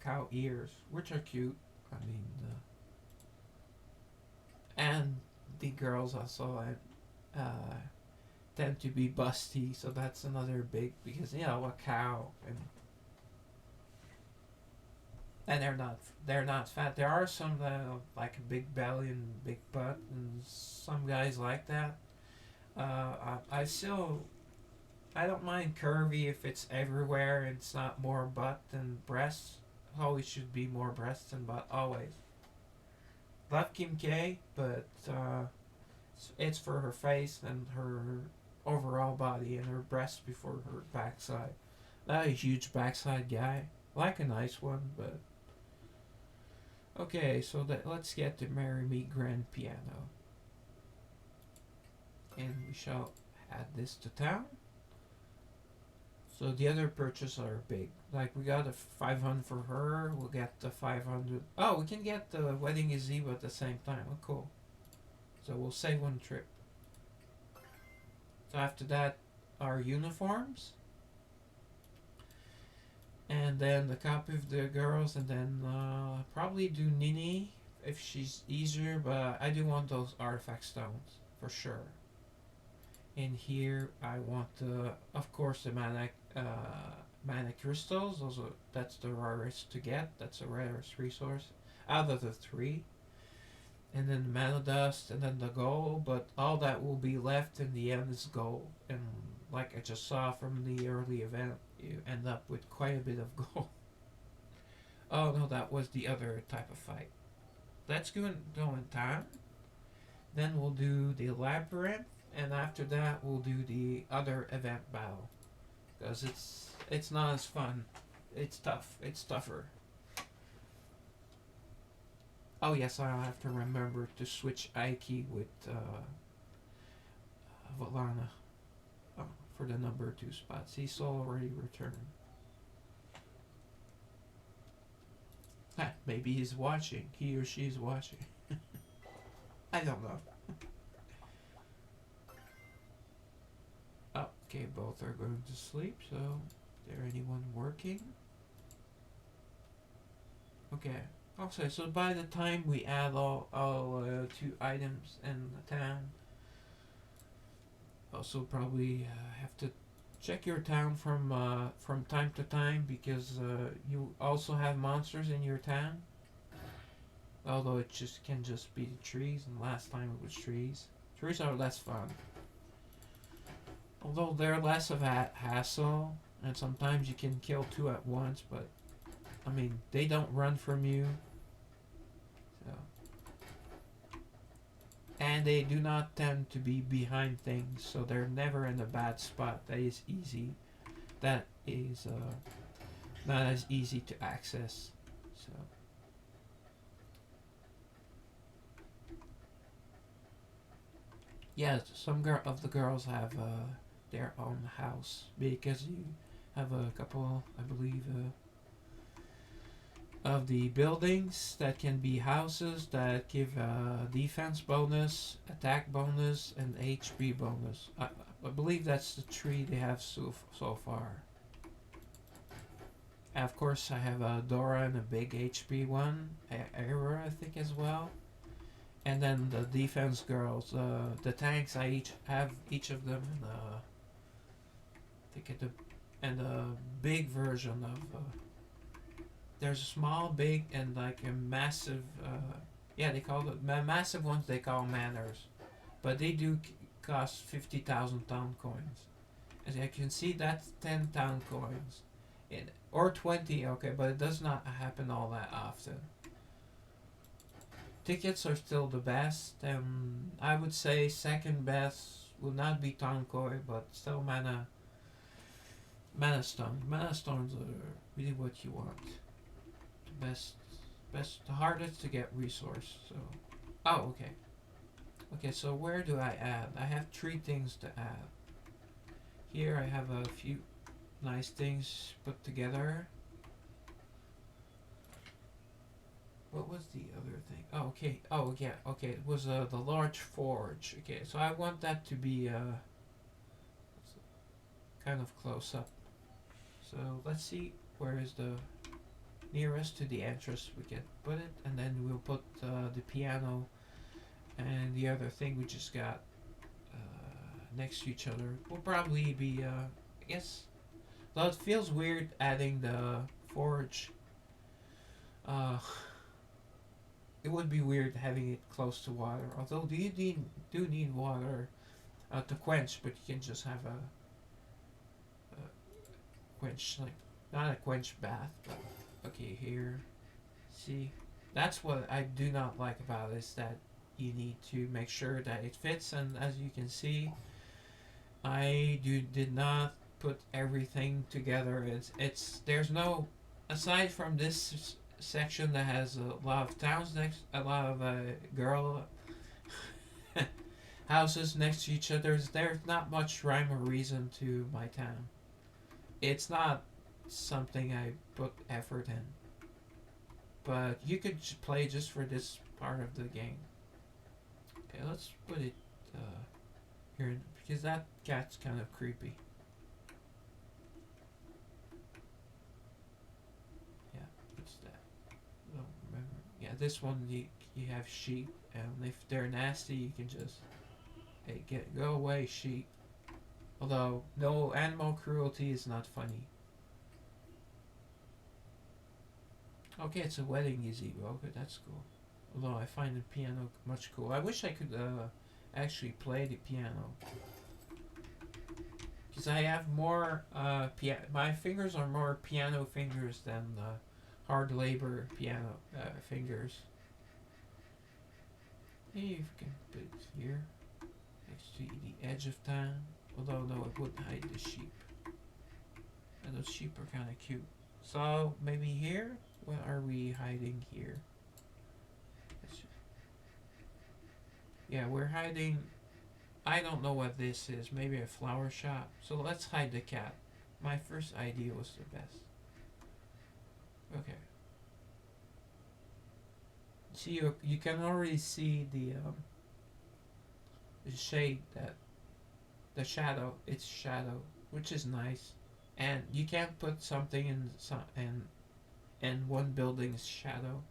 cow ears, which are cute. I mean, and the girls also tend to be busty, so that's another big because a cow and they're not fat. There are some that have like a big belly and big butt, and some guys like that. I still I don't mind curvy if it's everywhere and it's not more butt than breasts. Always should be more breasts than butt always. Love Kim K, but it's for her face and her overall body and her breasts before her backside. Not a huge backside guy. Like a nice one, but okay. So let's get to "Marry Me Grand Piano," and we shall add this to town. So the other purchases are big. Like we got a 500 for her. We'll get the 500. Oh, we can get the wedding gazebo at the same time. Oh, cool. So we'll save one trip. So after that, our uniforms, and then the copy of the girls, and then probably do Nini if she's easier. But I do want those artifact stones for sure. In here, I want of course, the mana crystals. That's the rarest to get. That's the rarest resource out of the three. And then the mana dust, and then the gold. But all that will be left in the end is gold. And like I just saw from the early event, you end up with quite a bit of gold. Oh no, that was the other type of fight. Let's go in time. Then we'll do the labyrinth, and after that we'll do the other event battle, because it's not as fun. It's tough. It's tougher. Oh yes, I'll have to remember to switch Aiki with Valana for the number 2 spots. He's already returned. Maybe he's watching. He or she's watching. I don't know. Oh, okay, both are going to sleep, so is there anyone working? Okay. Okay, so by the time we add all 2 items in the town, also probably have to check your town from time to time, because you also have monsters in your town. Although it just can just be the trees, and last time it was trees. Trees are less fun. Although they're less of a hassle, and sometimes you can kill 2 at once, but I mean, they don't run from you. So. And they do not tend to be behind things, so they're never in a bad spot. That is easy. That is not as easy to access. So. Yeah, some of the girls have their own house, because you have a couple, I believe, of the buildings that can be houses that give defense bonus, attack bonus, and HP bonus. I believe that's the 3 they have so far. And of course, I have a Dora and a big HP one, Era I think as well. And then the defense girls, the tanks, I have each of them in I think and a big version of. There's a small, big, and like a massive. Yeah, they call it massive ones. They call manners, but they do costs 50,000 town coins. As you can see, that's 10 town coins. Or 20, okay, but it does not happen all that often. Tickets are still the best. I would say second best would not be town coin, but still mana stone. Mana stones are really what you want. The the hardest to get resource. So, oh, okay. Okay, so where do I add? I have three things to add. Here I have a few nice things put together. What was the other thing? Oh, okay. Oh, yeah. Okay, it was the large forge. Okay, so I want that to be kind of close up. So let's see where is the nearest to the entrance we can put it, and then we'll put the piano and the other thing we just got next to each other. Will probably be I guess. Though it feels weird adding the forge. Uh, it would be weird having it close to water. Although do need water to quench, but you can just have a quench, like not a quench bath, but okay here. See, that's what I do not like about it, is that you need to make sure that it fits, and as you can see, I did not put everything together. It's there's no, aside from this section that has a lot of towns next, a lot of girl houses next to each other. There's not much rhyme or reason to my town. It's not something I put effort in, but you could play just for this part of the game. Okay, let's put it here because that cat's kind of creepy. Yeah, what's that? I don't remember. Yeah, this one you have sheep, and if they're nasty, you can just go away, sheep. Although no animal cruelty is not funny. Okay, it's a wedding gazebo. Okay, that's cool. Although I find the piano much cool. I wish I could actually play the piano. Because I have more my fingers are more piano fingers than hard labor piano fingers. Maybe if we can put it here, next to the edge of town. Although no, it wouldn't hide the sheep. And those sheep are kind of cute. So maybe here. What are we hiding here? Yeah, we're hiding. I don't know what this is. Maybe a flower shop. So let's hide the cat. My first idea was the best. Okay. See, you can already see the shade, that the shadow. It's shadow, which is nice. And you can't put something in and one building's shadow.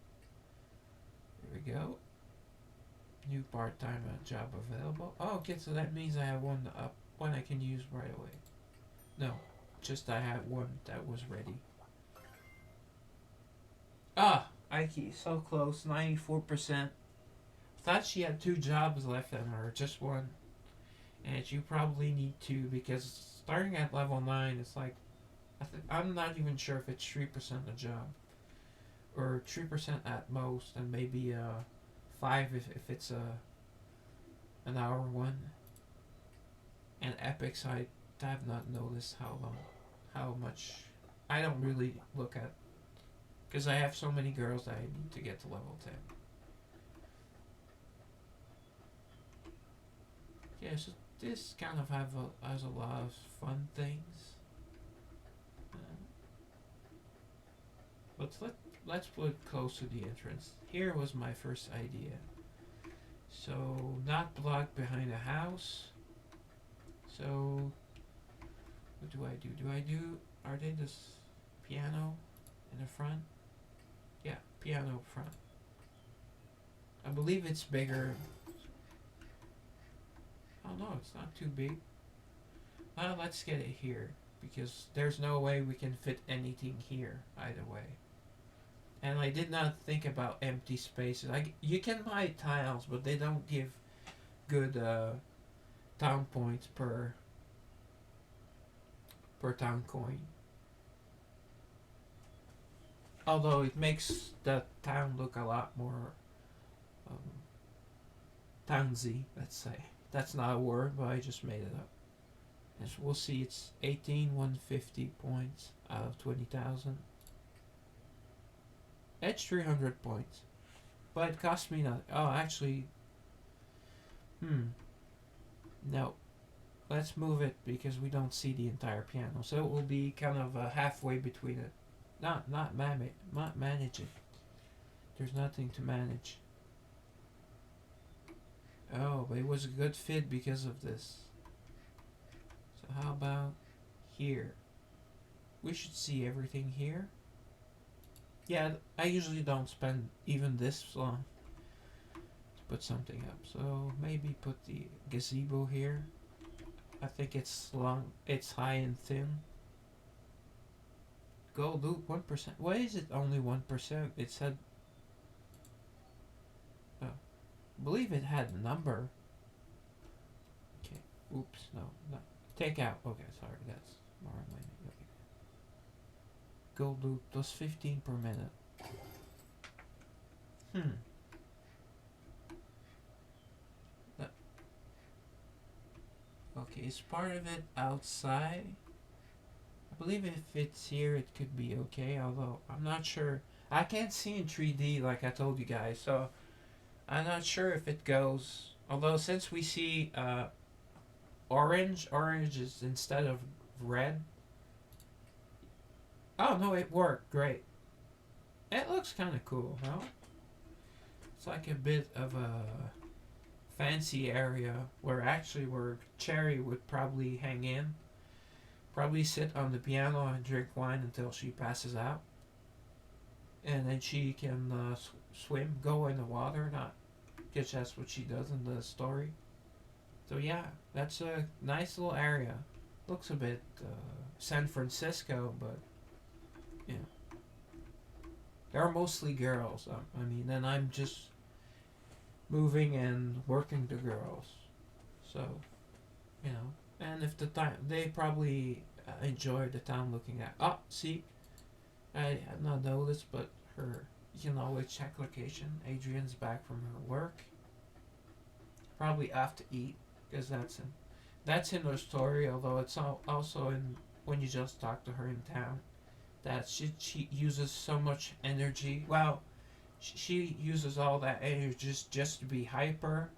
Here we go. New part-time job available. Oh, okay, so that means I have one up, one I can use right away. No, just I had one that was ready. Ah, Ike, so close, 94%. Thought she had two jobs left in her, just one. And you probably need two because starting at level 9, it's like, I'm not even sure if it's 3% a job. Or 3% at most, and maybe 5 if it's an hour one. And epics, I have not noticed how much. I don't really look at, because I have so many girls that I need to get to level 10. Yeah, so this kind of has a lot of fun things. But let's put it close to the entrance. Here was my first idea. So, not blocked behind a house. So, what do? Are they this piano in the front? Yeah, piano up front. I believe it's bigger. Oh no, it's not too big. Let's get it here, because there's no way we can fit anything here either way. And I did not think about empty spaces. You can buy tiles, but they don't give good town points per town coin. Although it makes the town look a lot more um, townsy, let's say. That's not a word, but I just made it up. As we'll see, it's 18,150 points out of 20,000. It's 300 points. But it cost me not. Oh, actually. No. Let's move it because we don't see the entire piano. So it will be kind of halfway between it. Not manage it. There's nothing to manage. Oh, but it was a good fit because of this. So how about here? We should see everything here. Yeah, I usually don't spend even this long to put something up. So maybe put the gazebo here. I think it's long. It's high and thin. Gold loop 1%. Why is it only 1%? It said. Oh, I believe it had a number. Okay. Oops. No. No. Take out. Okay. Sorry. That's more money. Okay. Gold loop plus 15 per minute. Hmm. That, okay. Is part of it outside? I believe if it's here, it could be okay. Although I'm not sure. I can't see in 3D like I told you guys, so I'm not sure if it goes. Although since we see orange is instead of red. Oh no, it worked great. It looks kind of cool, no? It's like a bit of a fancy area where Cherry would probably hang in, probably sit on the piano and drink wine until she passes out, and then she can swim, go in the water, not because that's what she does in the story. So yeah, that's a nice little area. Looks a bit San Francisco, but yeah, they're mostly girls. I mean, and I'm just moving and working the girls. So you know, and if the time they probably enjoy the town looking at. Oh, see, I had not noticed, but her. You can always check location. Adrian's back from her work. Probably off to eat because that's in her story. Although it's also in when you just talk to her in town, that she uses so much energy. Well, she uses all that energy just to be hyper,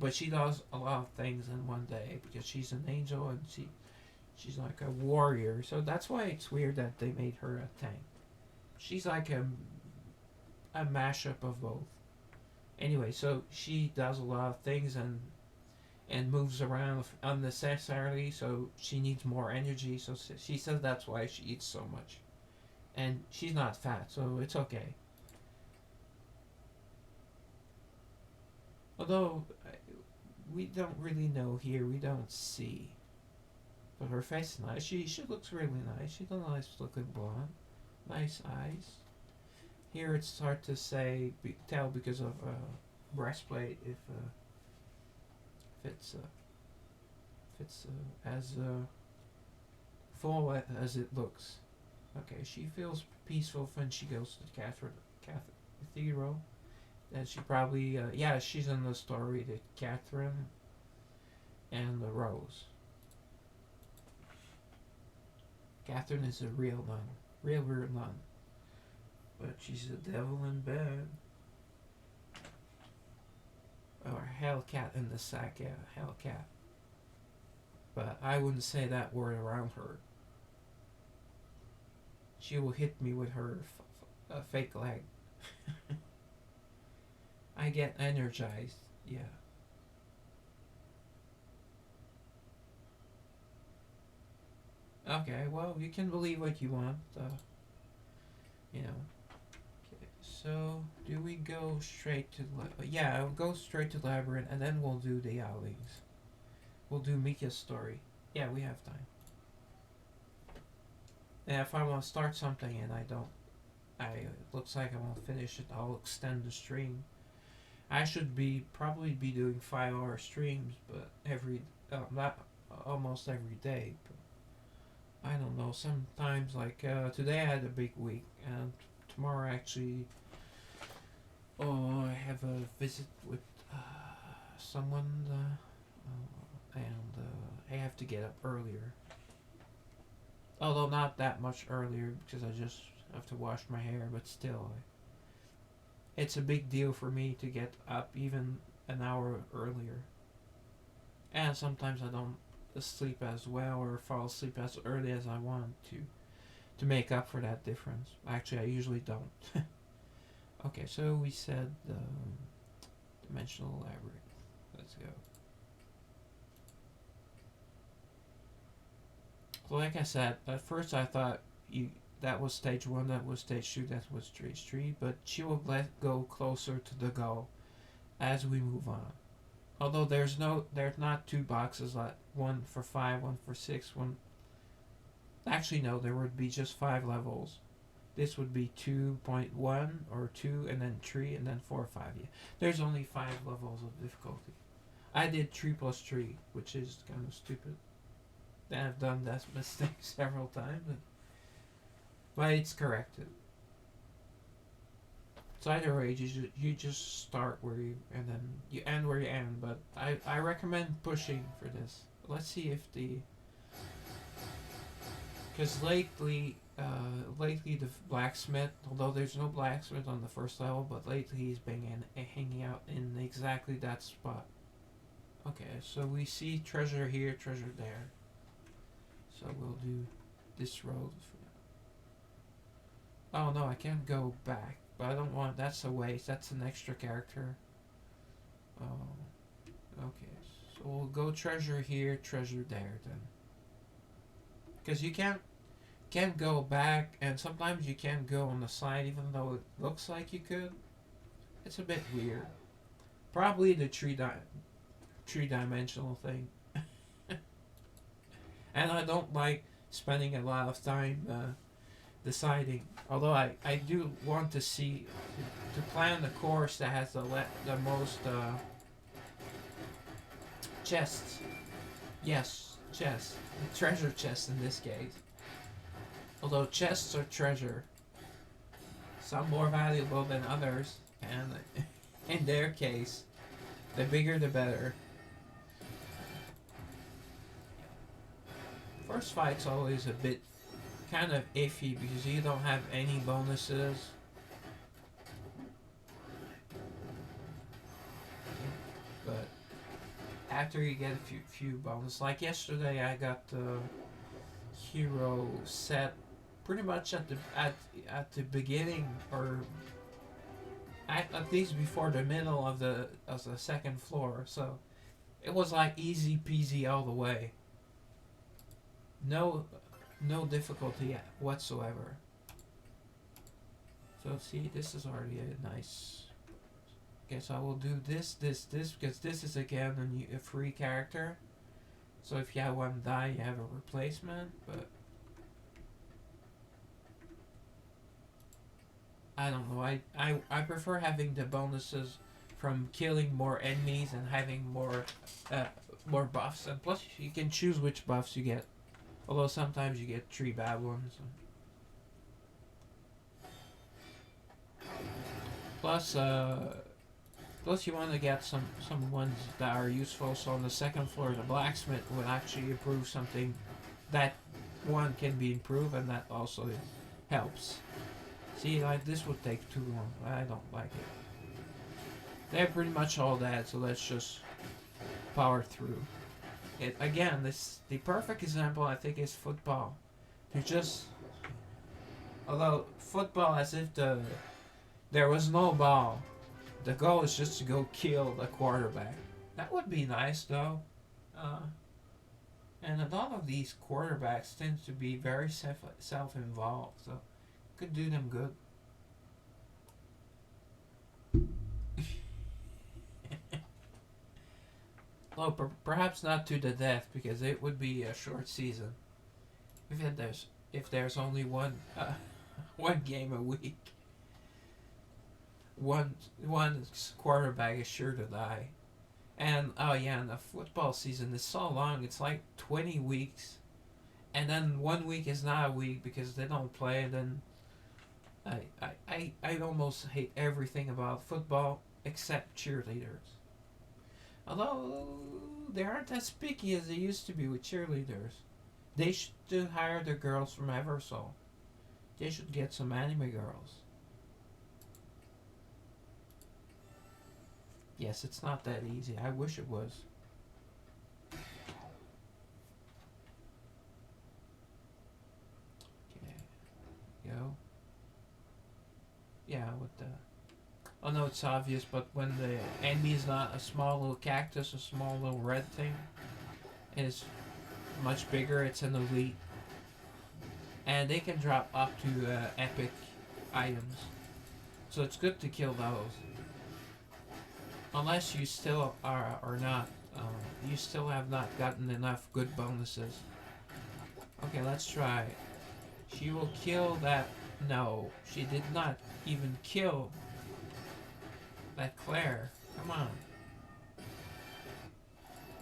but she does a lot of things in one day because she's an angel and she's like a warrior. So that's why it's weird that they made her a tank. She's like a mashup of both. Anyway, so she does a lot of things and moves around unnecessarily, so she needs more energy. So she says that's why she eats so much, and she's not fat, so it's okay. Although we don't really know here, we don't see. But her face is nice. She looks really nice. She's a nice looking blonde, nice eyes. Here it's hard to tell because of breastplate if it's as full as it looks. Okay, she feels peaceful when she goes to the cathedral. And she probably yeah, she's in the story the Catherine and the Rose. Catherine is a real nun, real nun, but she's a devil in bed. Or Hellcat in the sack, yeah, Hellcat. But I wouldn't say that word around her. She will hit me with her fake leg. I get energized, yeah. Okay, well, you can believe what you want, you know. Okay, so do we go straight to yeah, I'll go straight to Labyrinth and then we'll do the outings. We'll do Mika's story. Yeah, we have time. And if I want to start something and I don't, it looks like I won't finish it, I'll extend the stream. I should be probably be doing 5 hour streams, but every not almost every day. But I don't know. Sometimes, like today, I had a big week, and tomorrow actually, oh, I have a visit with someone, and I have to get up earlier. Although not that much earlier because I just have to wash my hair, but still, it's a big deal for me to get up even an hour earlier. And sometimes I don't sleep as well or fall asleep as early as I want to make up for that difference. Actually, I usually don't. Okay, so we said dimensional labyrinth. Let's go. So like I said, at first I thought you that was stage one, that was stage two, that was stage three, but she will let go closer to the goal as we move on. Although there's not two boxes like one for 5, one for 6, one. Actually, no, there would be just 5 levels. This would be 2.1 or 2, and then 3, and then 4 or 5. Yeah, there's only 5 levels of difficulty. I did 3 plus 3, which is kind of stupid. I've done that mistake several times, but it's corrected. So either way, you just start where you and then you end where you end. But I recommend pushing for this. Let's see if the because lately the blacksmith, although there's no blacksmith on the first level, but lately he's been hanging out in exactly that spot. Okay, so we see treasure here, treasure there. So we'll do this road. Oh no, I can't go back. But I don't want. That's a waste. That's an extra character. Oh, okay. So we'll go treasure here, treasure there then. Because you can't go back, and sometimes you can't go on the side, even though it looks like you could. It's a bit weird. Probably the three-dimensional thing. And I don't like spending a lot of time deciding. Although I do want to see to plan the course that has the most chests. Yes, chests. Treasure chests in this case. Although chests are treasure, some more valuable than others, and in their case, the bigger the better. First fight's always a bit kind of iffy because you don't have any bonuses. But after you get a few bonuses, like yesterday, I got the hero set pretty much at the beginning, or at least before the middle of the second floor. So it was like easy peasy all the way. No difficulty whatsoever. So see, this is already a nice. Guess I will do this because this is again a free character. So if you have one die, you have a replacement. But I don't know. I prefer having the bonuses from killing more enemies and having more buffs. And plus, you can choose which buffs you get. Although sometimes you get 3 bad ones. Plus, plus you want to get some ones that are useful. So on the second floor, the blacksmith will actually improve something. That one can be improved, and that also helps. See, like this would take too long. I don't like it. They're pretty much all that, so let's just power through. It again. The perfect example I think is football. You just although football as if there was no ball. The goal is just to go kill the quarterback. That would be nice though. And a lot of these quarterbacks tend to be very self-involved, so could do them good. Well, perhaps not to the death because it would be a short season. If there's only one game a week, one quarterback is sure to die. And oh yeah, and the football season is so long. It's like 20 weeks, and then 1 week is not a week because they don't play. And then I almost hate everything about football except cheerleaders. Although they aren't as picky as they used to be with cheerleaders. They should hire the girls from Eversoul. They should get some anime girls. Yes, it's not that easy. I wish it was. Okay, go. Yeah, with the. Oh no, it's obvious, but when the enemy is not a small little cactus, a small little red thing, and it's much bigger, it's an elite. And they can drop up to epic items. So it's good to kill those. Unless you still are not, you still have not gotten enough good bonuses. Okay, let's try. She will kill that. No, she did not even kill that Claire. Come on.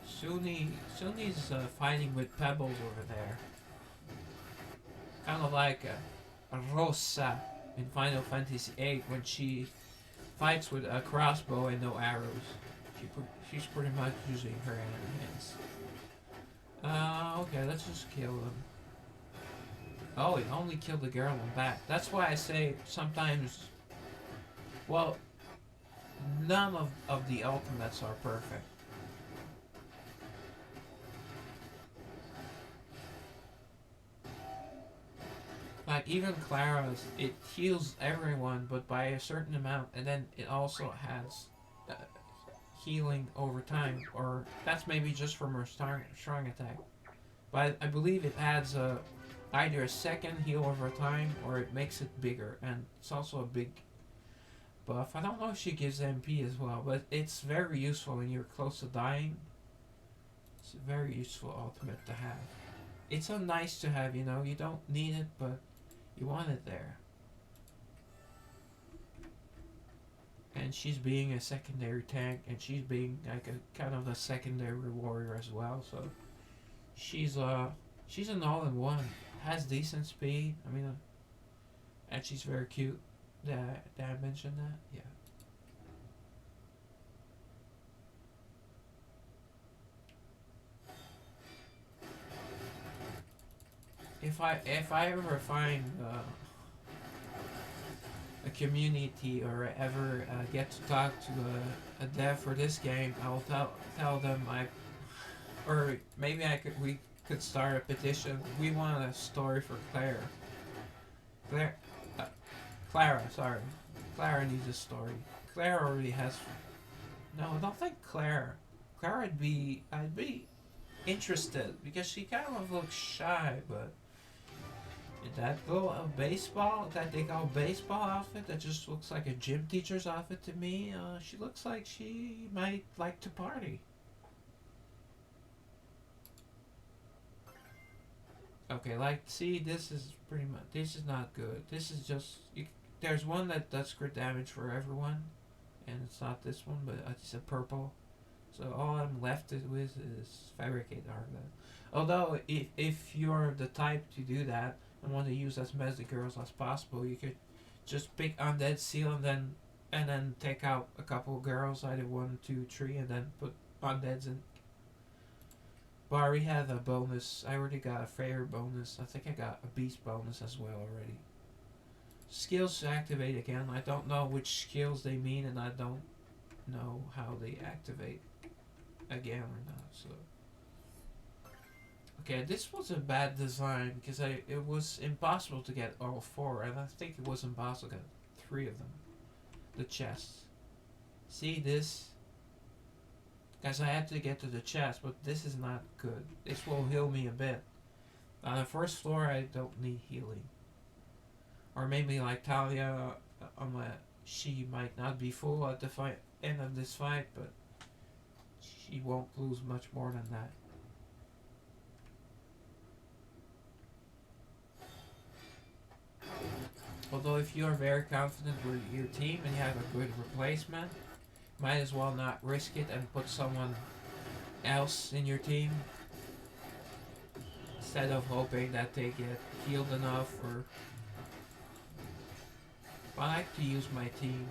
Suni's fighting with Pebbles over there. Kind of like a Rosa in Final Fantasy VIII when she fights with a crossbow and no arrows. She's pretty much using her hands. Okay, let's just kill them. Oh, it only killed the girl in back. That's why I say sometimes. Well, none of the ultimates are perfect. Like even Clara's, it heals everyone, but by a certain amount, and then it also has uh, healing over time, or that's maybe just from her strong attack. But I believe it adds either a second heal over time, or it makes it bigger, and it's also a big buff. I don't know if she gives MP as well, but it's very useful when you're close to dying. It's a very useful ultimate to have. It's a nice to have, you know. You don't need it, but you want it there. And she's being a secondary tank, and she's being like a kind of a secondary warrior as well. So she's she's an all-in-one. Has decent speed. I mean, and she's very cute. Did I mention that? Yeah. If I ever find a community or ever get to talk to a dev for this game, I will tell them or maybe we could start a petition. We want a story for Claire. Claire, uh, Clara, sorry, Clara needs a story. Claire already has. No, I don't think Claire. Claire, I'd be interested because she kind of looks shy, but that little baseball, that they call baseball outfit, that just looks like a gym teacher's outfit to me. She looks like she might like to party. Okay, like, see, this is pretty much, this is not good. This is just, there's one that does crit damage for everyone, and it's not this one, but it's a purple. So all I'm left with is fabricate armor. Although, if you're the type to do that and want to use as many girls as possible, you could just pick undead seal and then take out a couple of girls, either one, two, three, and then put undeads in. But I already had a bonus. I already got a fair bonus. I think I got a beast bonus as well already. Skills to activate again. I don't know which skills they mean, and I don't know how they activate again or not. So okay, this was a bad design because it was impossible to get all four, and I think it was impossible to get three of them. The chests. See this? Guys, I had to get to the chest, but this is not good. This will heal me a bit. On the first floor, I don't need healing. Or maybe like Talia, she might not be full at the end of this fight, but she won't lose much more than that. Although if you are very confident with your team and you have a good replacement, might as well not risk it and put someone else in your team instead of hoping that they get healed enough. Or I like to use my team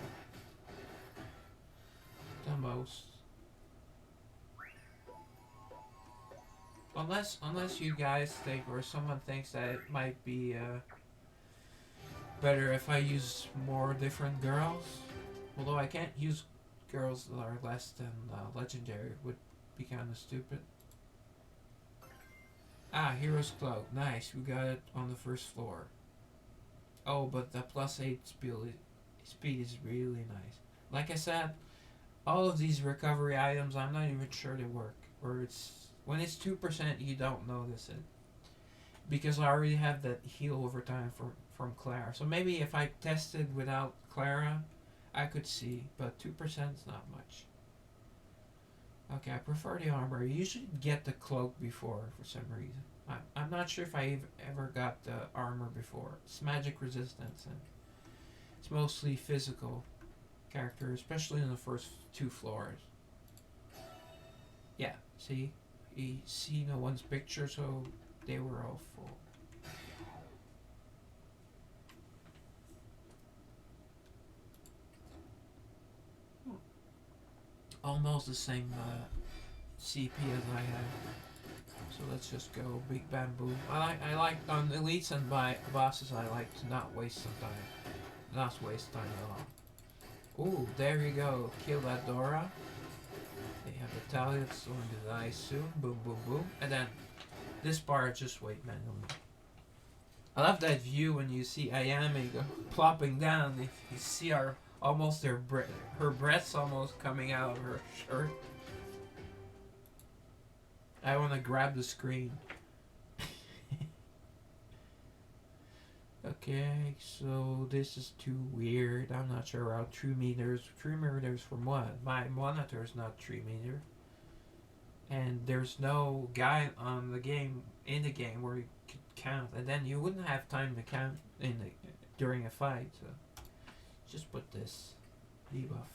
the most. Unless you guys think or someone thinks that it might be better if I use more different girls. Although I can't use girls that are less than legendary. It would be kind of stupid. Ah, Hero's Cloak. Nice, we got it on the first floor. Oh, but the +8 speed is really nice. Like I said, all of these recovery items, I'm not even sure they work. Or it's when it's 2%, you don't notice it because I already have that heal over time from Clara. So maybe if I tested without Clara, I could see, but 2% is not much. Okay, I prefer the armor. You should get the cloak before for some reason. I'm not sure if I ever got the armor before. It's magic resistance and it's mostly physical character, especially in the first 2 floors. Yeah, see? You see no one's picture, so they were all full. Almost the same CP as I have. So let's just go big bamboo. I like on elites and by bosses. I like to not waste some time, not waste time at all. Ooh, there you go. Kill that Dora. They have a tally that's going to die soon. Boom, boom, boom, and then this part just wait manually. I love that view when you see Ayame go plopping down. If you see her almost her breath's almost coming out of her shirt. I want to grab the screen. Okay, so this is too weird. I'm not sure about 3 meters. 3 meters from what? My monitor is not 3 meters. And there's no guide on the game in the game where you could count, and then you wouldn't have time to count during a fight. So just put this debuff.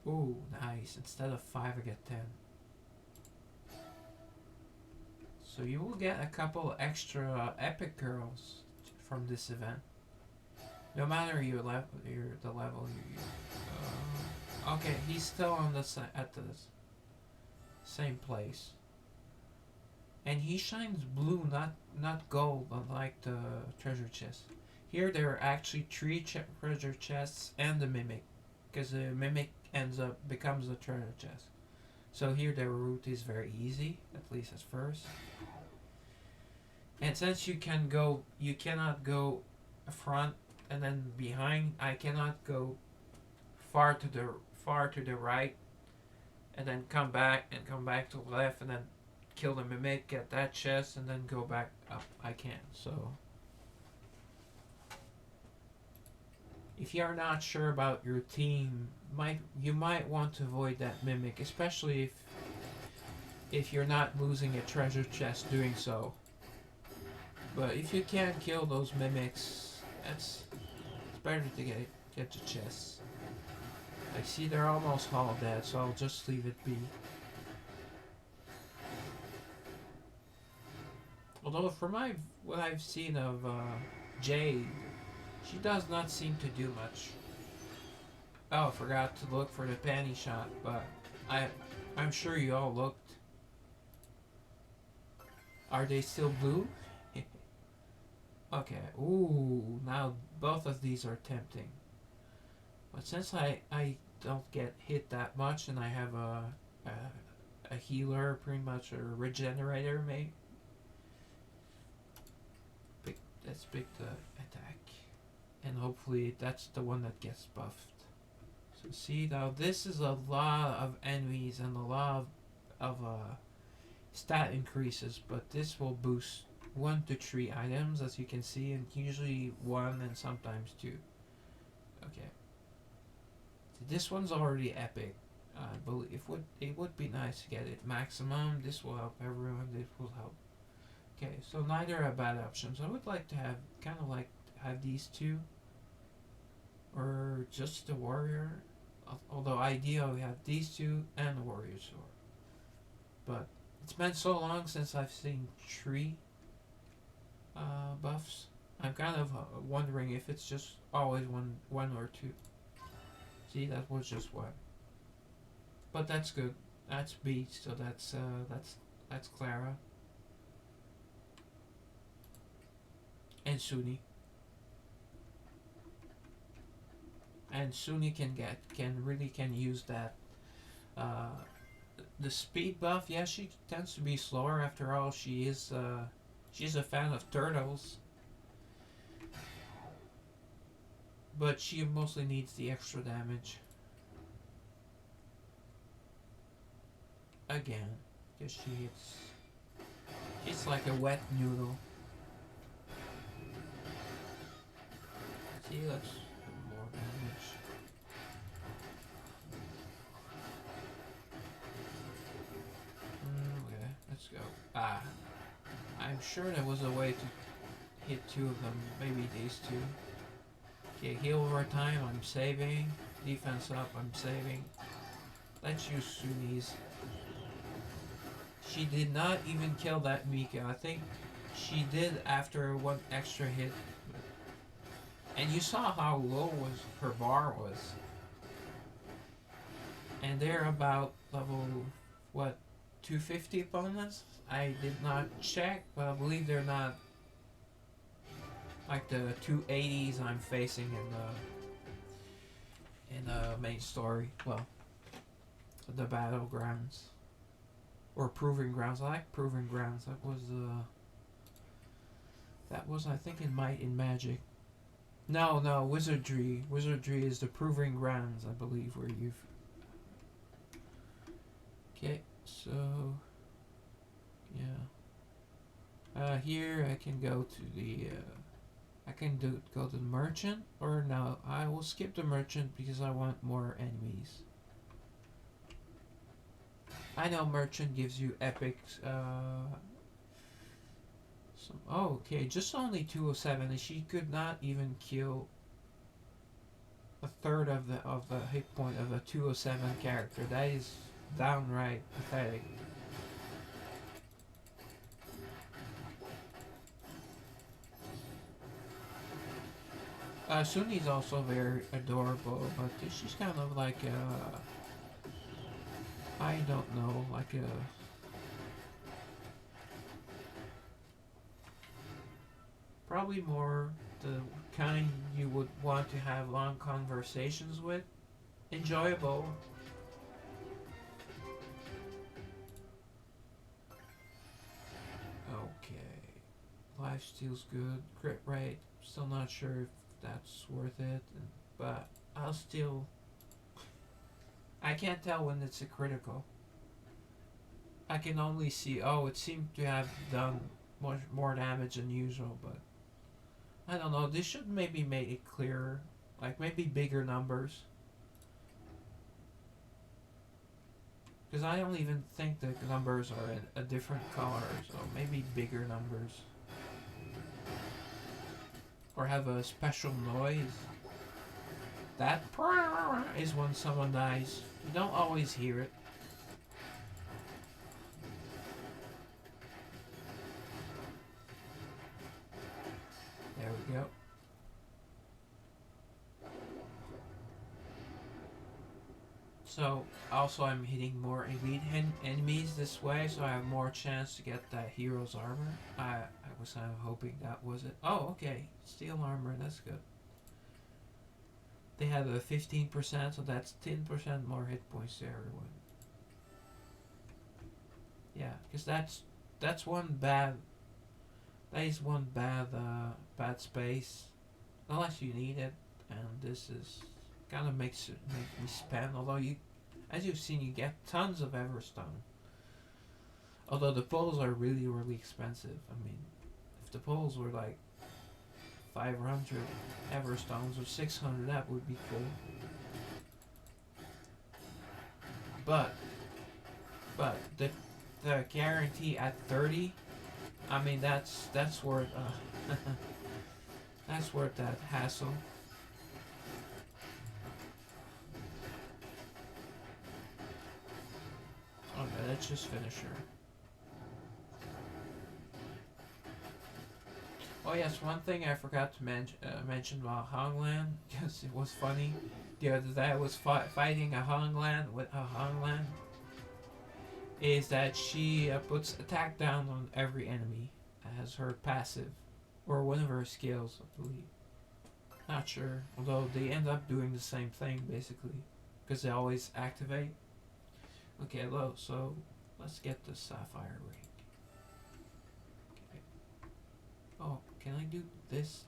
Ooh, nice. Instead of 5, I get 10. So you will get a couple extra epic girls from this event. No matter the level you. Okay, he's still on at the same place, and he shines blue, not gold, unlike the treasure chest. Here there are actually 3 treasure chests and the mimic, because the mimic becomes the treasure chest. So here the route is very easy, at least at first. And since you cannot go front and then behind. I cannot go far to the right and then come back to the left and then kill the mimic, get that chest, and then go back up. I can't. So if you're not sure about your team, you might want to avoid that mimic, especially if you're not losing a treasure chest doing so. But if you can't kill those mimics, it's better to get the chests. I see they're almost all dead, so I'll just leave it be. Although from what I've seen of Jade, she does not seem to do much. Oh, I forgot to look for the panty shot, but I'm sure you all looked. Are they still blue? Okay. Ooh, now both of these are tempting. But since I don't get hit that much and I have a healer, pretty much, or a regenerator, maybe. Let's pick the attack. And hopefully that's the one that gets buffed. So see, now this is a lot of enemies and a lot of stat increases, but this will boost 1 to 3 items, as you can see, and usually 1 and sometimes 2. Okay. So this one's already epic. I believe it would be nice to get it maximum. This will help everyone. This will help. Okay, so neither are bad options. I would like to have kind of like have these two, or just the warrior. Although ideal, we have these two and the warrior sword. But it's been so long since I've seen tree buffs. I'm kind of wondering if it's just always one or two. See, that was just one. But that's good. That's Beach, so that's Clara and Suni. And Suni can use that. Uh, the speed buff, yeah, she tends to be slower. After all, she's a fan of turtles, but she mostly needs the extra damage. Again, because she's like a wet noodle. See, let's do more damage. Okay, let's go. I'm sure there was a way to hit two of them. Maybe these two. Okay, heal over time. I'm saving. Defense up. I'm saving. Let's use Suni's. She did not even kill that Mika. I think she did after one extra hit. And you saw how low was her bar was. And they're about level, what, 250 opponents? I did not check, but I believe they're not like the 280s I'm facing in the main story. Well, the battlegrounds. Or Proving Grounds. I like Proving Grounds. That was I think in Magic. No, Wizardry. Wizardry is the Proving Grounds, I believe, where you've. Okay, so yeah. Here I can go to the. I can go to the merchant, or no, I will skip the merchant because I want more enemies. I know merchant gives you epic. Okay, just only 207, and she could not even kill a third of the hit point of a 207 character. That is downright pathetic. Suni's also very adorable, but she's kind of like I don't know, like a. Probably more the kind you would want to have long conversations with. Enjoyable. Okay. Lifesteal's good. Crit rate. Still not sure if that's worth it. But I'll still. I can't tell when it's a critical. I can only see. Oh, it seemed to have done much more damage than usual, but. I don't know, this should maybe make it clearer. Like, maybe bigger numbers. Because I don't even think the numbers are in a different color, so maybe bigger numbers. Or have a special noise. That is when someone dies. You don't always hear it. There we go. So, also I'm hitting more elite enemies this way, so I have more chance to get that hero's armor. I was kind of hoping that was it. Oh, okay. Steel armor, that's good. They have a 15%, so that's 10% more hit points to everyone. Yeah, because that's one bad. That is one bad space, unless you need it, and this is kind of makes me spend. Although you, as you've seen, you get tons of Everstone. Although the poles are really expensive. I mean, if the poles were like 500 Everstones or 600, that would be cool. But the guarantee at 30. I mean, that's worth That's worth that hassle. Okay, let's just finish her. Oh yes, one thing I forgot to mention about Honglan, because it was funny. The other day I was fighting a Honglan with a Honglan. Is that she puts attack down on every enemy as her passive, or one of her skills, I believe. Not sure, although they end up doing the same thing basically, because they always activate. Okay, so let's get the sapphire ring. Okay. Oh, can I do this?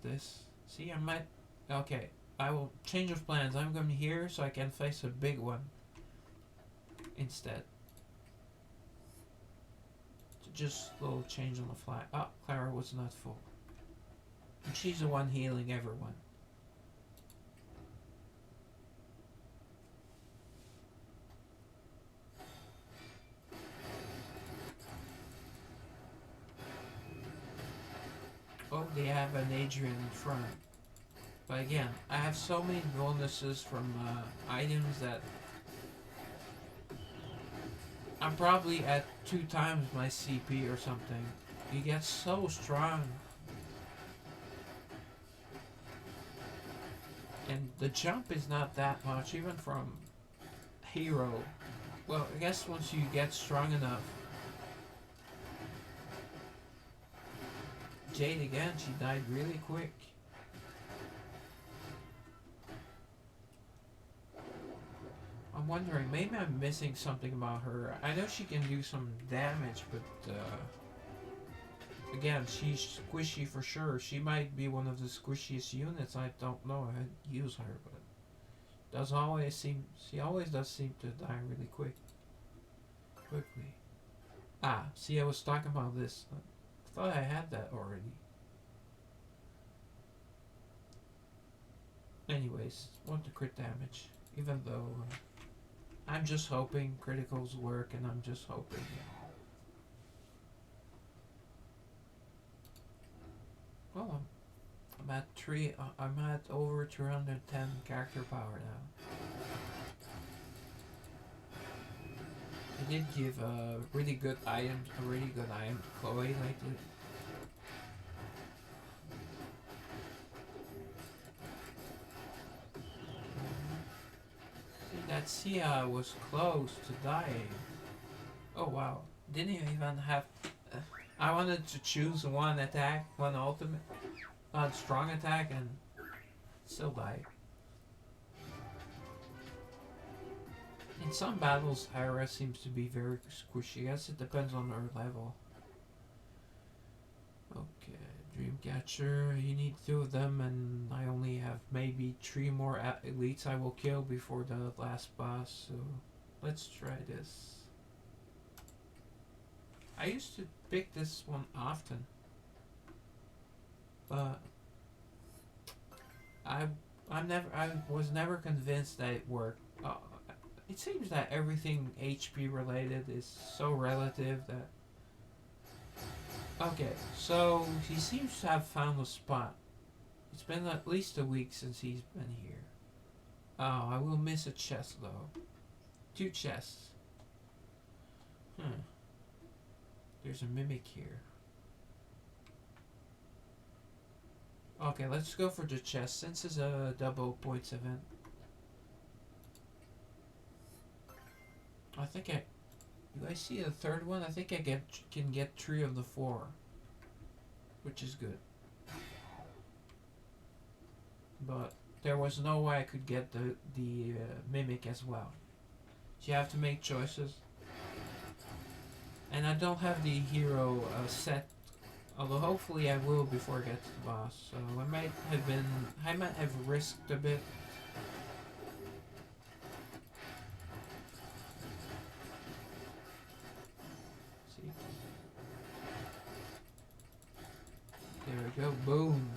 See, I might. Okay, I will change of plans. I'm going here so I can face a big one instead. Just a little change on the fly. Oh, Clara was not full. And she's the one healing everyone. Oh, they have an Adrian in front. But again, I have so many bonuses from items that I'm probably at 2 times my CP or something. You get so strong. And the jump is not that much, even from hero. Well, I guess once you get strong enough. Jade again, she died really quick. I'm wondering, maybe I'm missing something about her. I know she can do some damage, but again, she's squishy for sure. She might be one of the squishiest units. I don't know. I use her, but she always does seem to die really quickly. Ah, see, I was talking about this. I thought I had that already. Anyways, want the crit damage, even though I'm just hoping criticals work, and I'm just hoping. Well, I'm at I'm at over 310 character power now. I did give a really good item to Chloe lately. See, that Sia was close to dying. Oh wow! Didn't even have. I wanted to choose one attack, one ultimate, strong attack, and still died. In some battles, Hera seems to be very squishy. I guess it depends on her level. Okay, Dreamcatcher, you need 2 of them, and I only have maybe 3 more elites I will kill before the last boss, so let's try this. I used to pick this one often, but I was never convinced that it worked. It seems that everything HP related is so relative that. Okay, so he seems to have found a spot. It's been at least a week since he's been here. Oh, I will miss a chest though. 2 chests. There's a mimic here. Okay, let's go for the chest since it's a double points event. I think I. Do I see a third one? I think I can get 3 of the 4, which is good. But there was no way I could get the mimic as well. So you have to make choices. And I don't have the hero set, although hopefully I will before I get to the boss. So I might have risked a bit. There we go. Boom.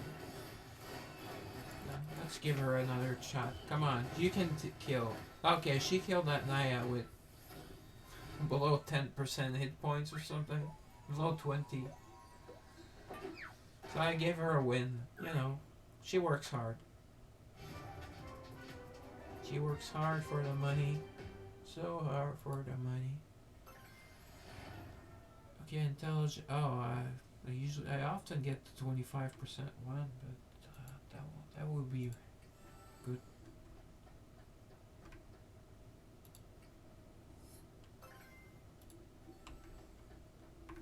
Let's give her another shot. Come on. You can kill. Okay, she killed that Naya with below 10% hit points or something. Below 20. So I gave her a win. You know. She works hard. She works hard for the money. So hard for the money. Okay, intelligent. Oh, I often get the 25% one, but that would be good.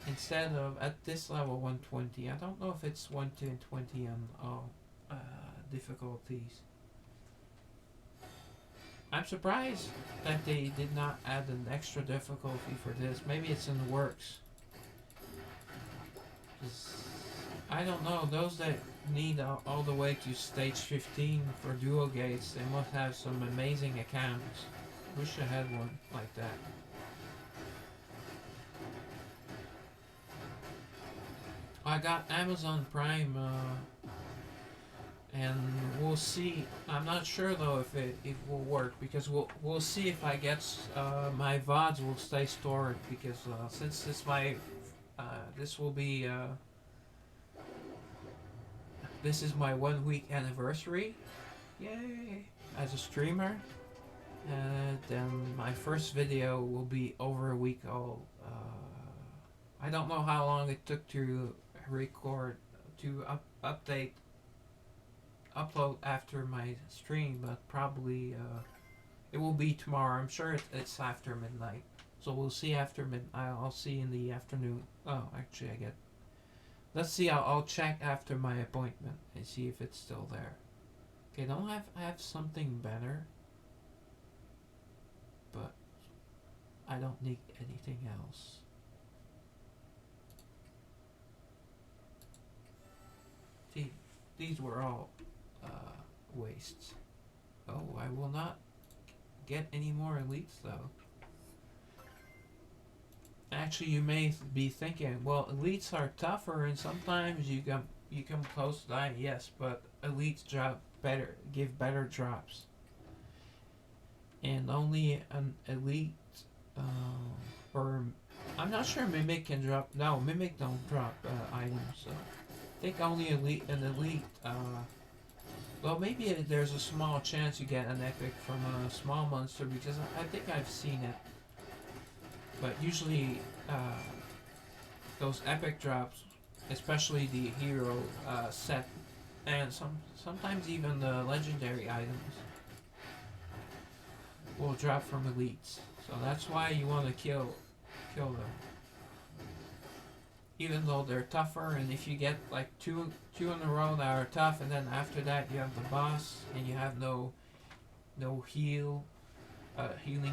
Instead of at this level 120, I don't know if it's 120 on all difficulties. I'm surprised that they did not add an extra difficulty for this. Maybe it's in the works. I don't know. Those that need all the way to stage 15 for dual gates, they must have some amazing accounts. Wish I had one like that. I got Amazon Prime, and we'll see. I'm not sure though if it will work, because we'll see if I get my VODs will stay stored, because since this will be this is my 1 week anniversary, yay, as a streamer. Then my first video will be over a week old. I don't know how long it took to record, to upload after my stream, but probably it will be tomorrow. I'm sure it's after midnight, so we'll see after midnight. I'll see in the afternoon. Oh, actually, let's see. I'll check after my appointment and see if it's still there. Okay, don't I have something better, but I don't need anything else. See, these were all wastes. Oh, I will not get any more elites though. Actually, you may be thinking, well, elites are tougher, and sometimes you come close to dying. Yes, but elites give better drops, and only an elite or I'm not sure Mimic can drop. No, Mimic don't drop items. So I think only an elite. Well, maybe there's a small chance you get an epic from a small monster, because I think I've seen it. But usually, those epic drops, especially the hero set, and sometimes even the legendary items, will drop from elites. So that's why you want to kill them. Even though they're tougher, and if you get like two in a row that are tough, and then after that you have the boss, and you have no healing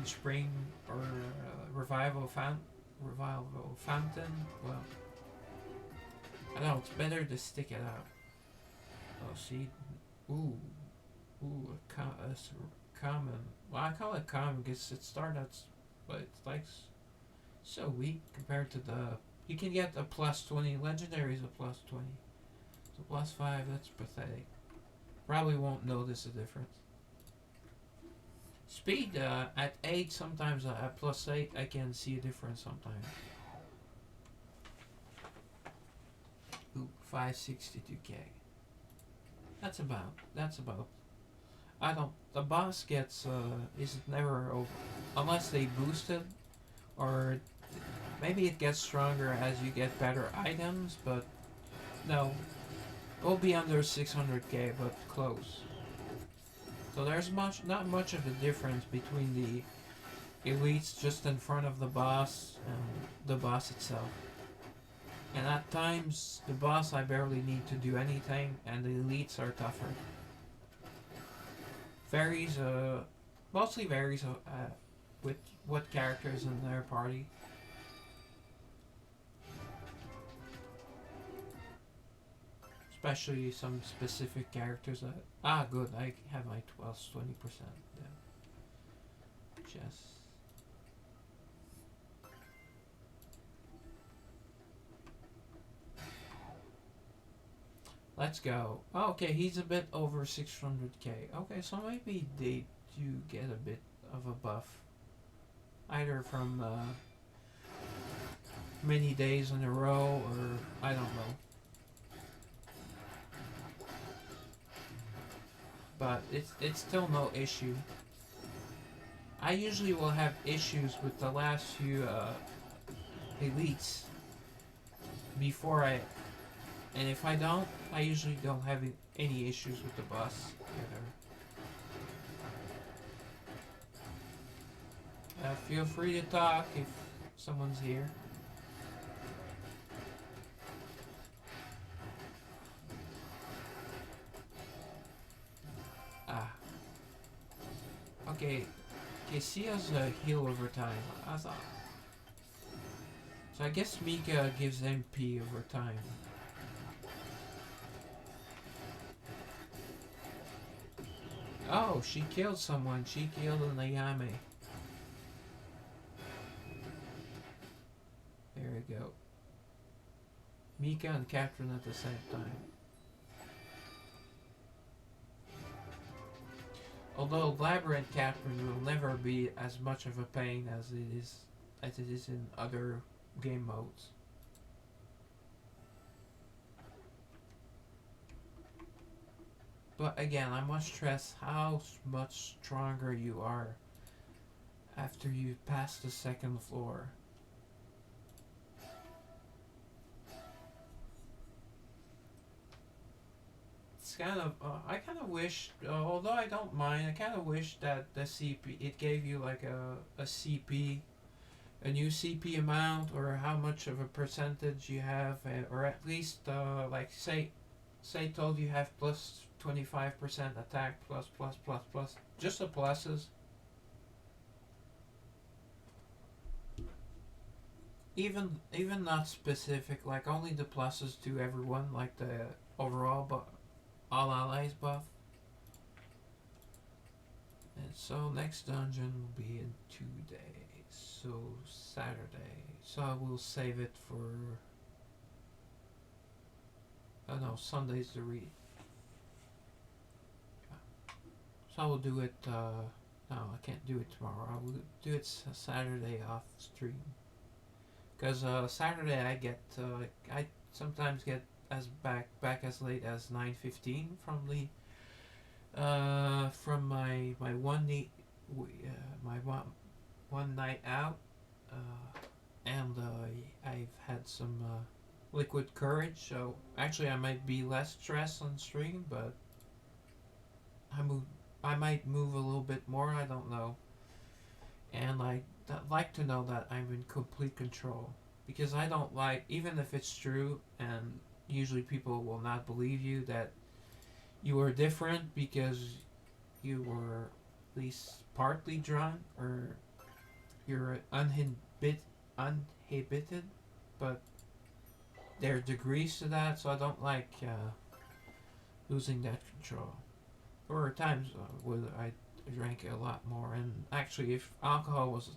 spring or revival fountain. Well, I know it's better to stick it out. Oh, see, a common. Well, I call it common because it starts out, but it's like so weak compared to the. You can get a +20. Legendary is a +20. So +5, that's pathetic. Probably won't notice the difference. Speed at 8, sometimes at +8, I can see a difference sometimes. Ooh, 562k. That's about. I don't. The boss gets is never over unless they boost it, or maybe it gets stronger as you get better items. But no, it'll be under 600k, but close. So there's not much of a difference between the elites just in front of the boss and the boss itself. And at times, the boss I barely need to do anything, and the elites are tougher. Mostly varies with what characters in their party. Especially some specific characters that... good, I have my 20%. Yeah. Chess. Let's go. Oh, okay, he's a bit over 600k. Okay, so maybe they do get a bit of a buff. Either from many days in a row, or I don't know. but it's still no issue. I usually will have issues with the last few elites before I, and if I don't, I usually don't have any issues with the boss either. Feel free to talk if someone's here. Ah, okay. Okay, Sia's heal over time. I thought. So I guess Mika gives MP over time. Oh, she killed someone. She killed an Ayame. There we go. Mika and Catherine at the same time. Although Labyrinth Catherine will never be as much of a pain as it is in other game modes. But again, I must stress how much stronger you are after you pass the second floor. It's kind of I kind of wish, although I don't mind, I kind of wish that the CP it gave you like a CP, a new CP amount, or how much of a percentage you have, or at least like say told you have plus 25% attack, plus, just the pluses. Even not specific, like only the pluses to everyone, like the overall but all allies buff. And so next dungeon will be in 2 days, so Saturday. So I will save it for. Oh no, Sunday's the read. So I will do it. No, I can't do it tomorrow. I will do it Saturday off stream. Cause Saturday I sometimes get as back as late as 9:15 from the from my my one night out, and I've had some liquid courage. So actually, I might be less stressed on stream, but I move. I might move a little bit more. I don't know, and I like to know that I'm in complete control, because I don't like, even if it's true, and usually people will not believe you that you are different because you were at least partly drunk, or you're uninhibited, but there are degrees to that, so I don't like losing that control. There were times where I drank a lot more, and actually, if alcohol was,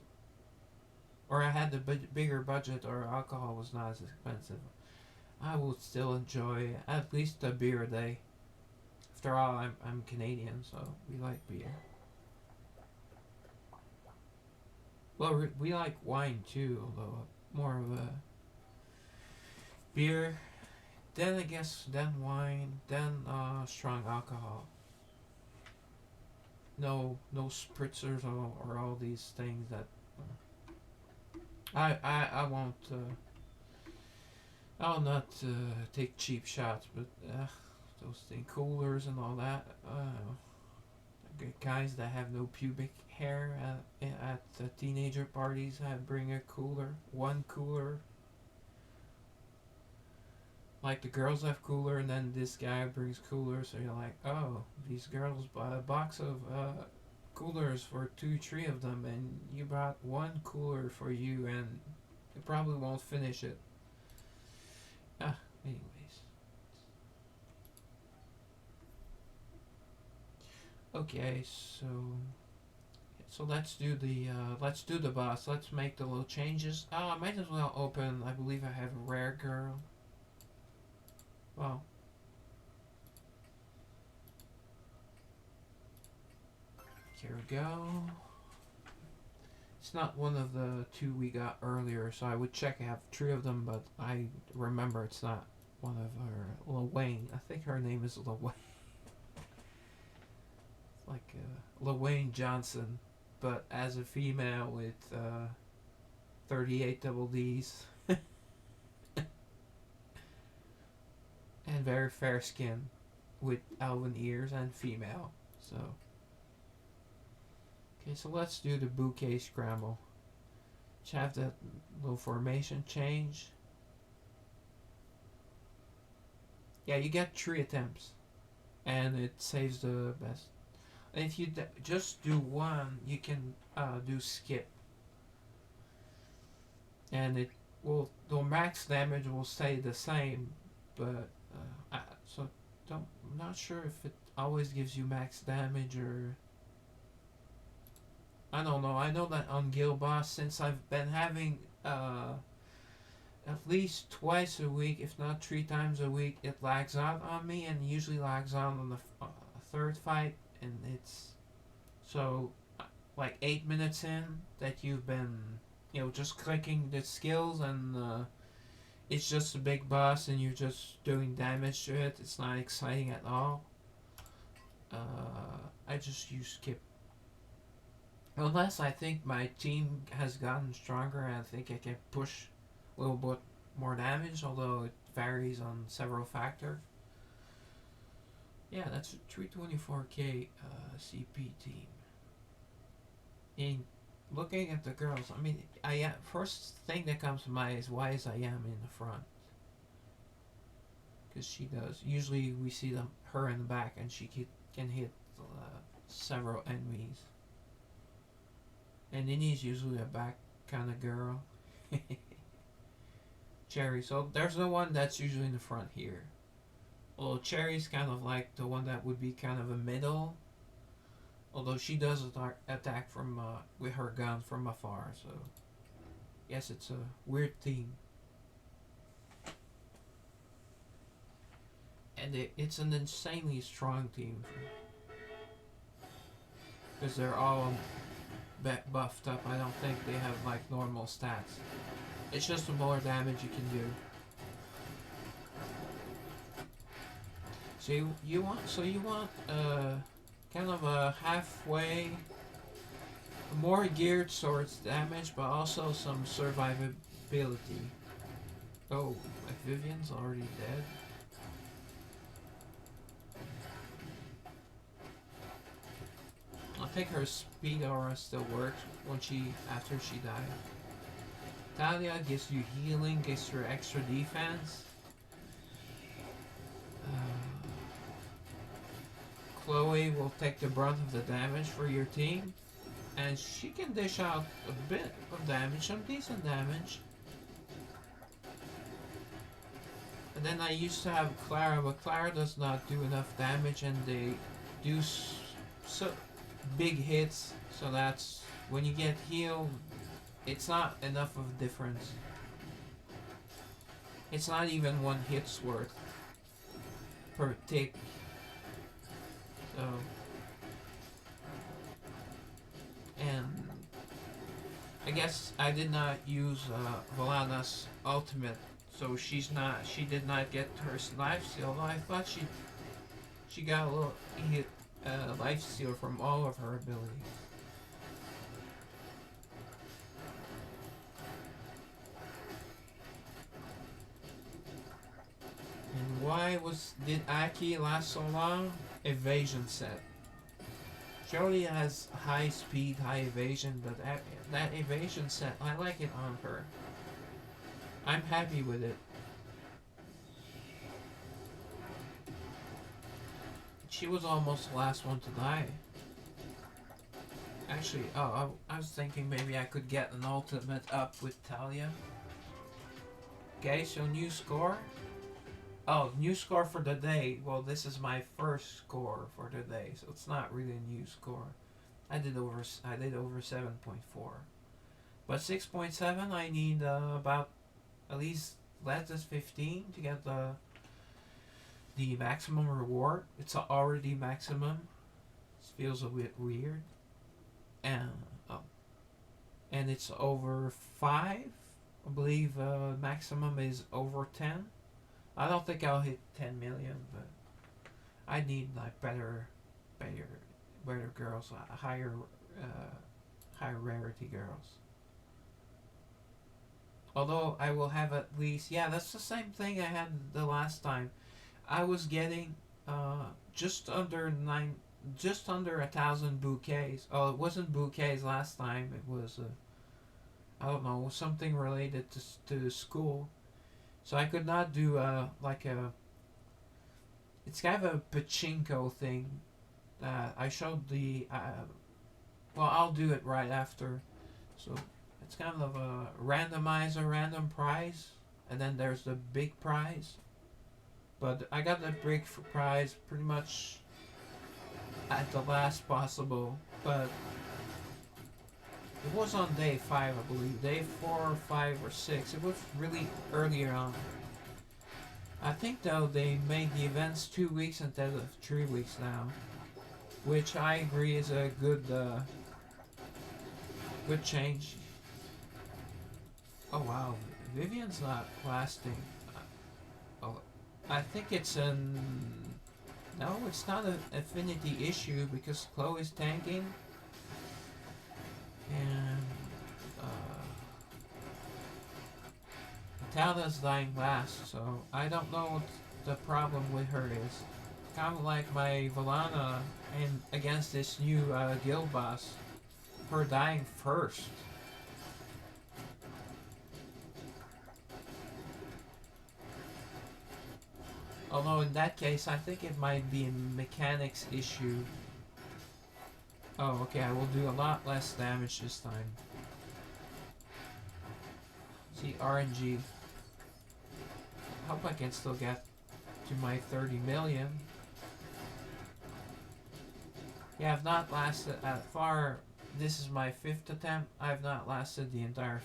or I had the bigger budget, or alcohol was not as expensive, I would still enjoy at least a beer a day. After all, I'm Canadian, so we like beer. Well, we like wine too, although more of a beer. Then I guess then wine, then strong alcohol. No spritzers, or all these things that I won't. I'll not take cheap shots, but those things, coolers and all that. Guys that have no pubic hair at teenager parties bring a cooler, one cooler. Like the girls have cooler, and then this guy brings cooler, so you're like, oh, these girls bought a box of coolers for 3 of them, and you brought one cooler for you, and you probably won't finish it. Anyways. Okay, so let's do the boss. Let's make the little changes. Oh, I might as well open. I believe I have a rare girl. Well, here we go. It's not one of the 2 we got earlier, so I would check. I have 3 of them, but I remember it's not one of her. Lil Wayne. I think her name is Lil Wayne. like Lawayne Johnson, but as a female with 38 double D's and very fair skin with almond ears and female. So, okay, so let's do the bouquet scramble. Just have that little formation change. Yeah, you get 3 attempts, and it saves the best. And if you just do one, you can do skip, and it will the max damage will stay the same, but so don't I'm not sure if it always gives you max damage or I don't know. I know that on Guild Boss, since I've been having at least twice a week, if not 3 times a week, it lags out on me, and usually lags out on the third fight, and it's so like 8 minutes in that you've been just clicking the skills and it's just a big boss and you're just doing damage to it. It's not exciting at all. I just use skip. Unless I think my team has gotten stronger and I think I can push a little bit more damage, although it varies on several factors. Yeah, that's a 324k CP team. In looking at the girls, I mean, first thing that comes to mind is why is I am in the front? Because she does. Usually we see her in the back, and she can hit several enemies. And Nini's usually a back kind of girl. Cherry, so there's no one that's usually in the front here. Although Cherry's kind of like the one that would be kind of a middle. Although she does attack from with her gun from afar, so yes, it's a weird team. And it's an insanely strong team because they're all buffed up. I don't think they have like normal stats. It's just the more damage you can do. So you want kind of a halfway, more geared towards damage, but also some survivability. Oh, Vivian's already dead. I think her speed aura still works after she died. Talia gives you healing, gives you extra defense. Chloe will take the brunt of the damage for your team, and she can dish out a bit of damage, some decent damage. And then I used to have Clara, but Clara does not do enough damage, and they do so big hits, so that's when you get healed, it's not enough of a difference. It's not even one hit's worth per tick. So, and I guess I did not use Valana's ultimate, so she did not get her life steal. Although I thought she got a little life steal from all of her abilities. And why did Aki last so long? Evasion set. Jodie has high speed, high evasion, but that evasion set, I like it on her. I'm happy with it. She was almost the last one to die. Actually, I was thinking maybe I could get an ultimate up with Talia. Okay, so new score. Oh, new score for the day. Well, this is my first score for the day, so it's not really a new score. I did over 7.4, but 6.7 I need about at least less than 15 to get the maximum reward. It's already maximum. This feels a bit weird, and it's over 5. I believe maximum is over 10. I don't think I'll hit 10 million, but I need like better better girls, higher rarity girls. Although I will have at least, yeah, that's the same thing I had the last time. I was getting just under just under 1,000 bouquets. Oh, it wasn't bouquets last time. It was I don't know, something related to school. So I could not do like a. It's kind of a pachinko thing. I showed the. Well, I'll do it right after. So it's kind of a randomizer, random prize, and then there's the big prize. But I got the big prize pretty much at the last possible. But it was on day 5, I believe. Day 4, 5, or 6. It was really earlier on. I think though they made the events 2 weeks instead of 3 weeks now, which I agree is a good change. Oh wow, Vivian's not lasting. Oh, I think it's an no, it's not an affinity issue because Chloe's tanking and Tala's dying last, so I don't know what the problem with her is. Kind of like my Valana and against this new guild boss, her dying first. Although in that case, I think it might be a mechanics issue. Oh, okay, I will do a lot less damage this time. See, RNG. I hope I can still get to my 30 million. Yeah, I've not lasted at far. This is my 5th attempt. I've not lasted the entire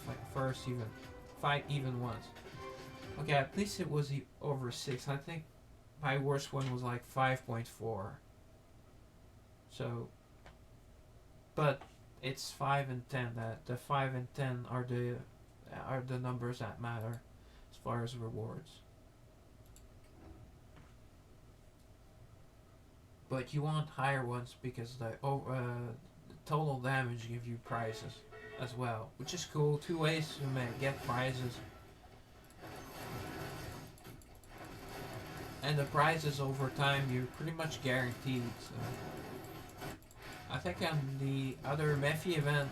fight even once. Okay, at least it was over 6. I think my worst one was like 5.4. So, but it's 5 and 10. That the 5 and 10 are the numbers that matter as far as rewards. But you want higher ones because the total damage give you prizes as well, which is cool. 2 ways to get prizes. And the prizes over time you're pretty much guaranteed. So. I think on the other Mephi event,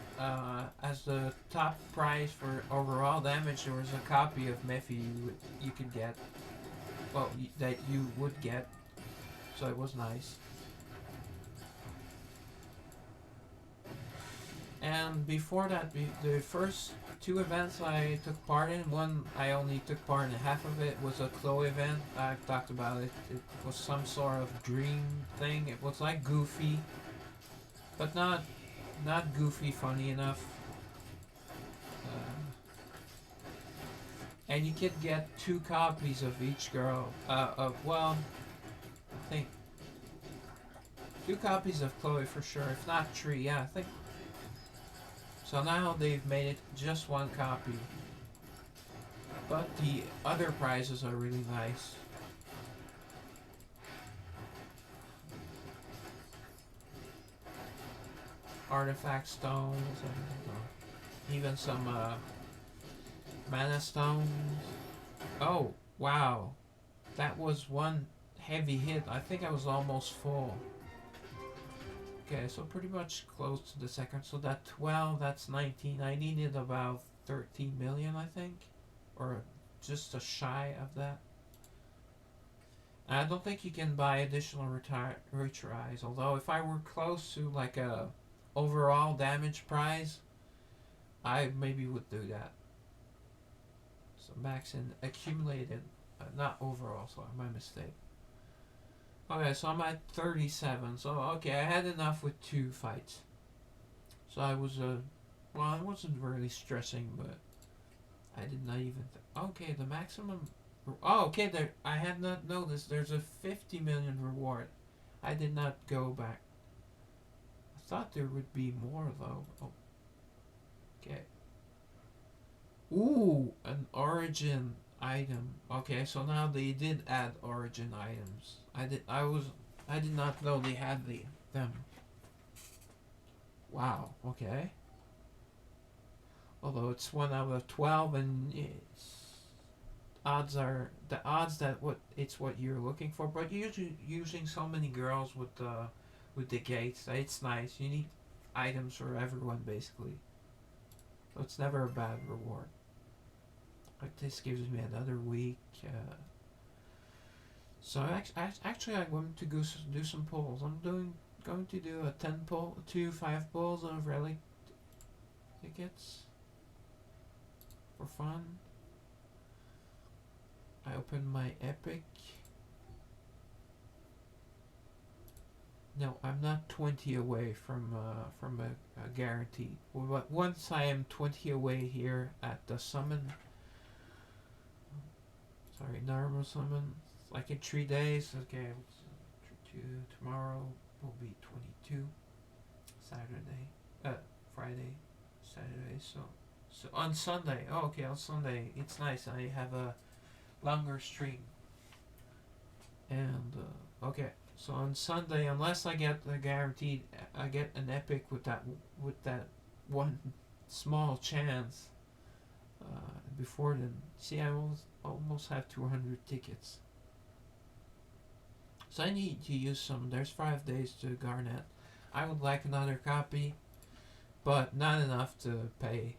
as the top prize for overall damage, there was a copy of Mephi you could get. Well, that you would get. So it was nice. And before that, the first 2 events I took part in, one I only took part in half of it, was a Chloe event. I've talked about it. It was some sort of dream thing. It was like goofy, but not goofy funny enough. And you could get 2 copies of each girl. Well, I think 2 copies of Chloe for sure, if not 3. Yeah, I think. So now they've made it just 1 copy. But the other prizes are really nice. Artifact stones and even some mana stones. Oh, wow. That was 1 heavy hit. I think I was almost full. Okay, so pretty much close to the second. So that 12, that's 19. I needed about 13 million, I think. Or just a shy of that. I don't think you can buy additional retries. Although if I were close to like a overall damage prize, I maybe would do that. So max in accumulated, not overall, sorry, my mistake. Okay, so I'm at 37. So, okay, I had enough with 2 fights. So I was, well, I wasn't really stressing, but I did not even, okay, the maximum, oh, okay, there, I had not noticed, there's a 50 million reward. I did not go back. I thought there would be more, though. Oh, okay. Ooh, an origin item. Okay, so now they did add origin items. I did not know they had them. Wow. Okay. Although it's 1 out of 12, and the odds that what you're looking for, but usually using so many girls with the gates, it's nice. You need items for everyone basically, so it's never a bad reward. Like this gives me another week. So actually, I'm going to go do some pulls. I'm going to do a 10 pull, 5 pulls of relic tickets for fun. I open my epic. No, I'm not 20 away from a guarantee. But once I am 20 away here at the summon, sorry, normal summon, like in 3 days. Okay, tomorrow will be 22. Saturday, Friday, Saturday. So on Sunday. Oh, okay, on Sunday it's nice. I have a longer stream, and okay. So on Sunday, unless I get the guaranteed, I get an epic with that one small chance. Before then, see, I almost have 200 tickets. So I need to use some. There's 5 days to Garnet. I would like another copy, but not enough to pay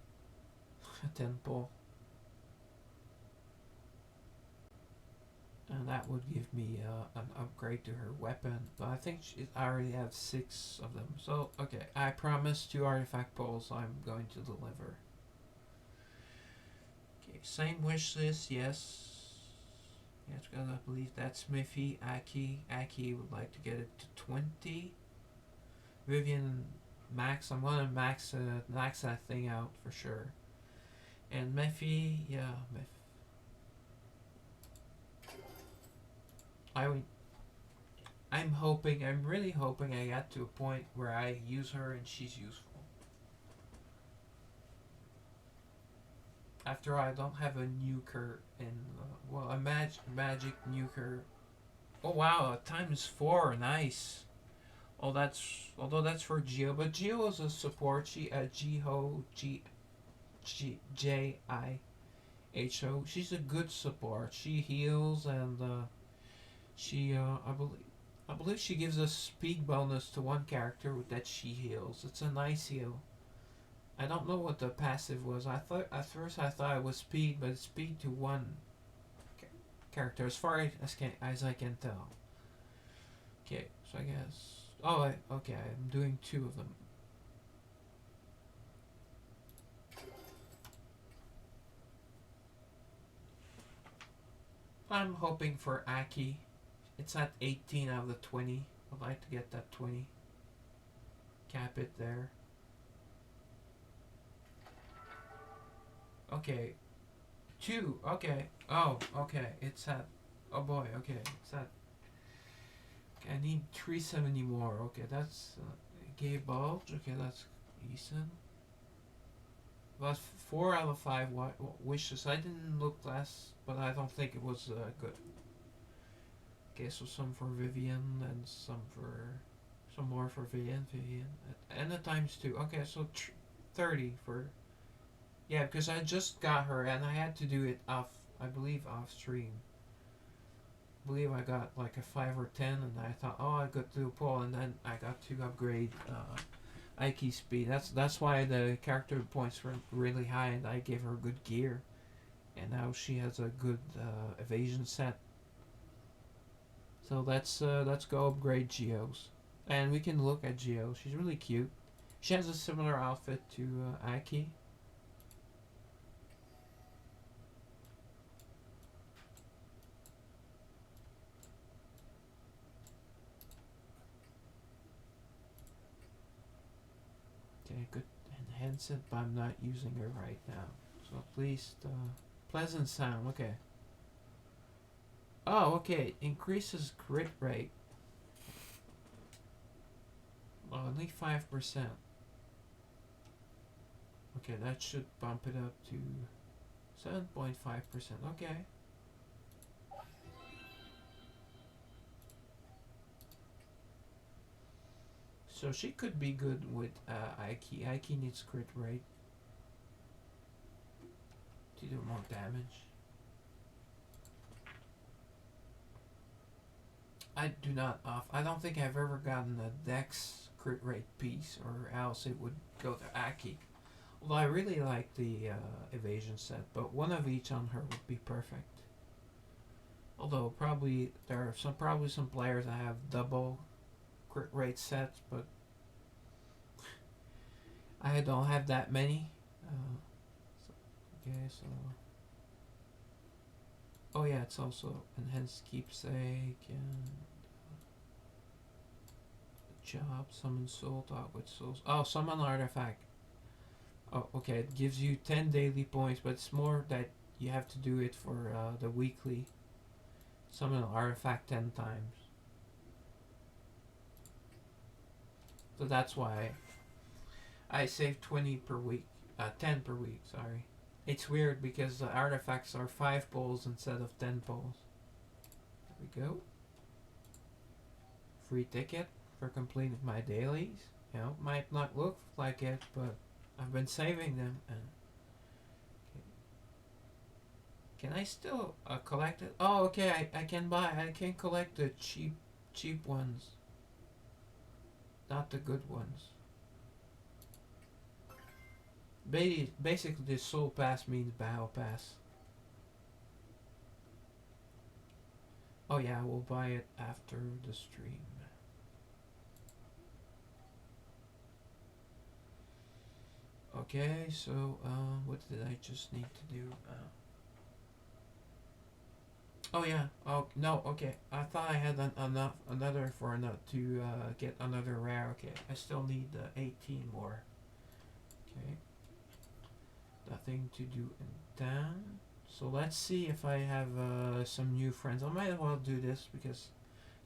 a 10 pull. And that would give me an upgrade to her weapon. But I think I already have 6 of them. So, okay, I promise 2 artifact pulls I'm going to deliver. Okay, same wish list, yes. Yes, because I believe that's Smithy, Aki. Aki would like to get it to 20. Vivian, max. I'm gonna max that thing out for sure. And Mephi, yeah, I'm really hoping I get to a point where I use her and she's useful. After all, I don't have a nuker a magic nuker. Oh wow, times 4, nice. Oh, although that's for Geo, but Geo is a support. She Jiho. She's a good support. She heals, and she I believe she gives a speed bonus to one character that she heals. It's a nice heal. I don't know what the passive was. I thought at first I thought it was speed, but it's speed to one character as far as I can tell. Okay, so I guess. Oh, okay. I'm doing 2 of them. I'm hoping for Aki. It's at 18 out of the 20. I'd like to get that 20. Cap it there. Okay. 2. Okay. Oh, okay. It's at. Oh boy. Okay. It's at. Okay, I need 370 more. Okay, that's. Gay bulge. Okay, that's decent. That's 4 out of 5 wishes. I didn't look last, but I don't think it was good. Okay, so some for Vivian and some more for Vivian, and the times 2. Okay, so 30 for. Yeah, because I just got her and I had to do it off. I believe off stream. I believe I got like a 5 or 10, and I thought, oh, I got to do a pull, and then I got to upgrade Ike speed. That's why the character points were really high, and I gave her good gear, and now she has a good evasion set. So let's go upgrade Geo's, and we can look at Geo. She's really cute. She has a similar outfit to Aki. Okay, good enhance it, but I'm not using her right now. So at least pleasant sound. Okay. Oh, okay. Increases crit rate. Oh, only 5%. Okay, that should bump it up to 7.5%. Okay. So she could be good with Aiki. Aiki needs crit rate to do more damage. I do not off. I don't think I've ever gotten a Dex crit rate piece, or else it would go to Aki. Although I really like the evasion set, but one of each on her would be perfect. Although probably there are some players that have double crit rate sets, but I don't have that many. So, okay, so oh yeah, it's also enhanced keepsake and job, summon soul, talk with souls. Oh, summon artifact. Oh, okay, it gives you 10 daily points, but it's more that you have to do it for the weekly. Summon an artifact 10 times. So that's why I save 20 per week. 10 per week, sorry. It's weird because the artifacts are 5 pulls instead of 10 pulls. There we go. Free ticket for completing my dailies. You know, might not look like it, but I've been saving them. And okay. Can I still collect it? Oh, okay. I can buy. I can collect the cheap ones, not the good ones. Basically, the soul pass means battle pass. Oh yeah, we'll buy it after the stream. Okay, so what did I just need to do? Oh yeah. Oh no. Okay, I thought I had enough another for to get another rare. Okay, I still need 18 more. Okay. Nothing to do in town. So let's see if I have some new friends. I might as well do this because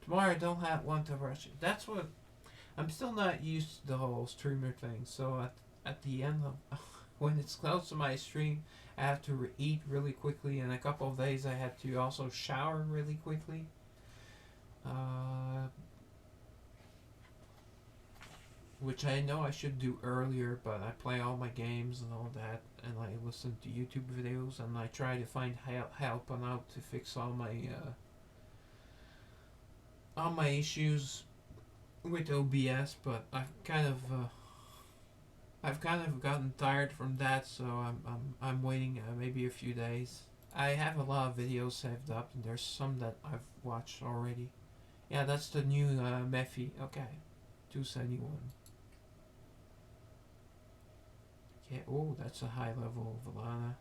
tomorrow I don't want to rush it. That's what I'm still not used to the whole streamer thing. So at the end of when it's close to my stream, I have to eat really quickly. In a couple of days, I had to also shower really quickly. Which I know I should do earlier, but I play all my games and all that, and I listen to YouTube videos, and I try to find help and how to fix all my issues with OBS. But I've kind of gotten tired from that, so I'm waiting maybe a few days. I have a lot of videos saved up, and there's some that I've watched already. Yeah, that's the new Mephi. Okay, 271. Yeah, oh, that's a high level Valana.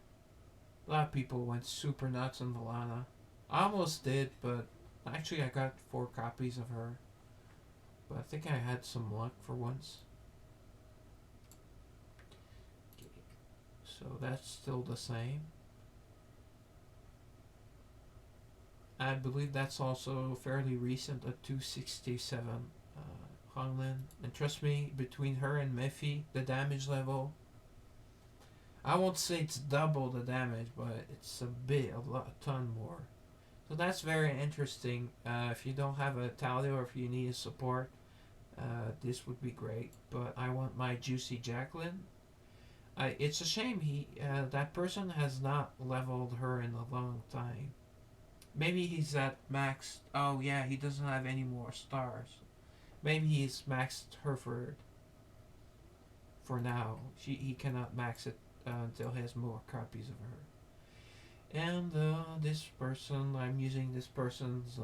A lot of people went super nuts on Valana. I almost did, but actually I got 4 copies of her. But I think I had some luck for once. Okay, so that's still the same. I believe that's also fairly recent, a 267 Honglin. And trust me, between her and Mephi, the damage level, I won't say it's double the damage, but it's a ton more. So that's very interesting. If you don't have a Talia or if you need a support, this would be great. But I want my Juicy Jacqueline. It's a shame that person has not leveled her in a long time. Maybe he's at max. Oh yeah, he doesn't have any more stars. Maybe he's maxed her for now. He cannot max it until he has more copies of her. And this person, I'm using this person's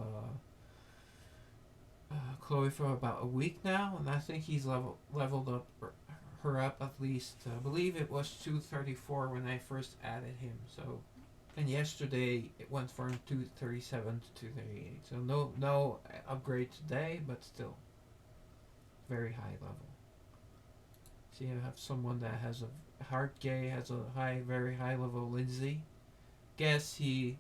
Chloe for about a week now, and I think he's leveled up her up at least. I believe it was 234 when I first added him. So, and yesterday it went from 237 to 238. So no upgrade today, but still very high level. So you have someone that has a Heart Gay has a very high level Lindsay. Guess he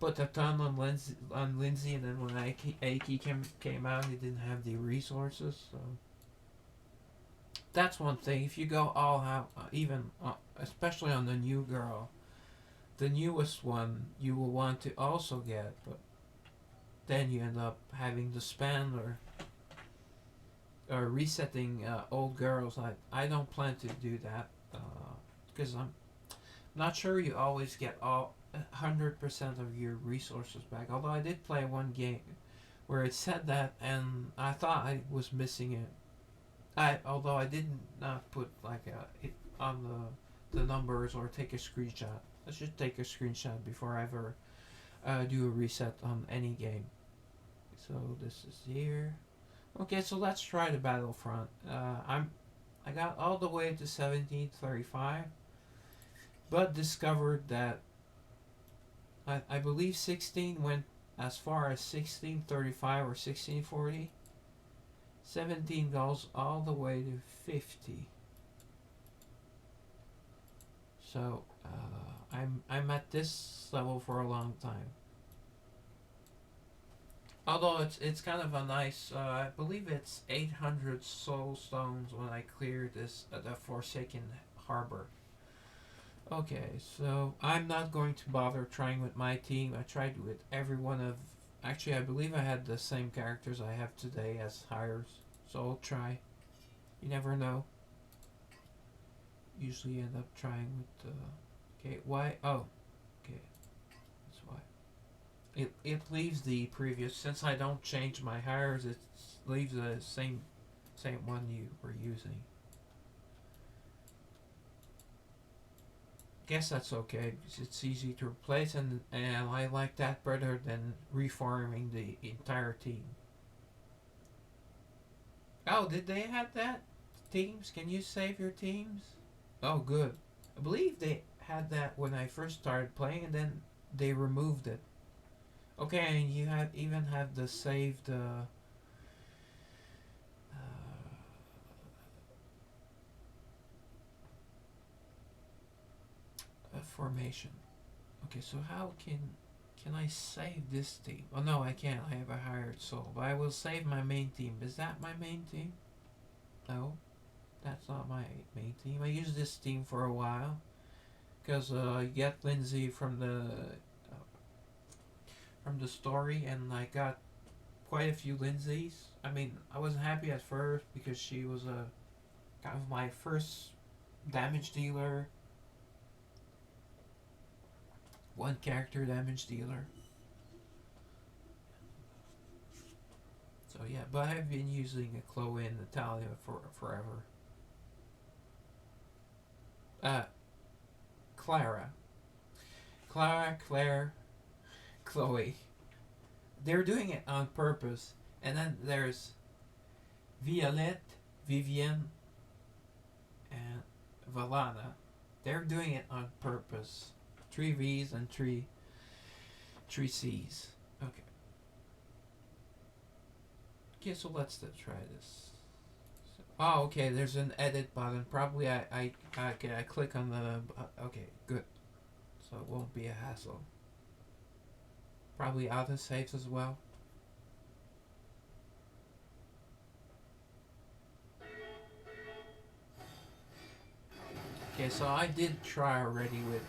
put a ton on Lindsay, and then when Aiki came out, he didn't have the resources. So that's one thing. If you go all out, even especially on the new girl, the newest one, you will want to also get, but then you end up having to spend or resetting old girls. I don't plan to do that because I'm not sure you always get all 100% of your resources back. Although I did play one game where it said that, and I thought I was missing it. Although I did not put like it on the numbers or take a screenshot. I should take a screenshot before I ever do a reset on any game. So this is here. Okay, so let's try the Battlefront. I got all the way to 1735, but discovered that I believe 16 went as far as 1635 or 1640. 17 goes all the way to 50. So I'm at this level for a long time. Although it's kind of a nice, I believe it's 800 soul stones when I clear this the Forsaken Harbor. Okay, so I'm not going to bother trying with my team. I tried with every one of. Actually, I believe I had the same characters I have today as hires, so I'll try. You never know. Usually end up trying with. Okay, why? Oh, okay, that's why. It leaves the previous, since I don't change my hires, it leaves the same one you were using. Guess that's okay because it's easy to replace, and I like that better than reforming the entire team. Oh, did they have that? Teams? Can you save your teams? Oh, good. I believe they had that when I first started playing, and then they removed it. Okay, and you have even have the saved formation. Okay, so how can I save this team? Oh no, I can't. I have a hired soul, but I will save my main team. Is that my main team? No, that's not my main team. I used this team for a while because you get Lindsay from the story, and I got quite a few Lindsays. I mean, I wasn't happy at first because she was a kind of my first damage dealer, one character damage dealer. So yeah, but I've been using a Chloe and Natalia for forever. Uh, Clara, Claire, Chloe. They're doing it on purpose. And then there's Violette, Vivienne, and Valana. They're doing it on purpose. 3 V's and 3 C's. Okay. Okay, so let's try this. So, oh, okay. There's an edit button. Probably I click on the. Okay, good. So it won't be a hassle. Probably auto saves as well. Okay, so I did try already with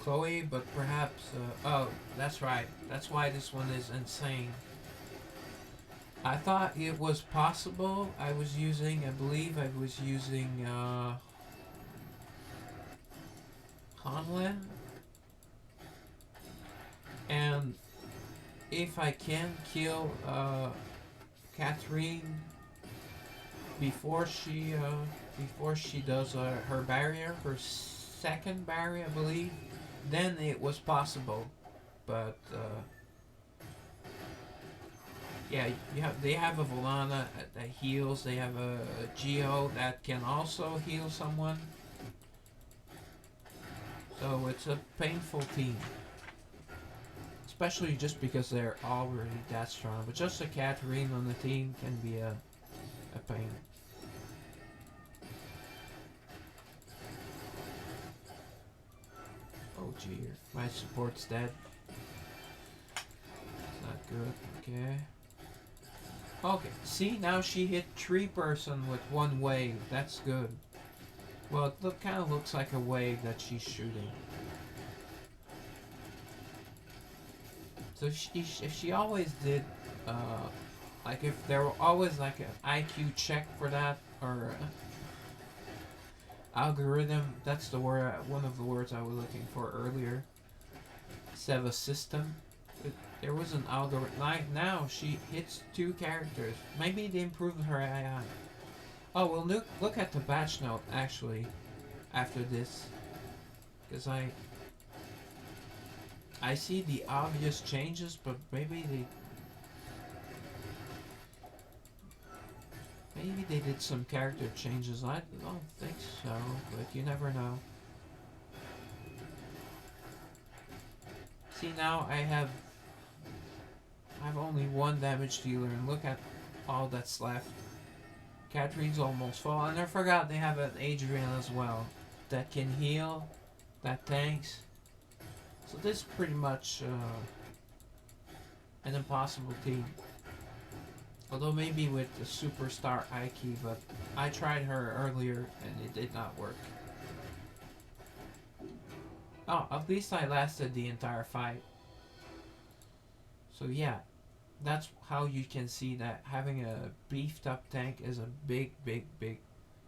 Chloe, but perhaps. Oh, that's right. That's why this one is insane. I thought it was possible. I believe I was using Hanlin. And if I can kill Catherine before she does her barrier, her second barrier, I believe, then it was possible. But yeah, they have a Volana that heals. They have a Geo that can also heal someone. So it's a painful team. Especially just because they're already that strong. But just a Catherine on the team can be a pain. Oh gee, my support's dead. It's not good. Okay. Okay, see, now she hit 3 person with 1 wave. That's good. Well, it kind of looks like a wave that she's shooting. So if she always did Like if there were always like an IQ check for that or algorithm. That's the word. One of the words I was looking for earlier. Instead of a system, there was an algorithm. Like now, she hits two characters. Maybe they improved her AI. Oh well, look at the batch note actually. After this, because I see the obvious changes, but maybe they did some character changes. I don't think so, but you never know. See now I have only one damage dealer, and look at all that's left. Catherine's almost full, and I forgot they have an Adrian as well that can heal, that tanks. So this is pretty much an impossible team. Although maybe with the superstar Aiki, but I tried her earlier and it did not work. Oh, at least I lasted the entire fight. So yeah, that's how you can see that having a beefed up tank is a big, big, big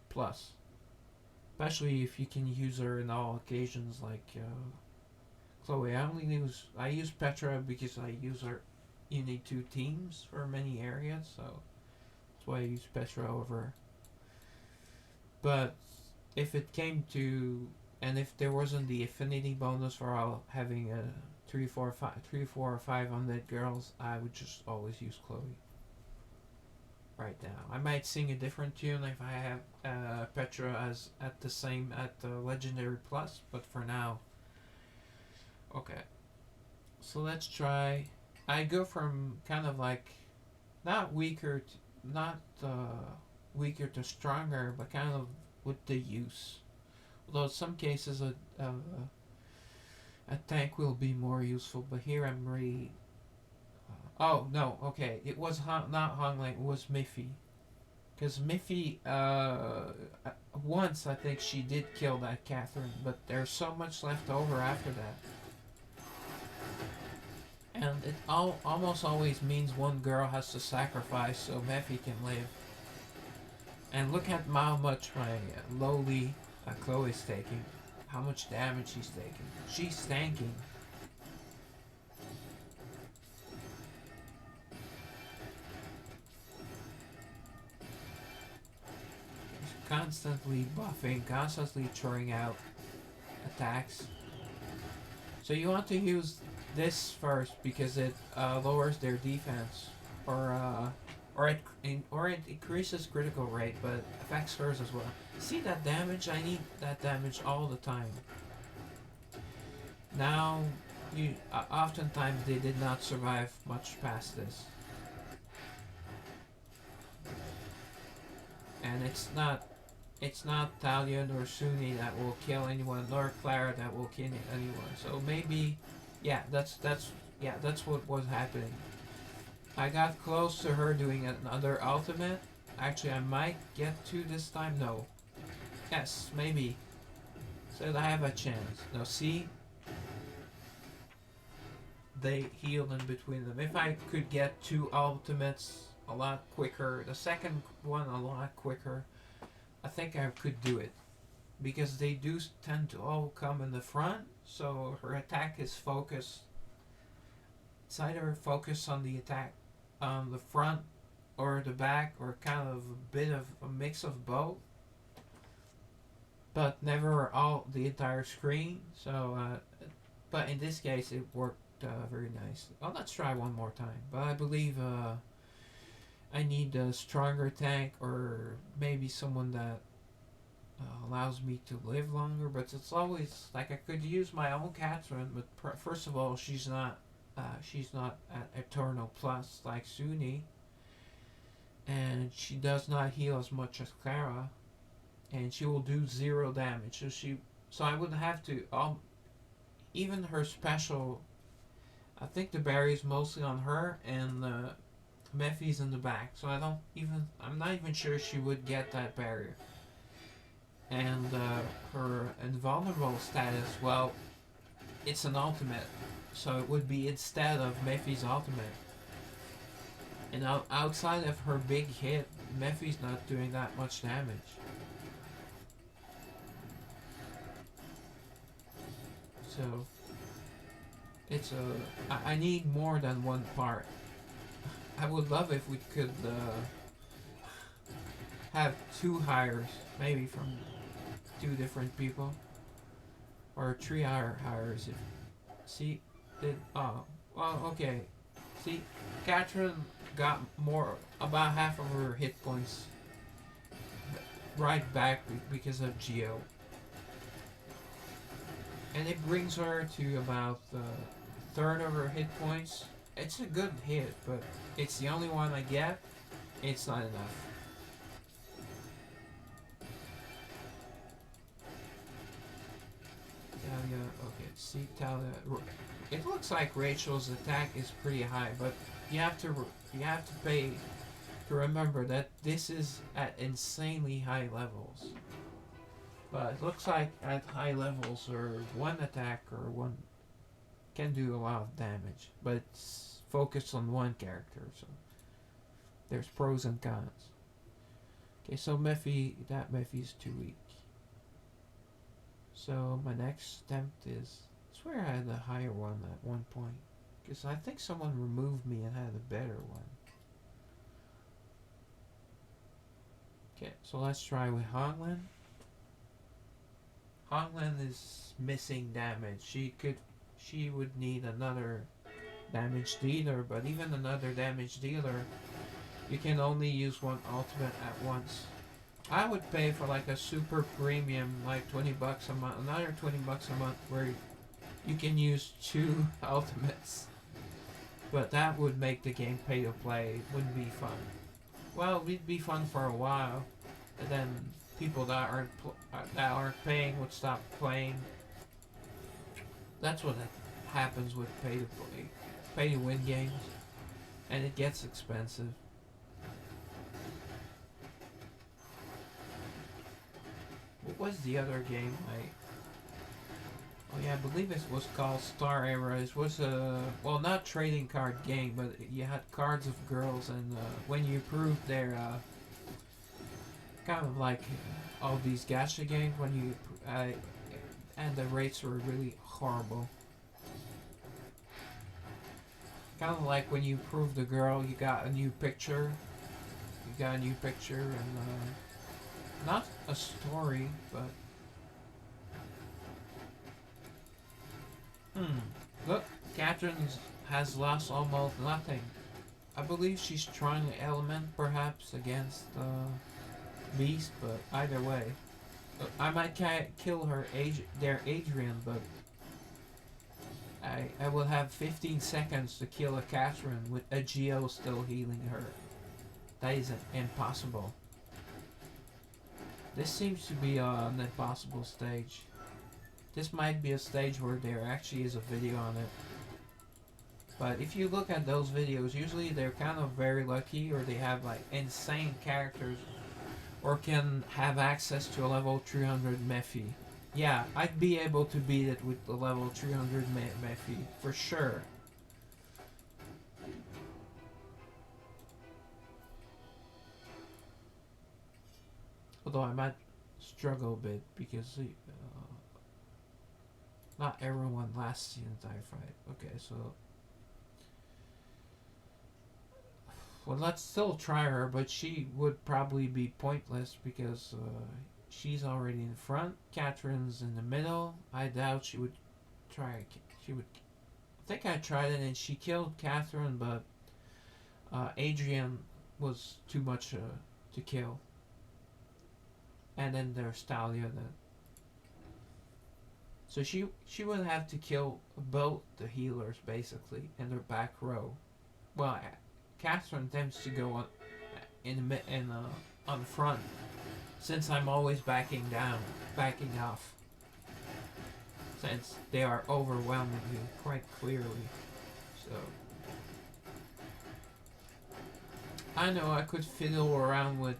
plus. Especially if you can use her in all occasions like Chloe. I use Petra because I use her. You need two teams for many areas, so that's why I use Petra over. But if it came to, and if there wasn't the affinity bonus for all having a 3, 4, or 5 undead girls, I would just always use Chloe. Right now, I might sing a different tune if I have Petra as at the legendary plus, but for now, okay. So let's try. I go from kind of like not weaker, not weaker to stronger, but kind of with the use. Although in some cases a tank will be more useful, but here I'm really. Oh no, okay, it was not Hongling, it was Miffy. Because Miffy, once I think she did kill that Catherine, but there's so much left over after that. And it almost always means one girl has to sacrifice so Miffy can live. And look at how much my lowly Chloe's taking. How much damage she's taking. She's tanking. She's constantly buffing, constantly throwing out attacks. So you want to use this first because it lowers their defense, or it increases critical rate, but affects hers as well. See that damage? I need that damage all the time. Now, oftentimes they did not survive much past this, and it's not Talia nor Suni that will kill anyone, nor Clara that will kill anyone. So maybe, yeah, that's what was happening. I got close to her doing another ultimate. Actually, I might get to this time. No. Yes, maybe. So I have a chance. Now see, they healed in between them. If I could get two ultimates a lot quicker, the second one a lot quicker, I think I could do it. Because they do tend to all come in the front, so her attack is focused. It's either focused on the attack on the front or the back, or kind of a bit of a mix of both. But never all the entire screen. So, but in this case, it worked very nice. Well, let's try one more time. But I believe I need a stronger tank, or maybe someone that allows me to live longer. But it's always like I could use my own Catherine, but first of all, she's not an eternal plus like Suni, and she does not heal as much as Clara, and she will do 0 damage. So I would have to even her special. I think the berry is mostly on her, and Mephi's in the back. So I'm not even sure she would get that barrier. And her invulnerable status, well, it's an ultimate, so it would be instead of Mephi's ultimate. And outside of her big hit, Mephi's not doing that much damage. So it's I need more than one part. I would love if we could have two hires, maybe from two different people, or three hires. If see, did well, okay. See, Catherine got more about half of her hit points right back because of Geo, and it brings her to about a third of her hit points. It's a good hit, but it's the only one I get. It's not enough. Talia, okay, see Talia. It looks like Rachel's attack is pretty high, but you have to pay to remember that this is at insanely high levels. But it looks like at high levels, or one attack or one can do a lot of damage, but it's focused on one character, so there's pros and cons. Okay, so Mephie's too weak. So my next attempt is, I swear I had a higher one at one point, because I think someone removed me and had a better one. Okay, so let's try with Honglen. Honglen is missing damage. She would need another damage dealer, but even another damage dealer, you can only use one ultimate at once. I would pay for like a super premium, like $20 a month, another $20 a month, where you can use two ultimates. But that would make the game pay to play. It wouldn't be fun. Well, it would be fun for a while, and then people that aren't paying would stop playing. That's what happens with pay to win games, and it gets expensive. What was the other game? Oh yeah, I believe it was called Star Era. It was a, well, not trading card game, but you had cards of girls, and when you improved their kind of like all these gacha games, when you and the rates were really horrible. Kind of like when you improve the girl, you got a new picture. And not a story, but look, Catherine has lost almost nothing. I believe she's trying an element, perhaps, against Beast, but either way, I might kill her their Adrian, but I will have 15 seconds to kill a Catherine with a Geo still healing her. That is impossible. This seems to be an impossible stage. This might be a stage where there actually is a video on it. But if you look at those videos, usually they're kind of very lucky, or they have like insane characters, or can have access to a level 300 Mephi. Yeah, I'd be able to beat it with the level 300 Mephi, for sure. Although I might struggle a bit because not everyone lasts the entire fight. Okay, so well, let's still try her, but she would probably be pointless because she's already in front. Catherine's in the middle. I doubt she would try. She would. I think I tried it and she killed Catherine, but Adrian was too much to kill. And then there's Talia then. So she would have to kill both the healers basically in their back row. Well, Catherine tends to go on front, since I'm always backing off, since they are overwhelming me quite clearly. So I know I could fiddle around with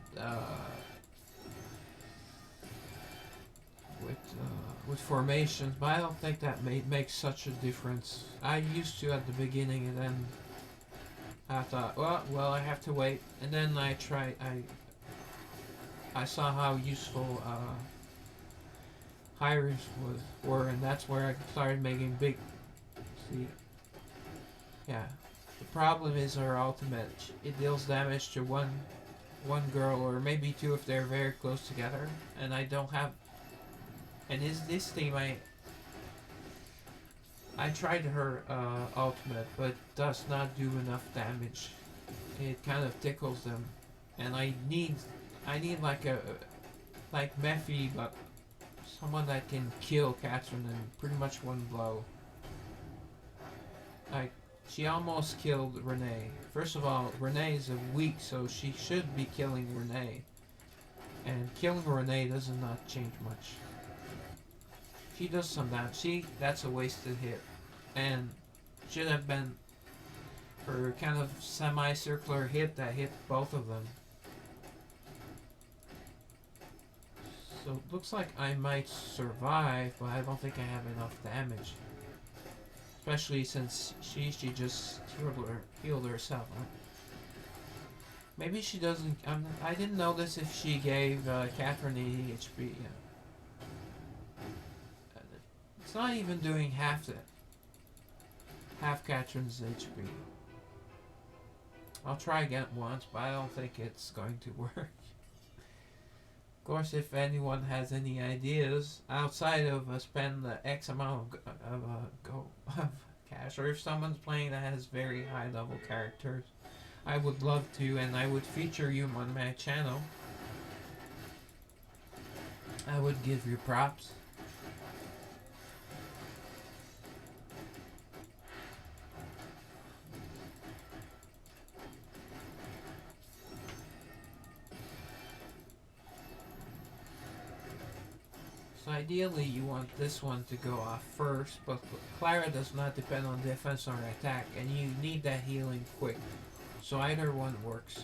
formations, but I don't think that makes such a difference. I used to at the beginning, and then I thought, well, I have to wait, and then I saw how useful hires were, and that's where I started making big. See, yeah. The problem is her ultimate. It deals damage to one girl or maybe two if they're very close together, and I don't have. And is this team I tried her ultimate, but does not do enough damage. It kind of tickles them, and I need like Mephi, but someone that can kill Catherine in pretty much one blow. Like she almost killed Renee. First of all, Renee is a weak, so she should be killing Renee, and killing Renee does not change much. She does some damage. See, that's a wasted hit, and should have been her kind of semicircular hit that hit both of them. So it looks like I might survive, but I don't think I have enough damage. Especially since she just healed herself. Huh? Maybe she doesn't. I didn't notice if she gave Catherine 80 HP. Yeah. It's not even doing half Catherine's HP. I'll try again once, but I don't think it's going to work. Of course, if anyone has any ideas outside of spend the X amount of cash, or if someone's playing that has very high level characters, I would love to, and I would feature you on my channel. I would give you props. So ideally you want this one to go off first, but Clara does not depend on defense or attack, and you need that healing quick. So either one works.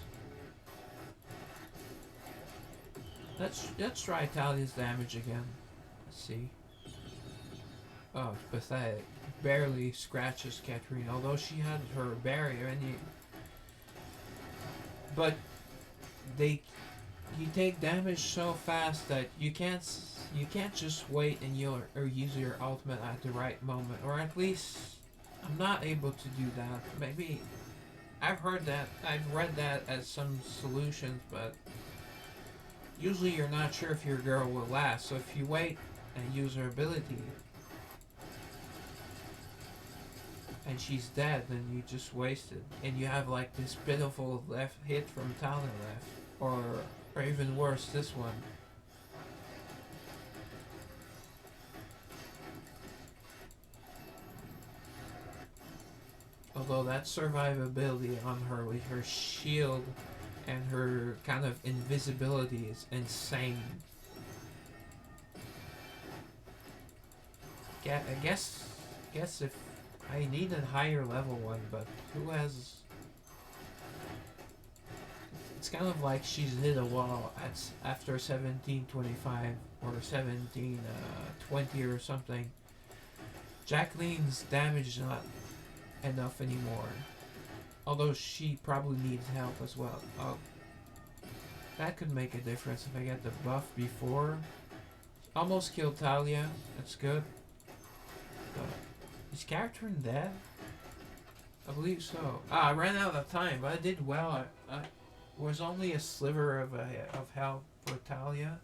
Let's try Talia's damage again. Let's see. Oh, it's pathetic. Barely scratches Katrina, although she had her barrier, and but you take damage so fast that you can't just wait and or use your ultimate at the right moment, or at least I'm not able to do that. Maybe I've read that as some solutions, but usually you're not sure if your girl will last. So if you wait and use her ability and she's dead, then you just wasted, and you have like this pitiful left hit from Talia left, or even worse, this one. Although that survivability on her with her shield and her kind of invisibility is insane. I guess if I need a higher level one, but who has? It's kind of like she's hit a wall after 1725 or 1720 or something. Jacqueline's damage is not enough anymore. Although she probably needs help as well. Oh, that could make a difference if I get the buff before. Almost killed Talia. That's good. But is Catherine dead? I believe so. I ran out of time, but I did well. I was only a sliver of help for Talia.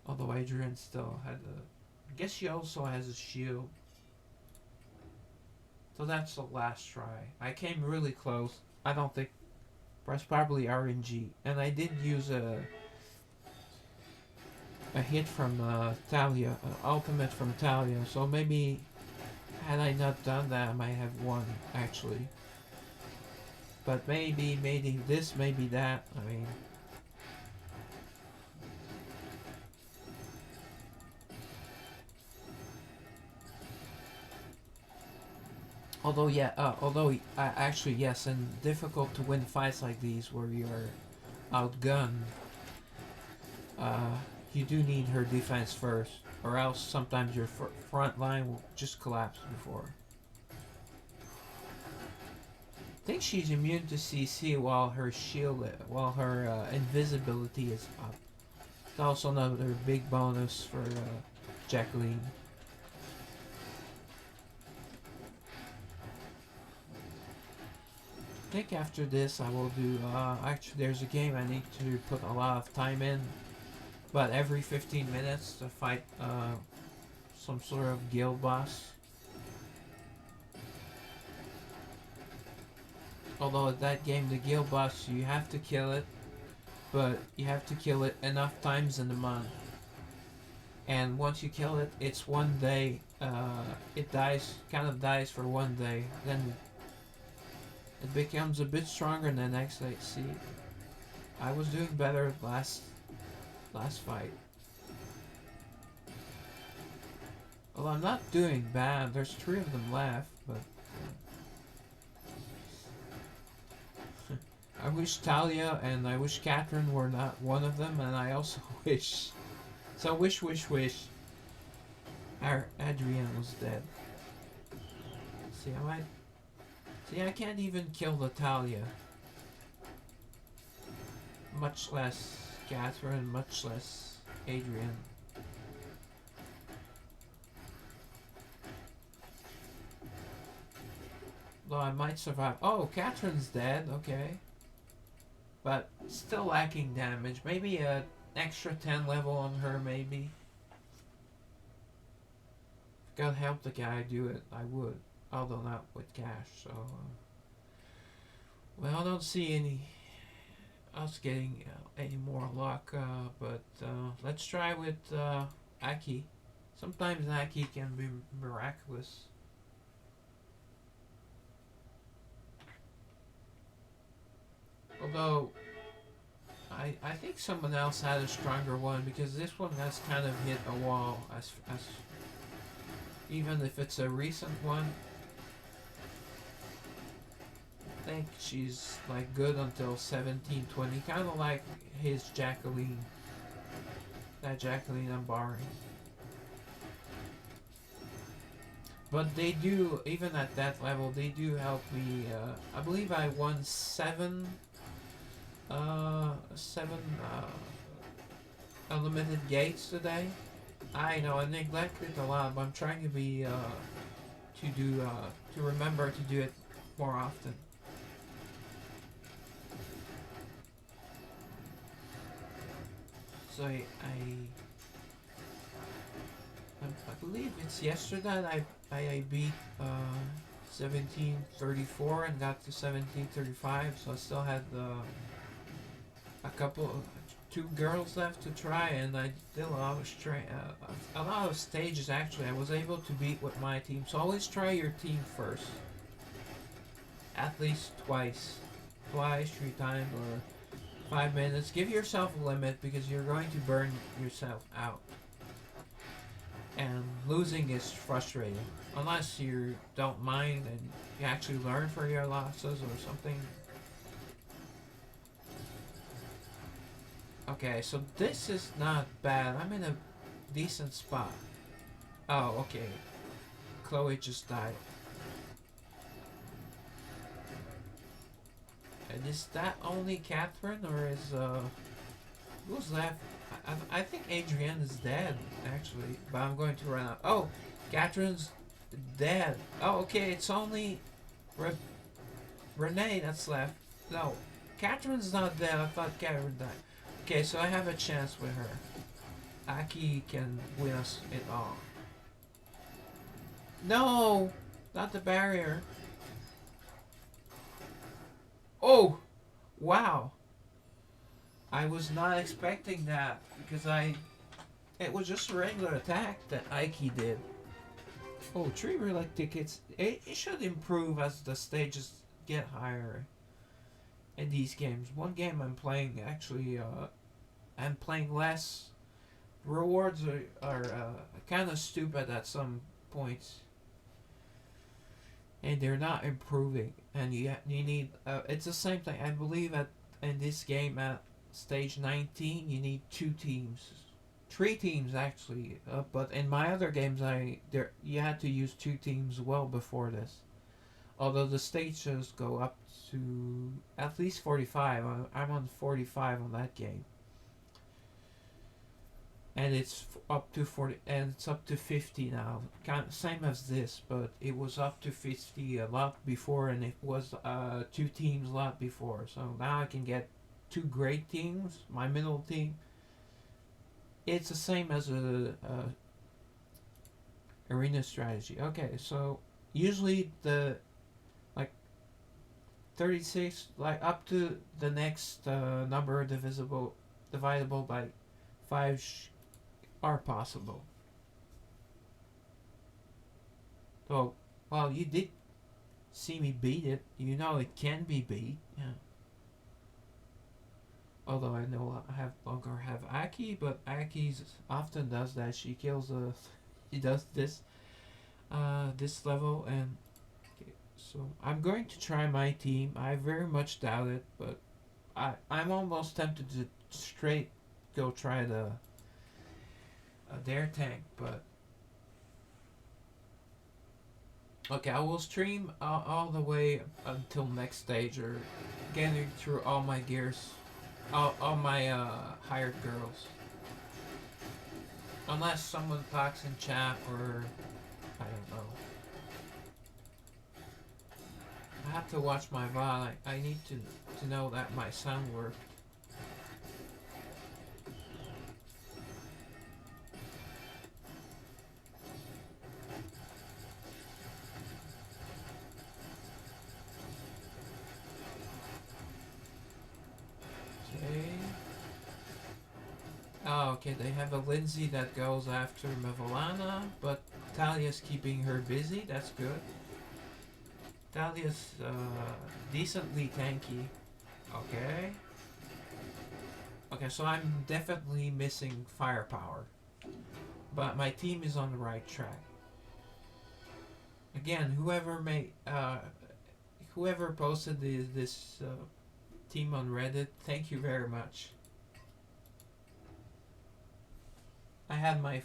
Although Adrian still had I guess she also has a shield. So that's the last try. I came really close. I don't think. That's probably RNG. And I did use a hit from Talia, ultimate from Talia. So maybe had I not done that, I might have won actually. But maybe this, maybe that. I mean. Actually yes, and difficult to win fights like these where you're outgunned. You do need her defense first, or else sometimes your front line will just collapse before. think she's immune to CC while her invisibility is up. It's also another big bonus for Jacqueline. I think after this I will do. Actually, there's a game I need to put a lot of time in, but every 15 minutes to fight some sort of guild boss. Although that game, the guild boss, you have to kill it, but you have to kill it enough times in the month. And once you kill it, it's 1 day. It dies, kind of dies for 1 day. Then it becomes a bit stronger the next day. See, I was doing better last fight. Well, I'm not doing bad. There's 3 of them left, but I wish Talia and I wish Catherine were not one of them, and I also wish. So wish. Our Adrienne was dead. See, I can't even kill the Talia. Much less Catherine, much less Adrienne. Though I might survive. Oh, Catherine's dead, okay. But still lacking damage. Maybe an extra 10 level on her, maybe. If God help the guy do it, I would. Although not with cash, so. Well, I don't see any us getting any more luck, but let's try with Aki. Sometimes Aki can be miraculous. Although, I think someone else had a stronger one because this one has kind of hit a wall as even if it's a recent one. I think she's like good until 1720, kind of like his Jacqueline. That Jacqueline I'm borrowing. But they do, even at that level, they do help me. I believe I won seven unlimited gates today. I know I neglected a lot, but I'm trying to be to remember to do it more often. So I believe it's yesterday I beat 1734 and got to 1735, so I still had a couple, 2 girls left to try, and I did a lot of stages actually. I was able to beat with my team, so always try your team first, at least twice, 3 times, or 5 minutes. Give yourself a limit because you're going to burn yourself out. And losing is frustrating. Unless you don't mind and you actually learn for your losses or something. Okay, so this is not bad. I'm in a decent spot. Oh, okay. Chloe just died. And is that only Catherine or is who's left? I think Adrienne is dead actually, but I'm going to run out. Oh, Catherine's dead. Oh, okay, it's only Renee that's left. No, Catherine's not dead. I thought Catherine died. Okay, so I have a chance with her. Aki can win us it all. No, not the barrier. Oh, wow. I was not expecting that because it was just a regular attack that Ike did. Oh, tree relay tickets. It should improve as the stages get higher in these games. One game I'm playing actually, I'm playing less. Rewards are kind of stupid at some points, and they're not improving. And you need. It's the same thing. I believe in this game at stage 19 you need 2 teams, 3 teams actually, but in my other games you had to use 2 teams well before this, although the stages go up to at least 45. I'm on 45 on that game, and it's up to 40, and it's up to 50 now. Kind of same as this, but it was up to 50 a lot before, and it was two teams a lot before. So now I can get two great teams. My middle team. It's the same as a arena strategy. Okay, so usually the like 36, like up to the next number dividable by 5 are possible. So, well, you did see me beat it. You know it can be beat. Yeah. Although I know I have longer have Aki, but Aki often does that. She kills a. She does this level, and okay, so I'm going to try my team. I very much doubt it, but I'm almost tempted to straight go try their tank, but okay, I will stream all the way until next stage, or getting through all my gears, all my hired girls. Unless someone talks in chat, or I don't know. I have to watch my VOD. I need to know that my sound worked. Okay. Oh, okay, they have a Lindsay that goes after Mavalana, but Talia's keeping her busy. That's good. Talia's decently tanky. Okay. Okay, so I'm definitely missing firepower. But my team is on the right track. Again, whoever posted this team on Reddit, thank you very much. I had my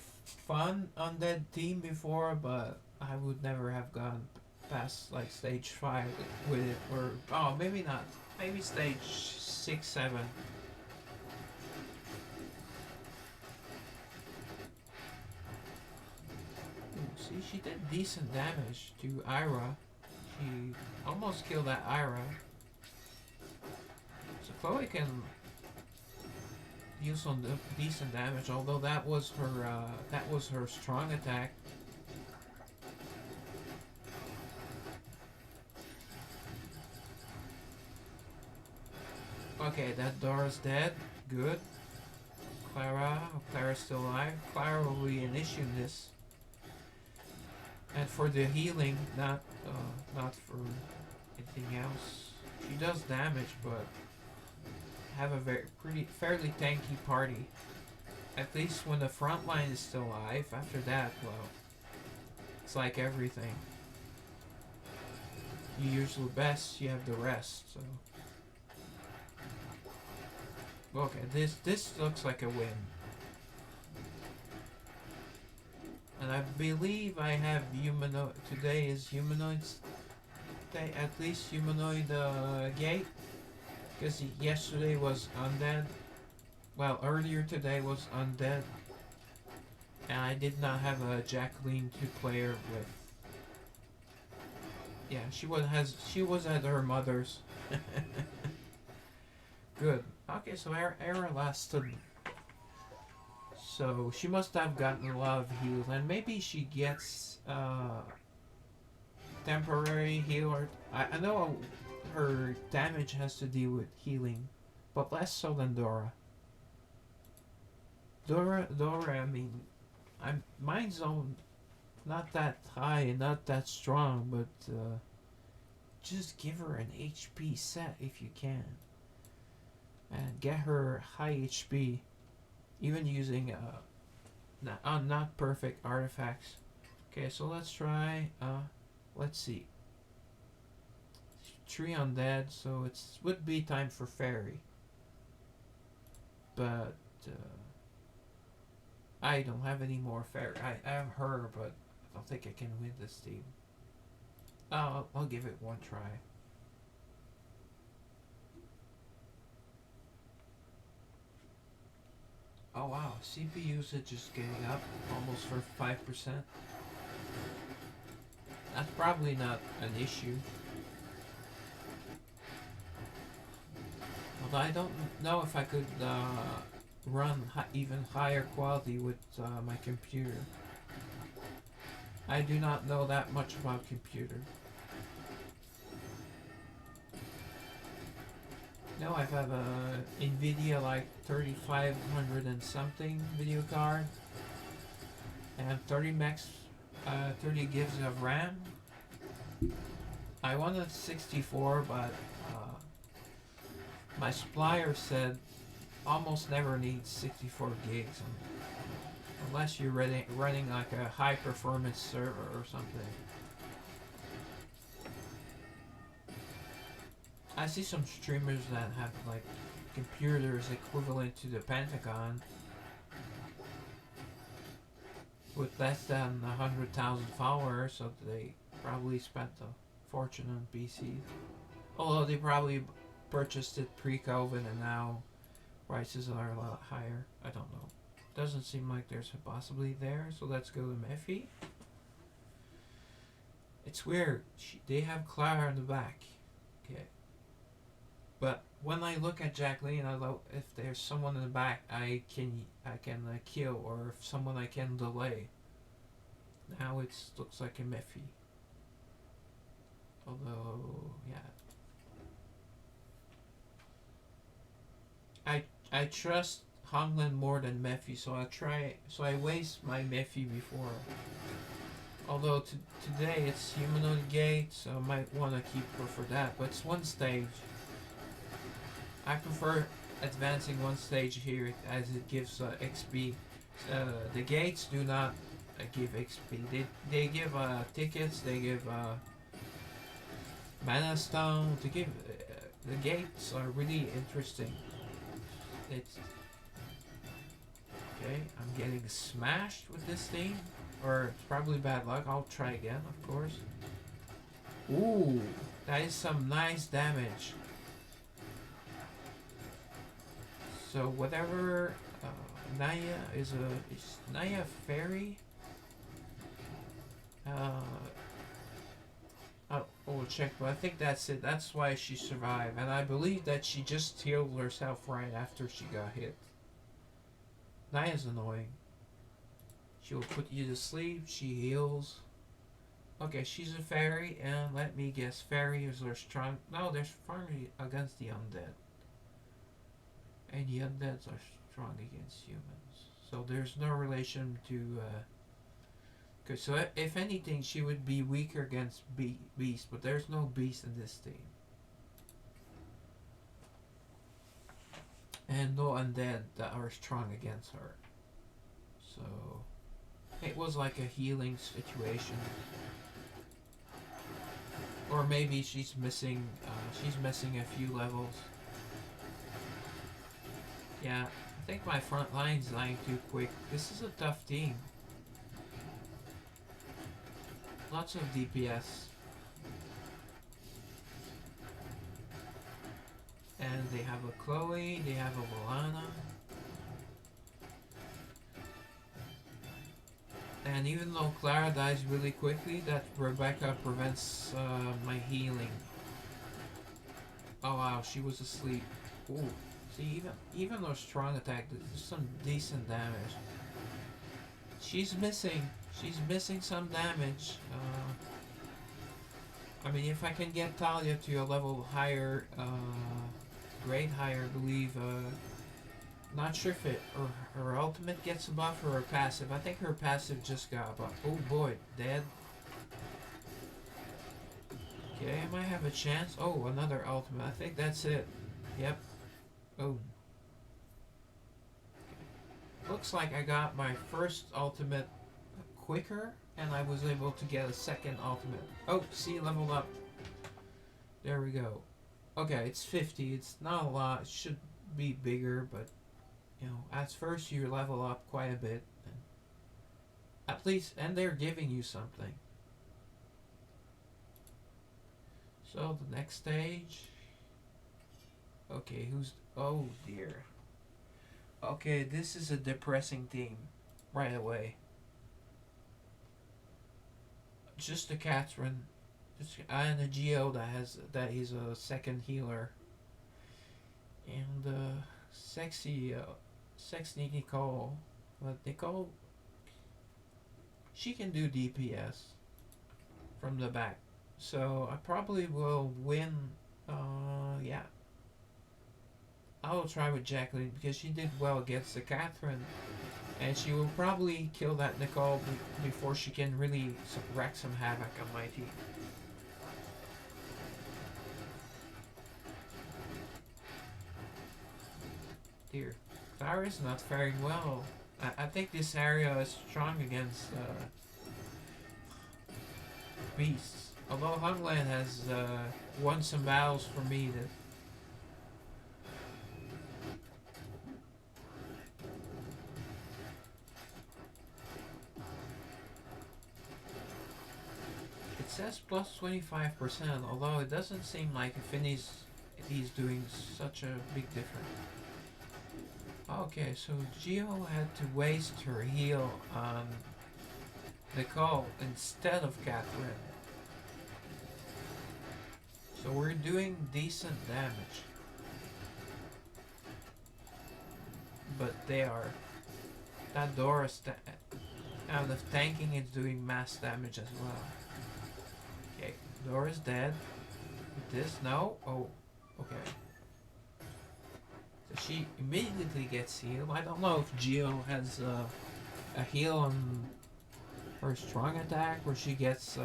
fun on that team before, but I would never have gone past like stage 5 with it, or oh, maybe not, maybe stage 6, 7. Ooh, see, she did decent damage to Ira. She almost killed that Ira. So Chloe can deal some decent damage, although that was her strong attack. Okay, that Dora's dead. Good. Clara's still alive. Clara will be an issue in this. And for the healing, not for anything else. She does damage, but have a fairly tanky party. At least when the front line is still alive. After that, well, it's like everything. You use the best, you have the rest. So, okay, this looks like a win. And I believe I have humanoid. Today is humanoids day, at least humanoid gate. Because yesterday was undead. Well, earlier today was undead. And I did not have a Jacqueline 2-player with. Yeah, she was at her mother's. Good. Okay, so Era lasted. So she must have gotten a lot of heals, and maybe she gets temporary healer. I know her damage has to deal with healing, but less so than Dora. Dora. I mean, mine's on not that high and not that strong, but just give her an HP set if you can, and get her high HP. Even using not perfect artifacts. Okay, so let's try. Let's see. 3 undead, so it would be time for fairy. But I don't have any more fairy. I have her, but I don't think I can win this team. I'll give it one try. wow, CPU usage is getting up almost for 5%. That's probably not an issue. Although I don't know if I could run even higher quality with my computer. I do not know that much about computer. No, I have a Nvidia like 3500 and something video card and 30 gigs of RAM. I wanted 64, but my supplier said almost never needs 64 gigs unless you're running like a high performance server or something. I see some streamers that have like computers equivalent to the Pentagon with less than 100,000 followers, so they probably spent a fortune on PCs. Although they probably purchased it pre-COVID and now prices are a lot higher. I don't know. Doesn't seem like there's a possibility there, so let's go to Mephi. It's weird. They have Clara in the back. Okay. But when I look at Jacqueline, I know if there's someone in the back I can kill, or if someone I can delay. Now it looks like a Mephi. Although, yeah. I trust Honglen more than Mephi, so I waste my Mephi before. Although today it's Humanoid Gate, so I might want to keep her for that. But it's one stage. I prefer advancing one stage here as it gives XP. The gates do not give XP. They give tickets. They give mana stone. To give the gates are really interesting. It's okay. I'm getting smashed with this thing, or it's probably bad luck. I'll try again, of course. Ooh, that is some nice damage. So whatever Naya is Naya fairy? We'll check, but I think that's it. That's why she survived, and I believe that she just healed herself right after she got hit. Naya's annoying. She will put you to sleep. She heals. Okay, she's a fairy, and let me guess, fairies are strong. No, they're strong against the undead. And the undeads are strong against humans. So there's no relation to... Okay, so if anything, she would be weaker against beasts, but there's no beast in this team. And no undead that are strong against her. So... it was like a healing situation. Or maybe she's missing a few levels. Yeah, I think my front line's dying too quick. This is a tough team. Lots of DPS. And they have a Chloe, they have a Volana. And even though Clara dies really quickly, that Rebecca prevents my healing. Oh wow, she was asleep. Ooh. See, even though strong attack, there's some decent damage. She's missing some damage. I mean, if I can get Talia to a level higher, grade higher, I believe, not sure if her ultimate gets a buff or her passive. I think her passive just got a buff. Oh boy, dead. Okay, I might have a chance. Oh, another ultimate. I think that's it. Yep. Oh. Looks like I got my first ultimate quicker, and I was able to get a second ultimate. Oh, see, leveled up. There we go. Okay, it's 50. It's not a lot. It should be bigger, but, you know, at first you level up quite a bit. At least, and they're giving you something. So, the next stage... Okay, who's... Oh, dear. Okay, this is a depressing theme right away. Just a Catherine, just and a Geo that has that he's a second healer, and sexy Nicole. But Nicole, she can do DPS from the back, so I probably will win. Yeah, I will try with Jacqueline because she did well against the Catherine, and she will probably kill that Nicole before she can really wreak some havoc on my team. Dear, Clara's not faring well. I think this area is strong against beasts. Although Hungland has won some battles for me that it says plus 25%, although it doesn't seem like he's doing such a big difference. Okay, so Geo had to waste her heal on Nicole instead of Catherine. So we're doing decent damage. But they are. That door is out of tanking, it's doing mass damage as well. Okay, door is dead. This, no? Oh, okay. So she immediately gets healed. I don't know if Geo has a heal on her strong attack where she gets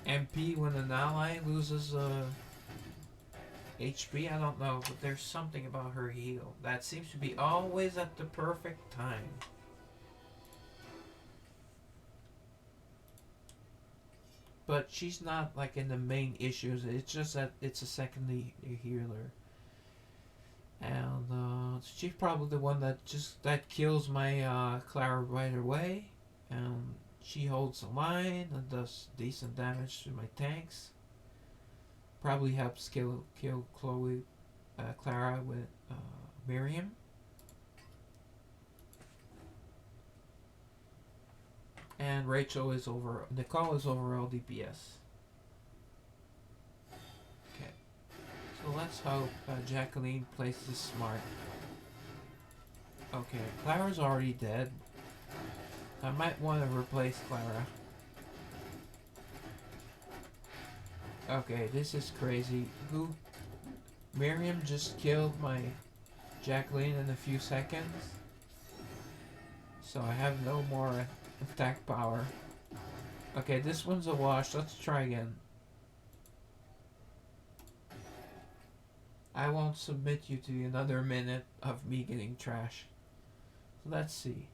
MP when an ally loses HP. I don't know, but there's something about her heal that seems to be always at the perfect time. But she's not like in the main issues. It's just that it's a secondary healer, and she's probably the one that kills my Clara right away, and she holds the line and does decent damage to my tanks. Probably helps kill Chloe, Clara with Miriam. And Rachel is over. Nicole is overall DPS. Okay, so let's hope Jacqueline plays this smart. Okay, Clara's already dead. I might want to replace Clara. Okay, this is crazy. Who? Miriam just killed my Jacqueline in a few seconds. So I have no more attack power. Okay, this one's a wash. Let's try again. I won't submit you to another minute of me getting trash. So let's see.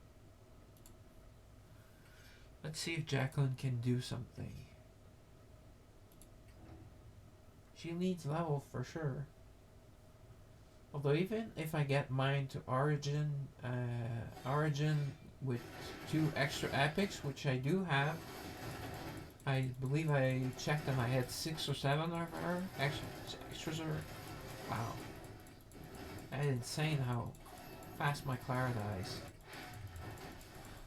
Let's see if Jacqueline can do something. She needs level for sure. Although even if I get mine to Origin with 2 extra epics, which I do have, I believe I checked and I had 6 or 7 of her extras. Wow, that's insane how fast my Clara dies.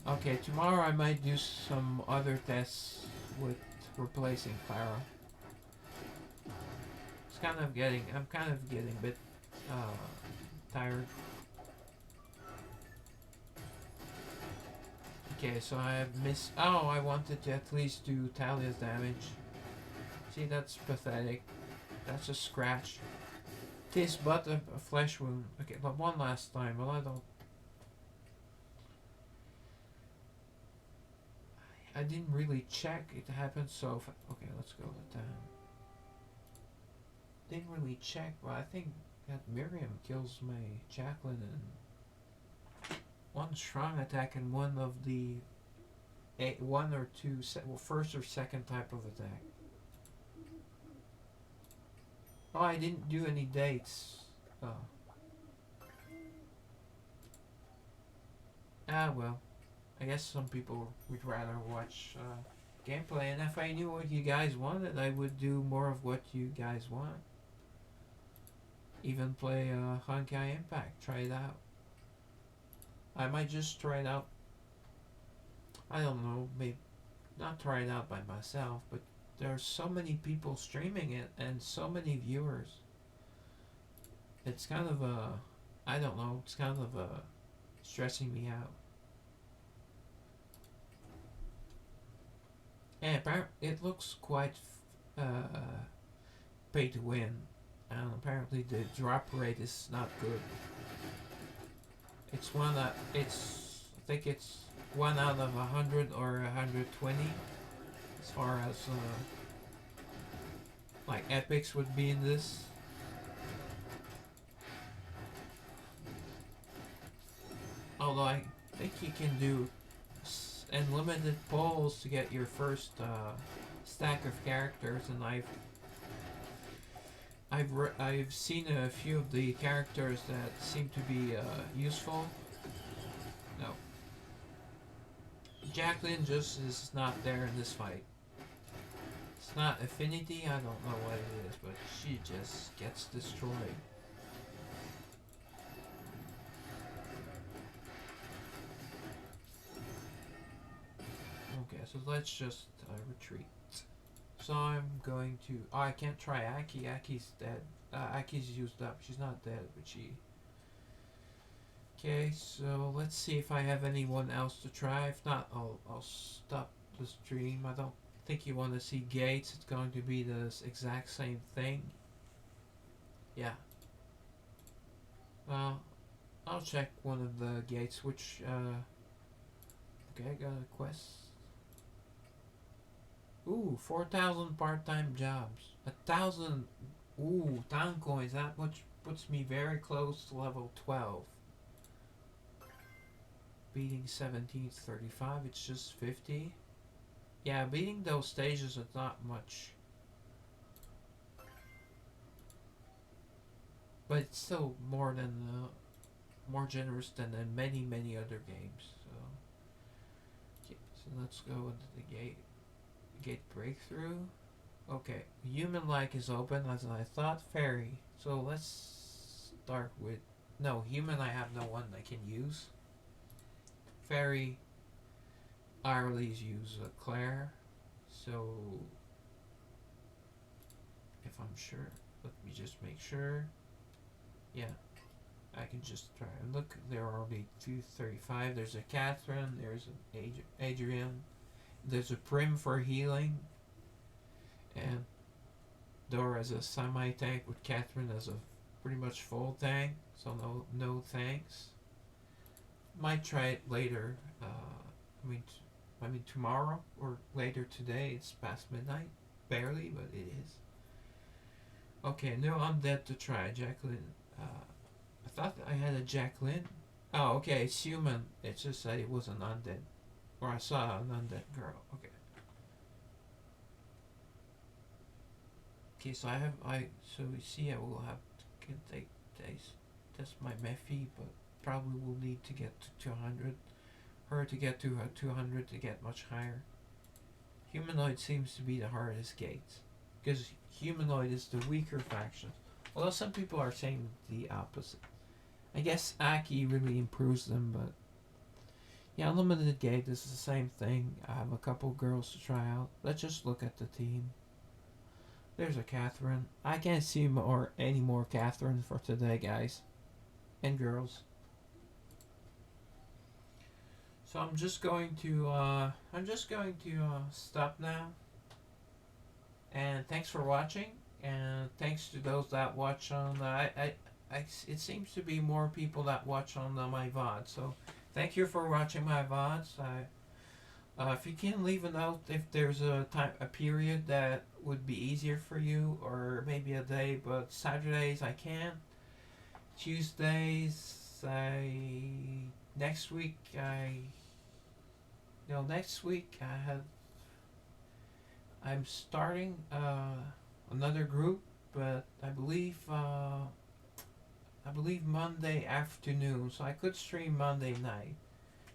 Okay, tomorrow I might do some other tests with replacing Clara. I'm kind of getting a bit tired. Okay, so I have missed. Oh, I wanted to at least do Talia's damage. See, that's pathetic. That's a scratch. Tis but a flesh wound. Okay, but one last time. Well, I didn't really check. It happened so fast. Okay, let's go with that. Didn't really check, but I think that Miriam kills my Jacqueline and one strong attack and one of the one or two first or second type of attack. Oh, I didn't do any dates. Oh. Ah well, I guess some people would rather watch gameplay, and if I knew what you guys wanted, I would do more of what you guys want. Even play Honkai Impact. Try it out. I might just try it out. I don't know, maybe not try it out by myself, but there's so many people streaming it and so many viewers. It's kind of I don't know, it's kind of stressing me out. And it looks quite pay to win, and apparently the drop rate is not good. It's one that I think it's 1 out of 100 or 120 as far as like epics would be in this. Although I think you can do unlimited polls to get your first stack of characters, and I've seen a few of the characters that seem to be useful. No, Jacqueline just is not there in this fight. It's not affinity. I don't know what it is, but she just gets destroyed. Okay, so let's just retreat. So I'm going to. Oh, I can't try Aki. Aki's dead. Aki's used up. She's not dead, but she. Okay, so let's see if I have anyone else to try. If not, I'll stop the stream. I don't think you want to see Gates. It's going to be the exact same thing. Yeah. Well, I'll check one of the gates. Which. Okay, I got a quest. Ooh, 4,000 part-time jobs. 1,000. Ooh, town coins. That much puts me very close to level 12. Beating 17 is 35. It's just 50. Yeah, beating those stages is not much. But it's still more generous than in many other games. So, okay, so let's go into the gate breakthrough. Okay, human-like is open as I thought. Fairy. So let's start with no human. I have no one I can use. Fairy. I always use Claire. So if I'm sure, let me just make sure. Yeah, I can just try and look. There are only 235. There's a Catherine. There's an Adrian. There's a Prim for healing. And Dora as a semi tank with Catherine as a pretty much full tank. So no thanks. Might try it later. I mean tomorrow or later today. It's past midnight, barely, but it is. Okay, no undead to try. Jacqueline. I thought I had a Jacqueline. Oh, okay, it's human. It just said it was an undead, or I saw an undead girl. Okay. Okay, so so you see I will have to take test my Mephi, but probably will need to get to 200. Her to get to 200 to get much higher. Humanoid seems to be the hardest gate, because humanoid is the weaker faction. Although some people are saying the opposite. I guess Aki really improves them, but yeah, unlimited gate is the same thing. I have a couple girls to try out. Let's just look at the team. There's a Catherine. I can't see any more Catherine for today, guys and girls. So I'm just going to stop now. And thanks for watching. And thanks to those that watch on it seems to be more people that watch on my VOD. So thank you for watching my VODs. If you can leave a note if there's a period that would be easier for you, or maybe a day, but Saturdays I can't. Tuesdays next week I'm starting another group, but I believe Monday afternoon, so I could stream Monday night,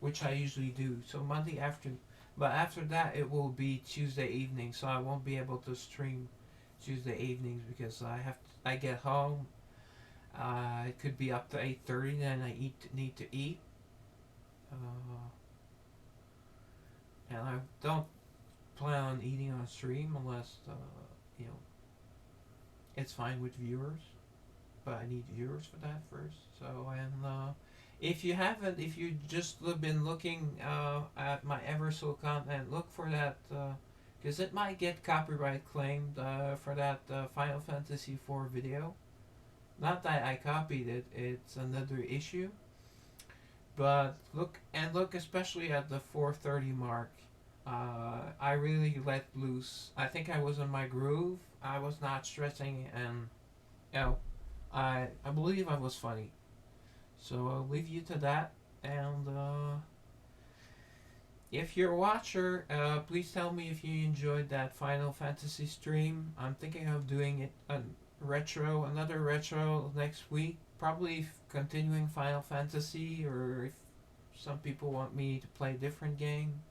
which I usually do. So Monday afternoon, but after that it will be Tuesday evening, so I won't be able to stream Tuesday evenings because I get home. It could be up to 8:30, then I need to eat. And I don't plan on eating on stream unless you know it's fine with viewers. But I need viewers for that first. So and if you haven't, if you just been looking at my Eversoul content, look for that because it might get copyright claimed for that Final Fantasy IV video. Not that I copied it; it's another issue. But look especially at the 4:30 mark. I really let loose. I think I was in my groove. I was not stressing, and you know, I believe I was funny. So I'll leave you to that. And if you're a watcher, please tell me if you enjoyed that Final Fantasy stream. I'm thinking of doing it another retro next week. Probably continuing Final Fantasy, or if some people want me to play a different game.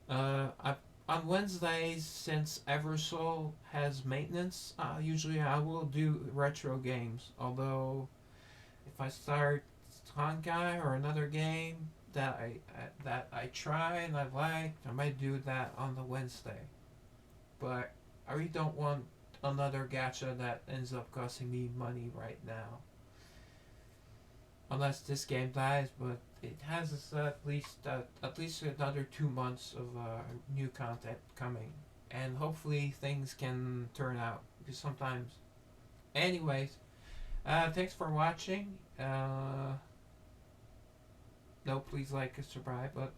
On Wednesdays, since Eversoul has maintenance, usually I will do retro games. Although, if I start Honkai or another game that I try and I like, I might do that on the Wednesday. But I really don't want another gacha that ends up costing me money right now. Unless this game dies, but it has at least another 2 months of new content coming, and hopefully things can turn out because sometimes. Anyways, thanks for watching. No, please like and subscribe. But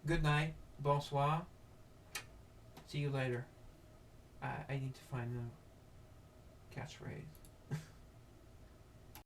good night, bonsoir. See you later. I need to find a catchphrase.